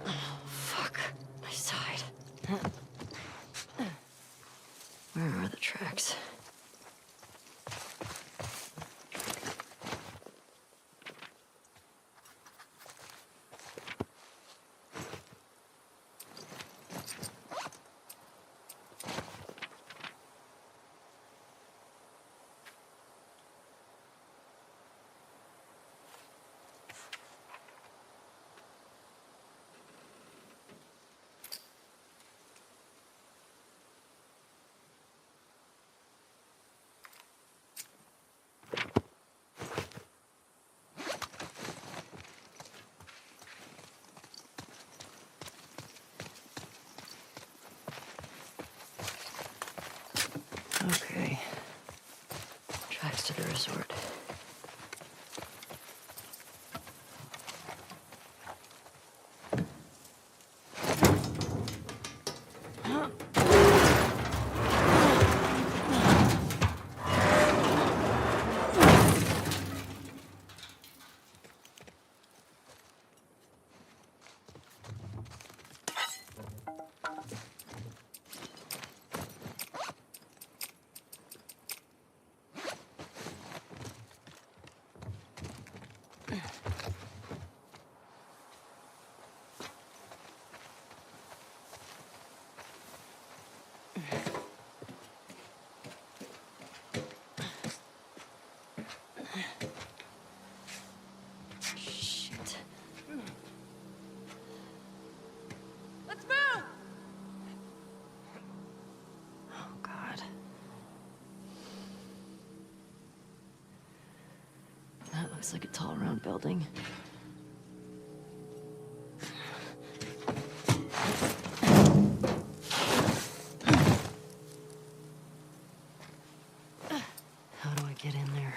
Oh, fuck. My side. Where are the tracks? Okay. Tracks to the resort. Shit. Let's move! Oh, God. That looks like a tall, round building. How do I get in there?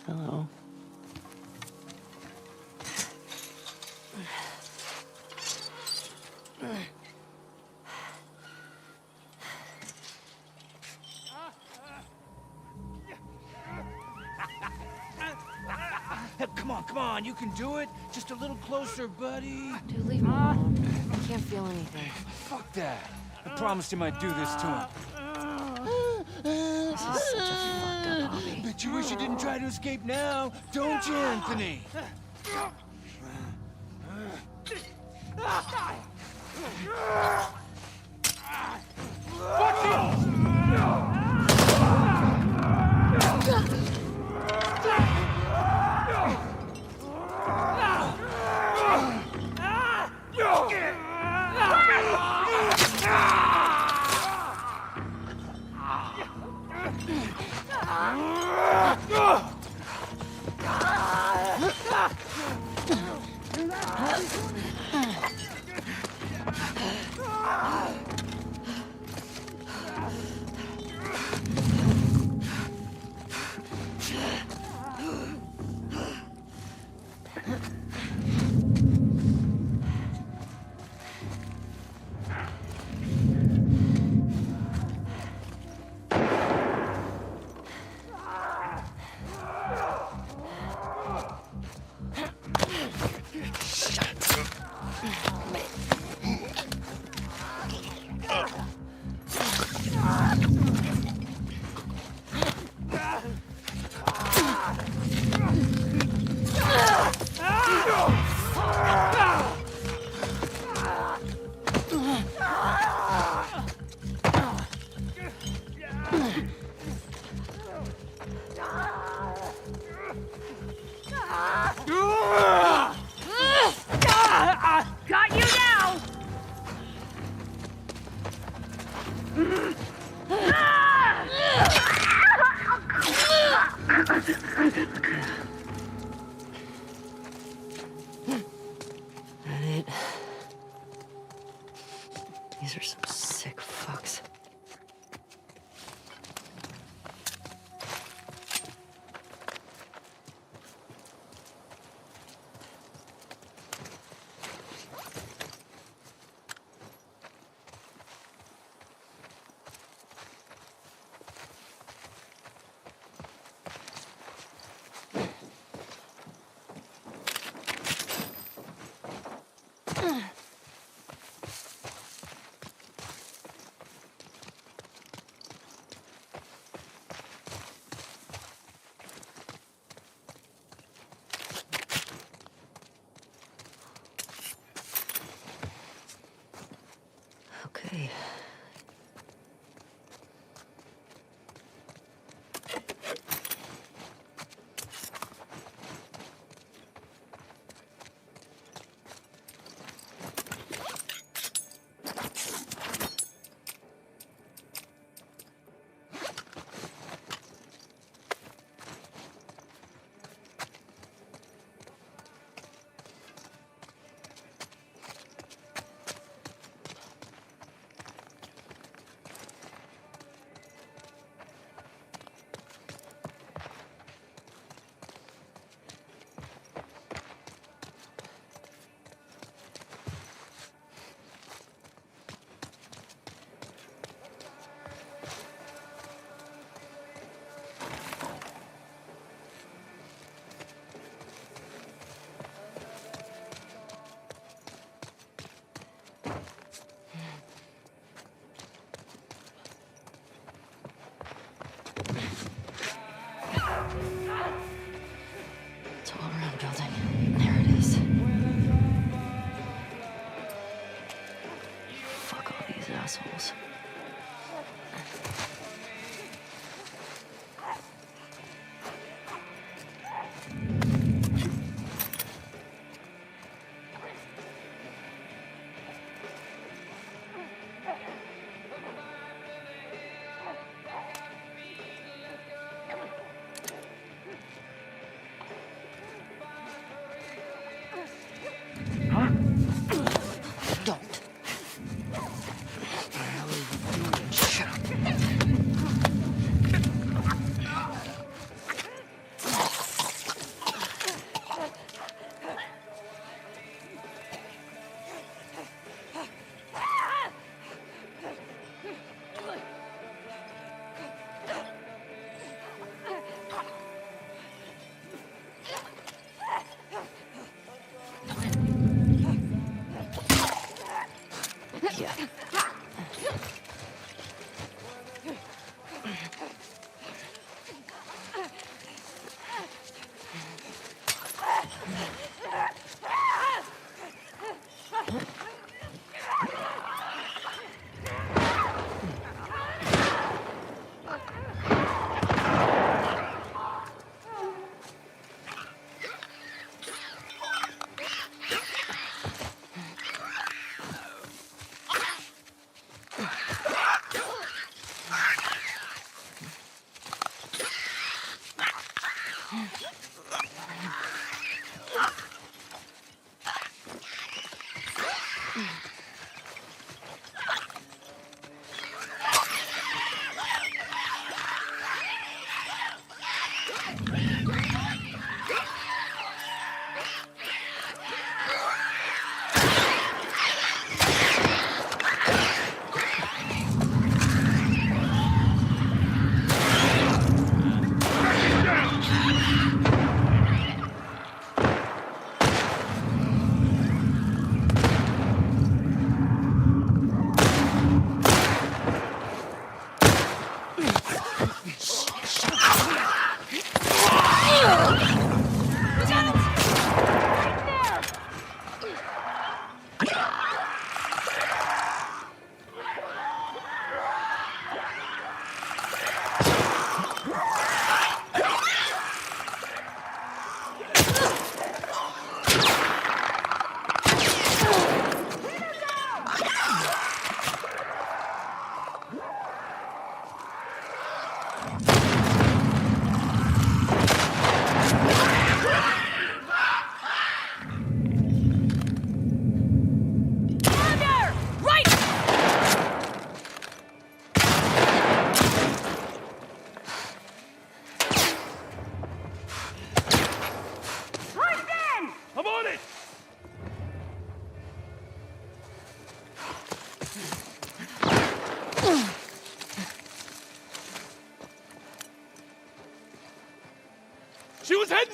Hello. Come on, you can do it. Just a little closer, buddy. Dude, leave me alone. I can't feel anything. Fuck that. I promised him I'd do this to him. This is such a fucked up hobby. Bet you wish you didn't try to escape now, don't you, Anthony?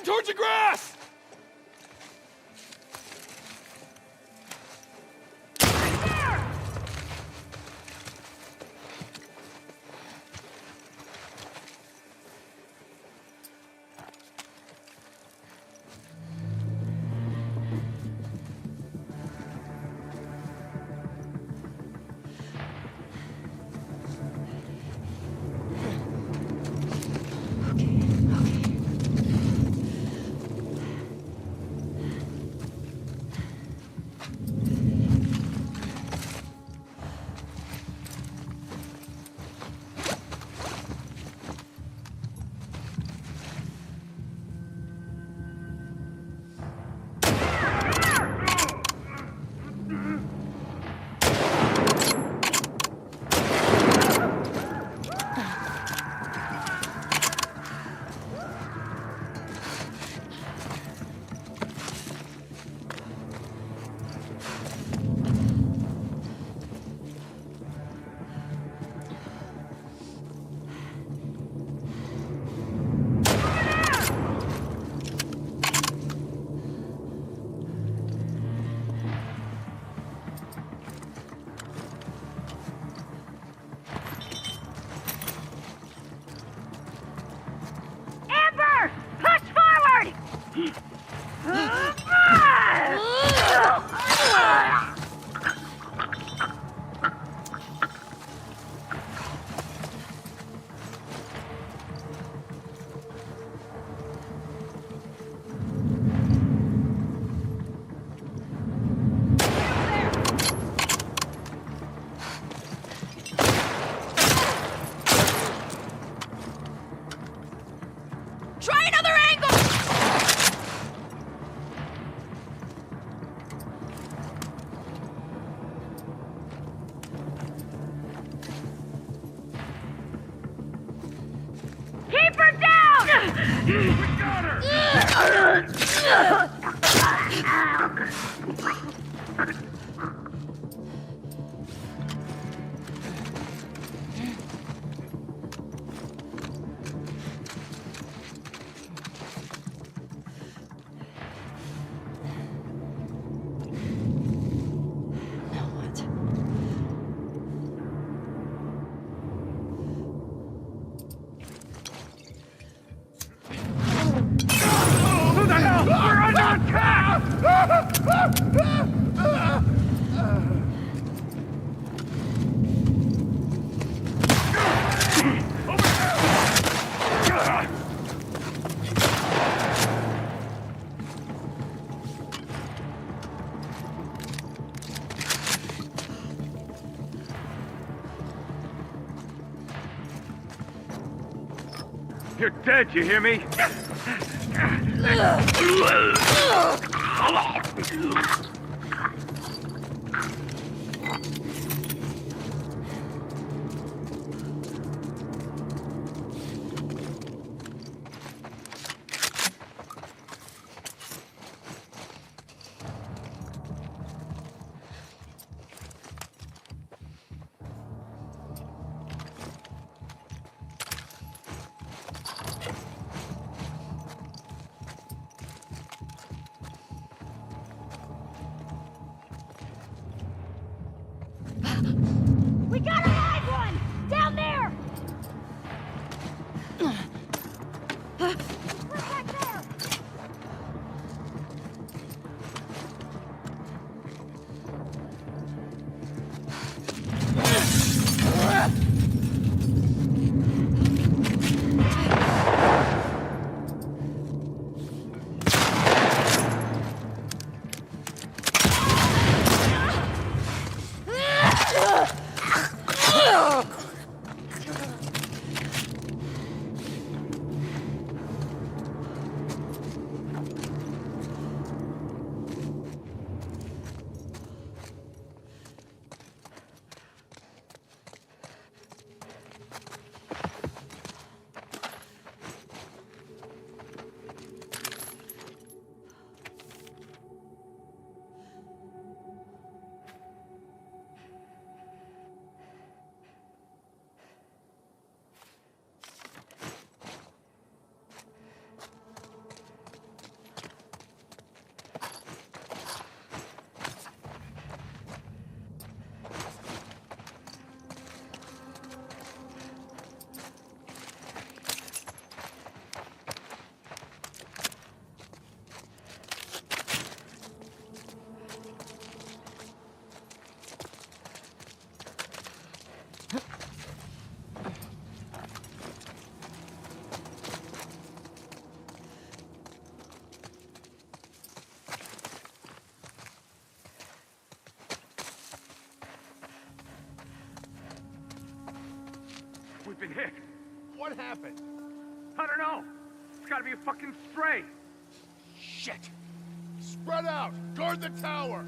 heading towards the grass! Try another angle! Keep her down! We got her! Who the hell? We're under attack! You're dead, you hear me? We've been hit. What happened? I don't know. It's gotta be a fucking stray. Shit. Spread out. Guard the tower.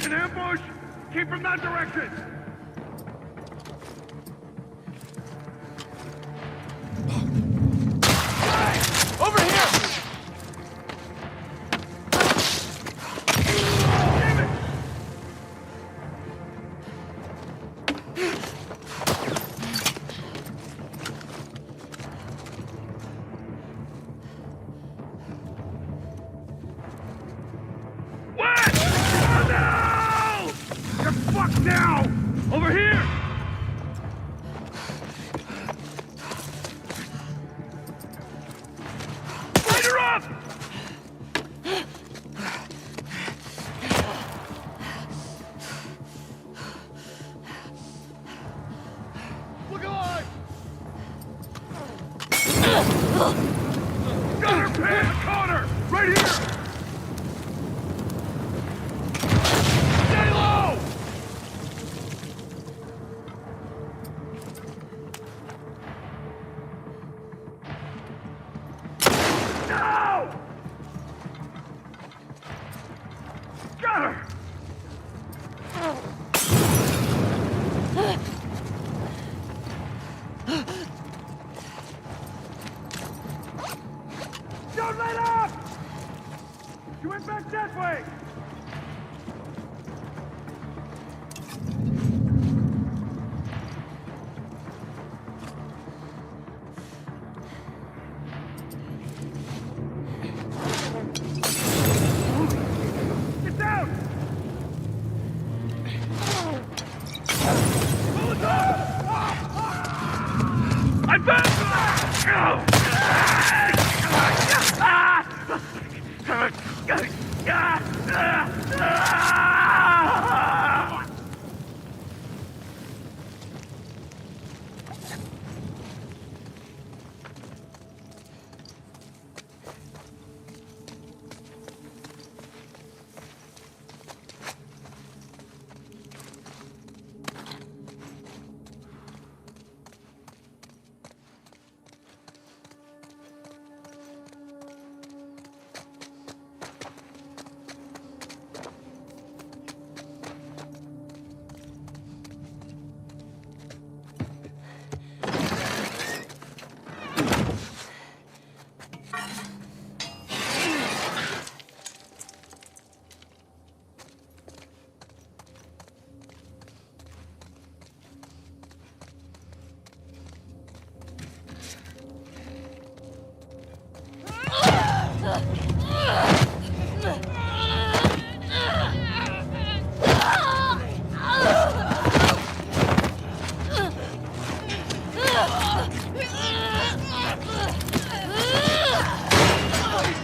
An ambush! Keep from that direction! Hey! Over here! Damn it! What? Oh, no! You're fucked now! Over here! Light her up! Look alive! Got her, Pam! Caught her! Right here! Stay low! No! Got her! Don't let up! You went back that way! Get down! Pull it up! I found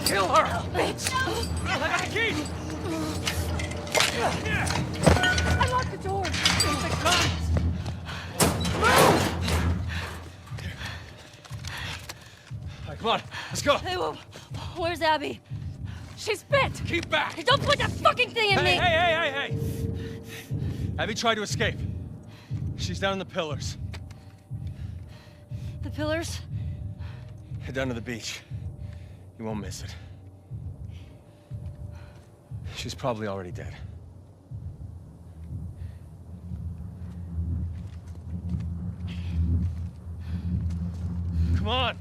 Kill her! Bitch! I got the key! I locked the door. Take the guns! All right, come on, let's go. Hey, where's Abby? She's bit! Keep back! Hey, don't put that fucking thing in me! Hey! Abby tried to escape. She's down in the pillars. The pillars? Head down to the beach. You won't miss it. She's probably already dead. Come on!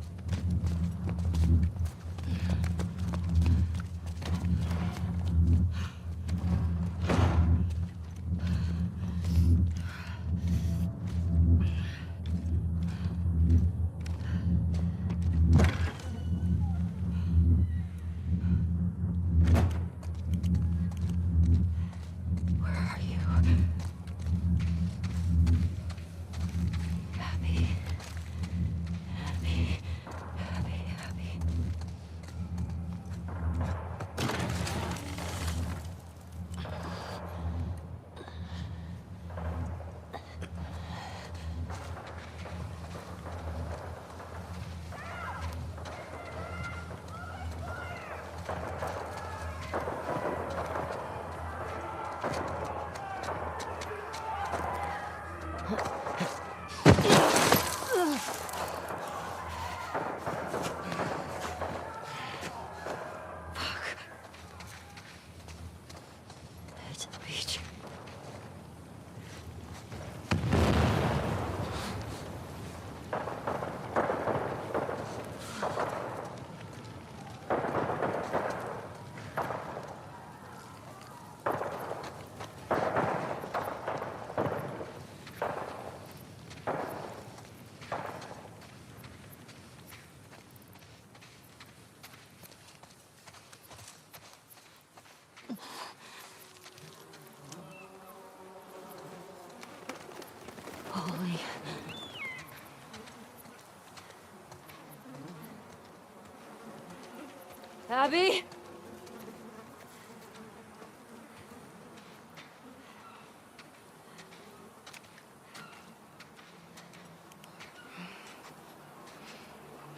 Abby?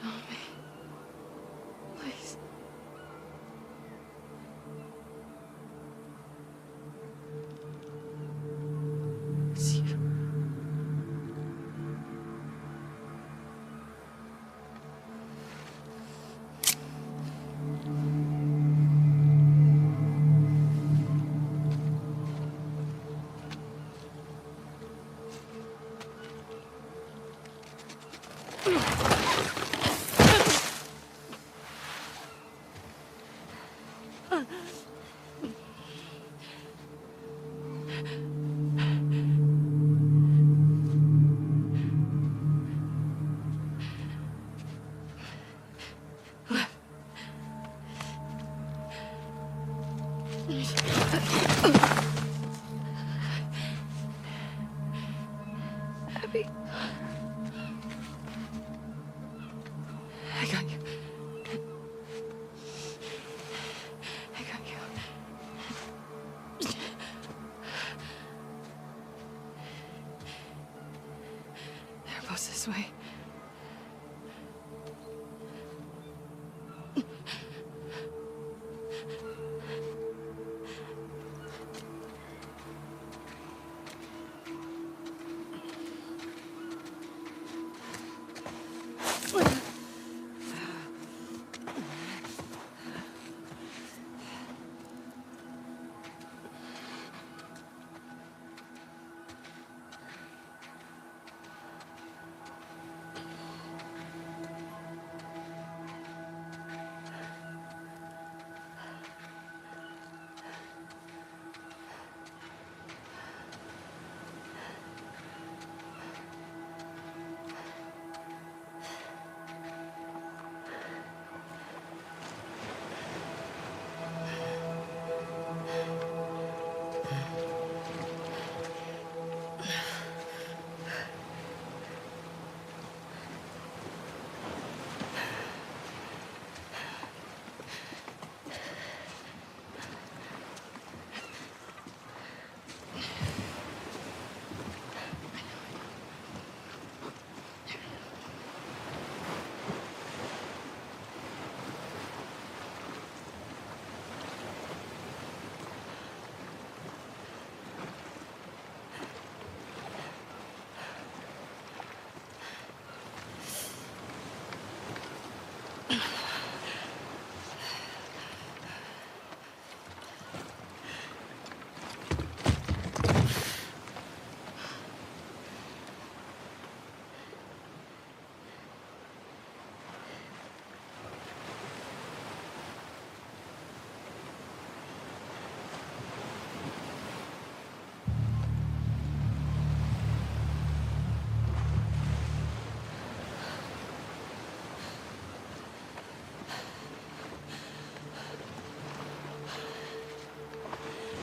Help me. Please. It's you. Abby. I got you. I got you. They're both this way.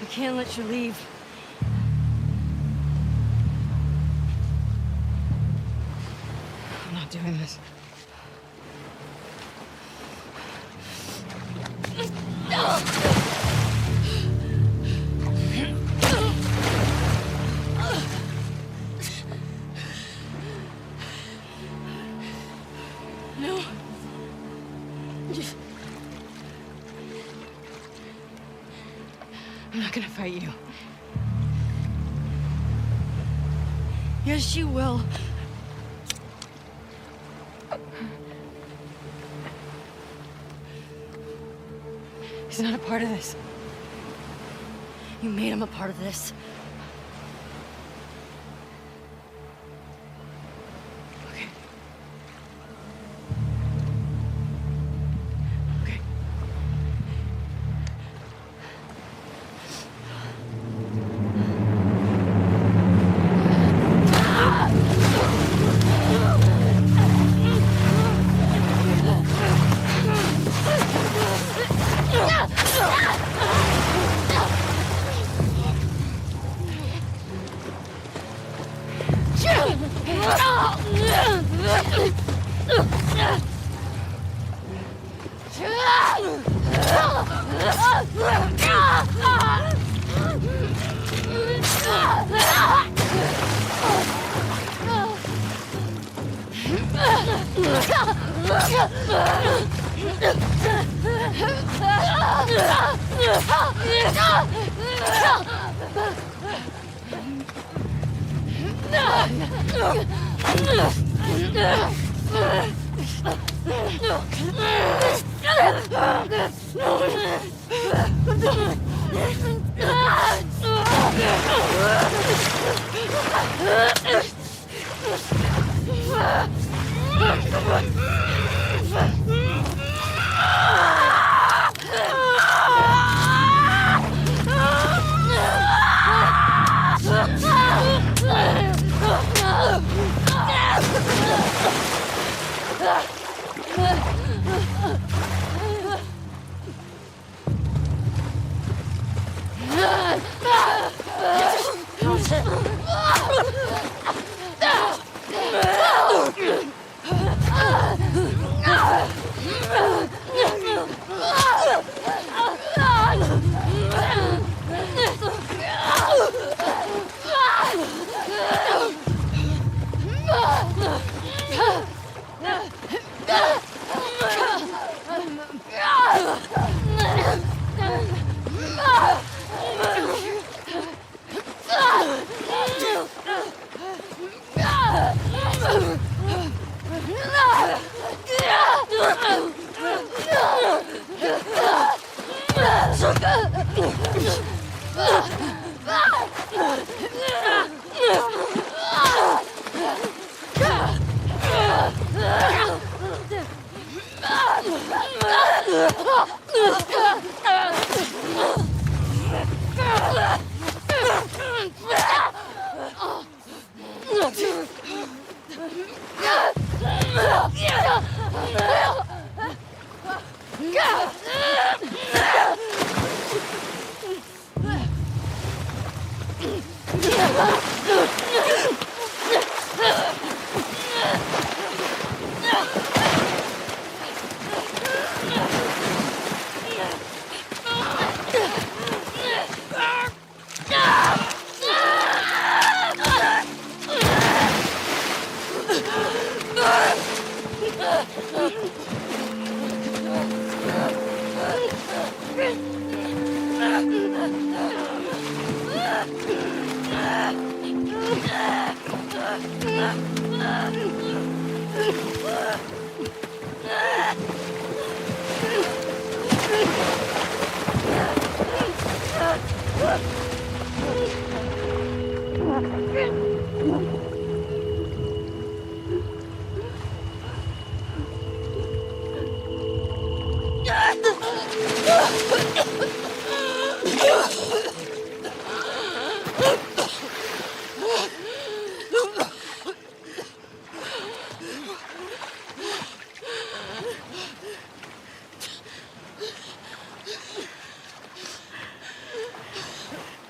I can't let you leave. I'm not doing this. No. I'm not gonna fight you. Yes, you will. He's not a part of this. You made him a part of this. Okay.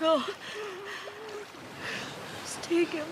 Go. Just take him.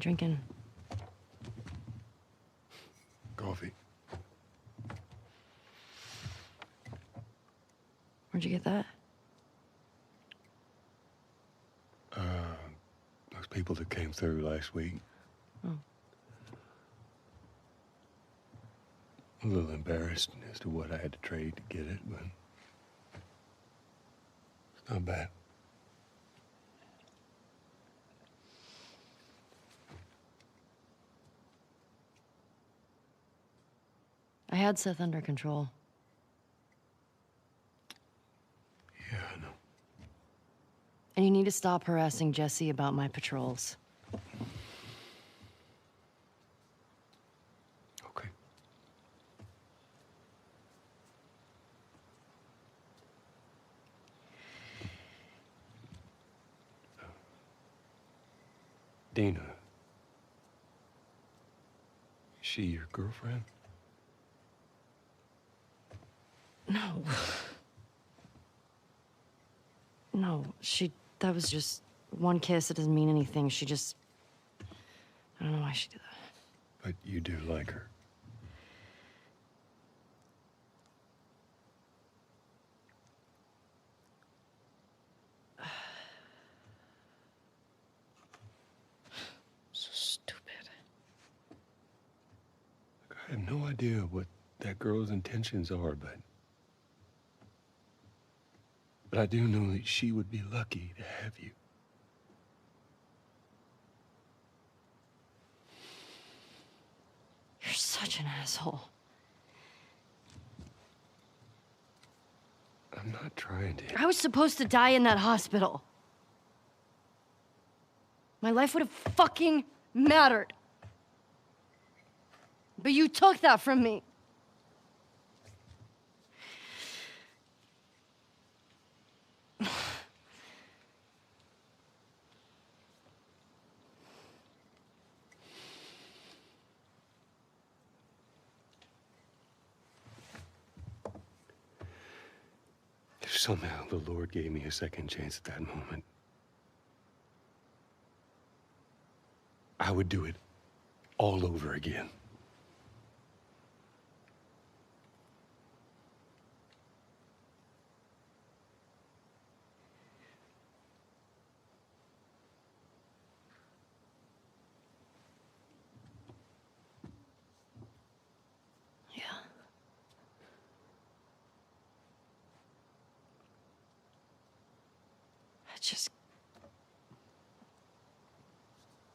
drinking? Coffee. Where'd you get that? Those people that came through last week. Oh. A little embarrassed as to what I had to trade to get it, but it's not bad. I had Seth under control. Yeah, I know. And you need to stop harassing Jesse about my patrols. Okay. Dina. Is she your girlfriend? No. No, that was just one kiss. It doesn't mean anything. She just, I don't know why she did that. But you do like her. So stupid. I have no idea what that girl's intentions are, but I do know that she would be lucky to have you. You're such an asshole. I'm not trying to. I was supposed to die in that hospital. My life would have fucking mattered. But you took that from me. If somehow the Lord gave me a second chance at that moment, I would do it all over again.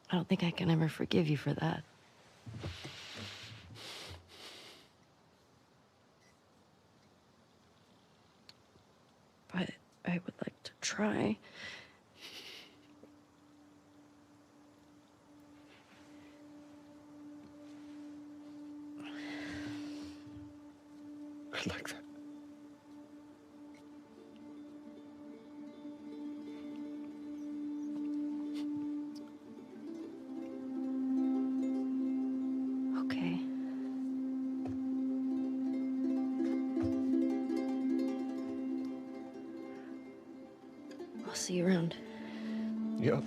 I don't think I can ever forgive you for that. But I would like to try. I'd like that. Okay. I'll see you around. Yep.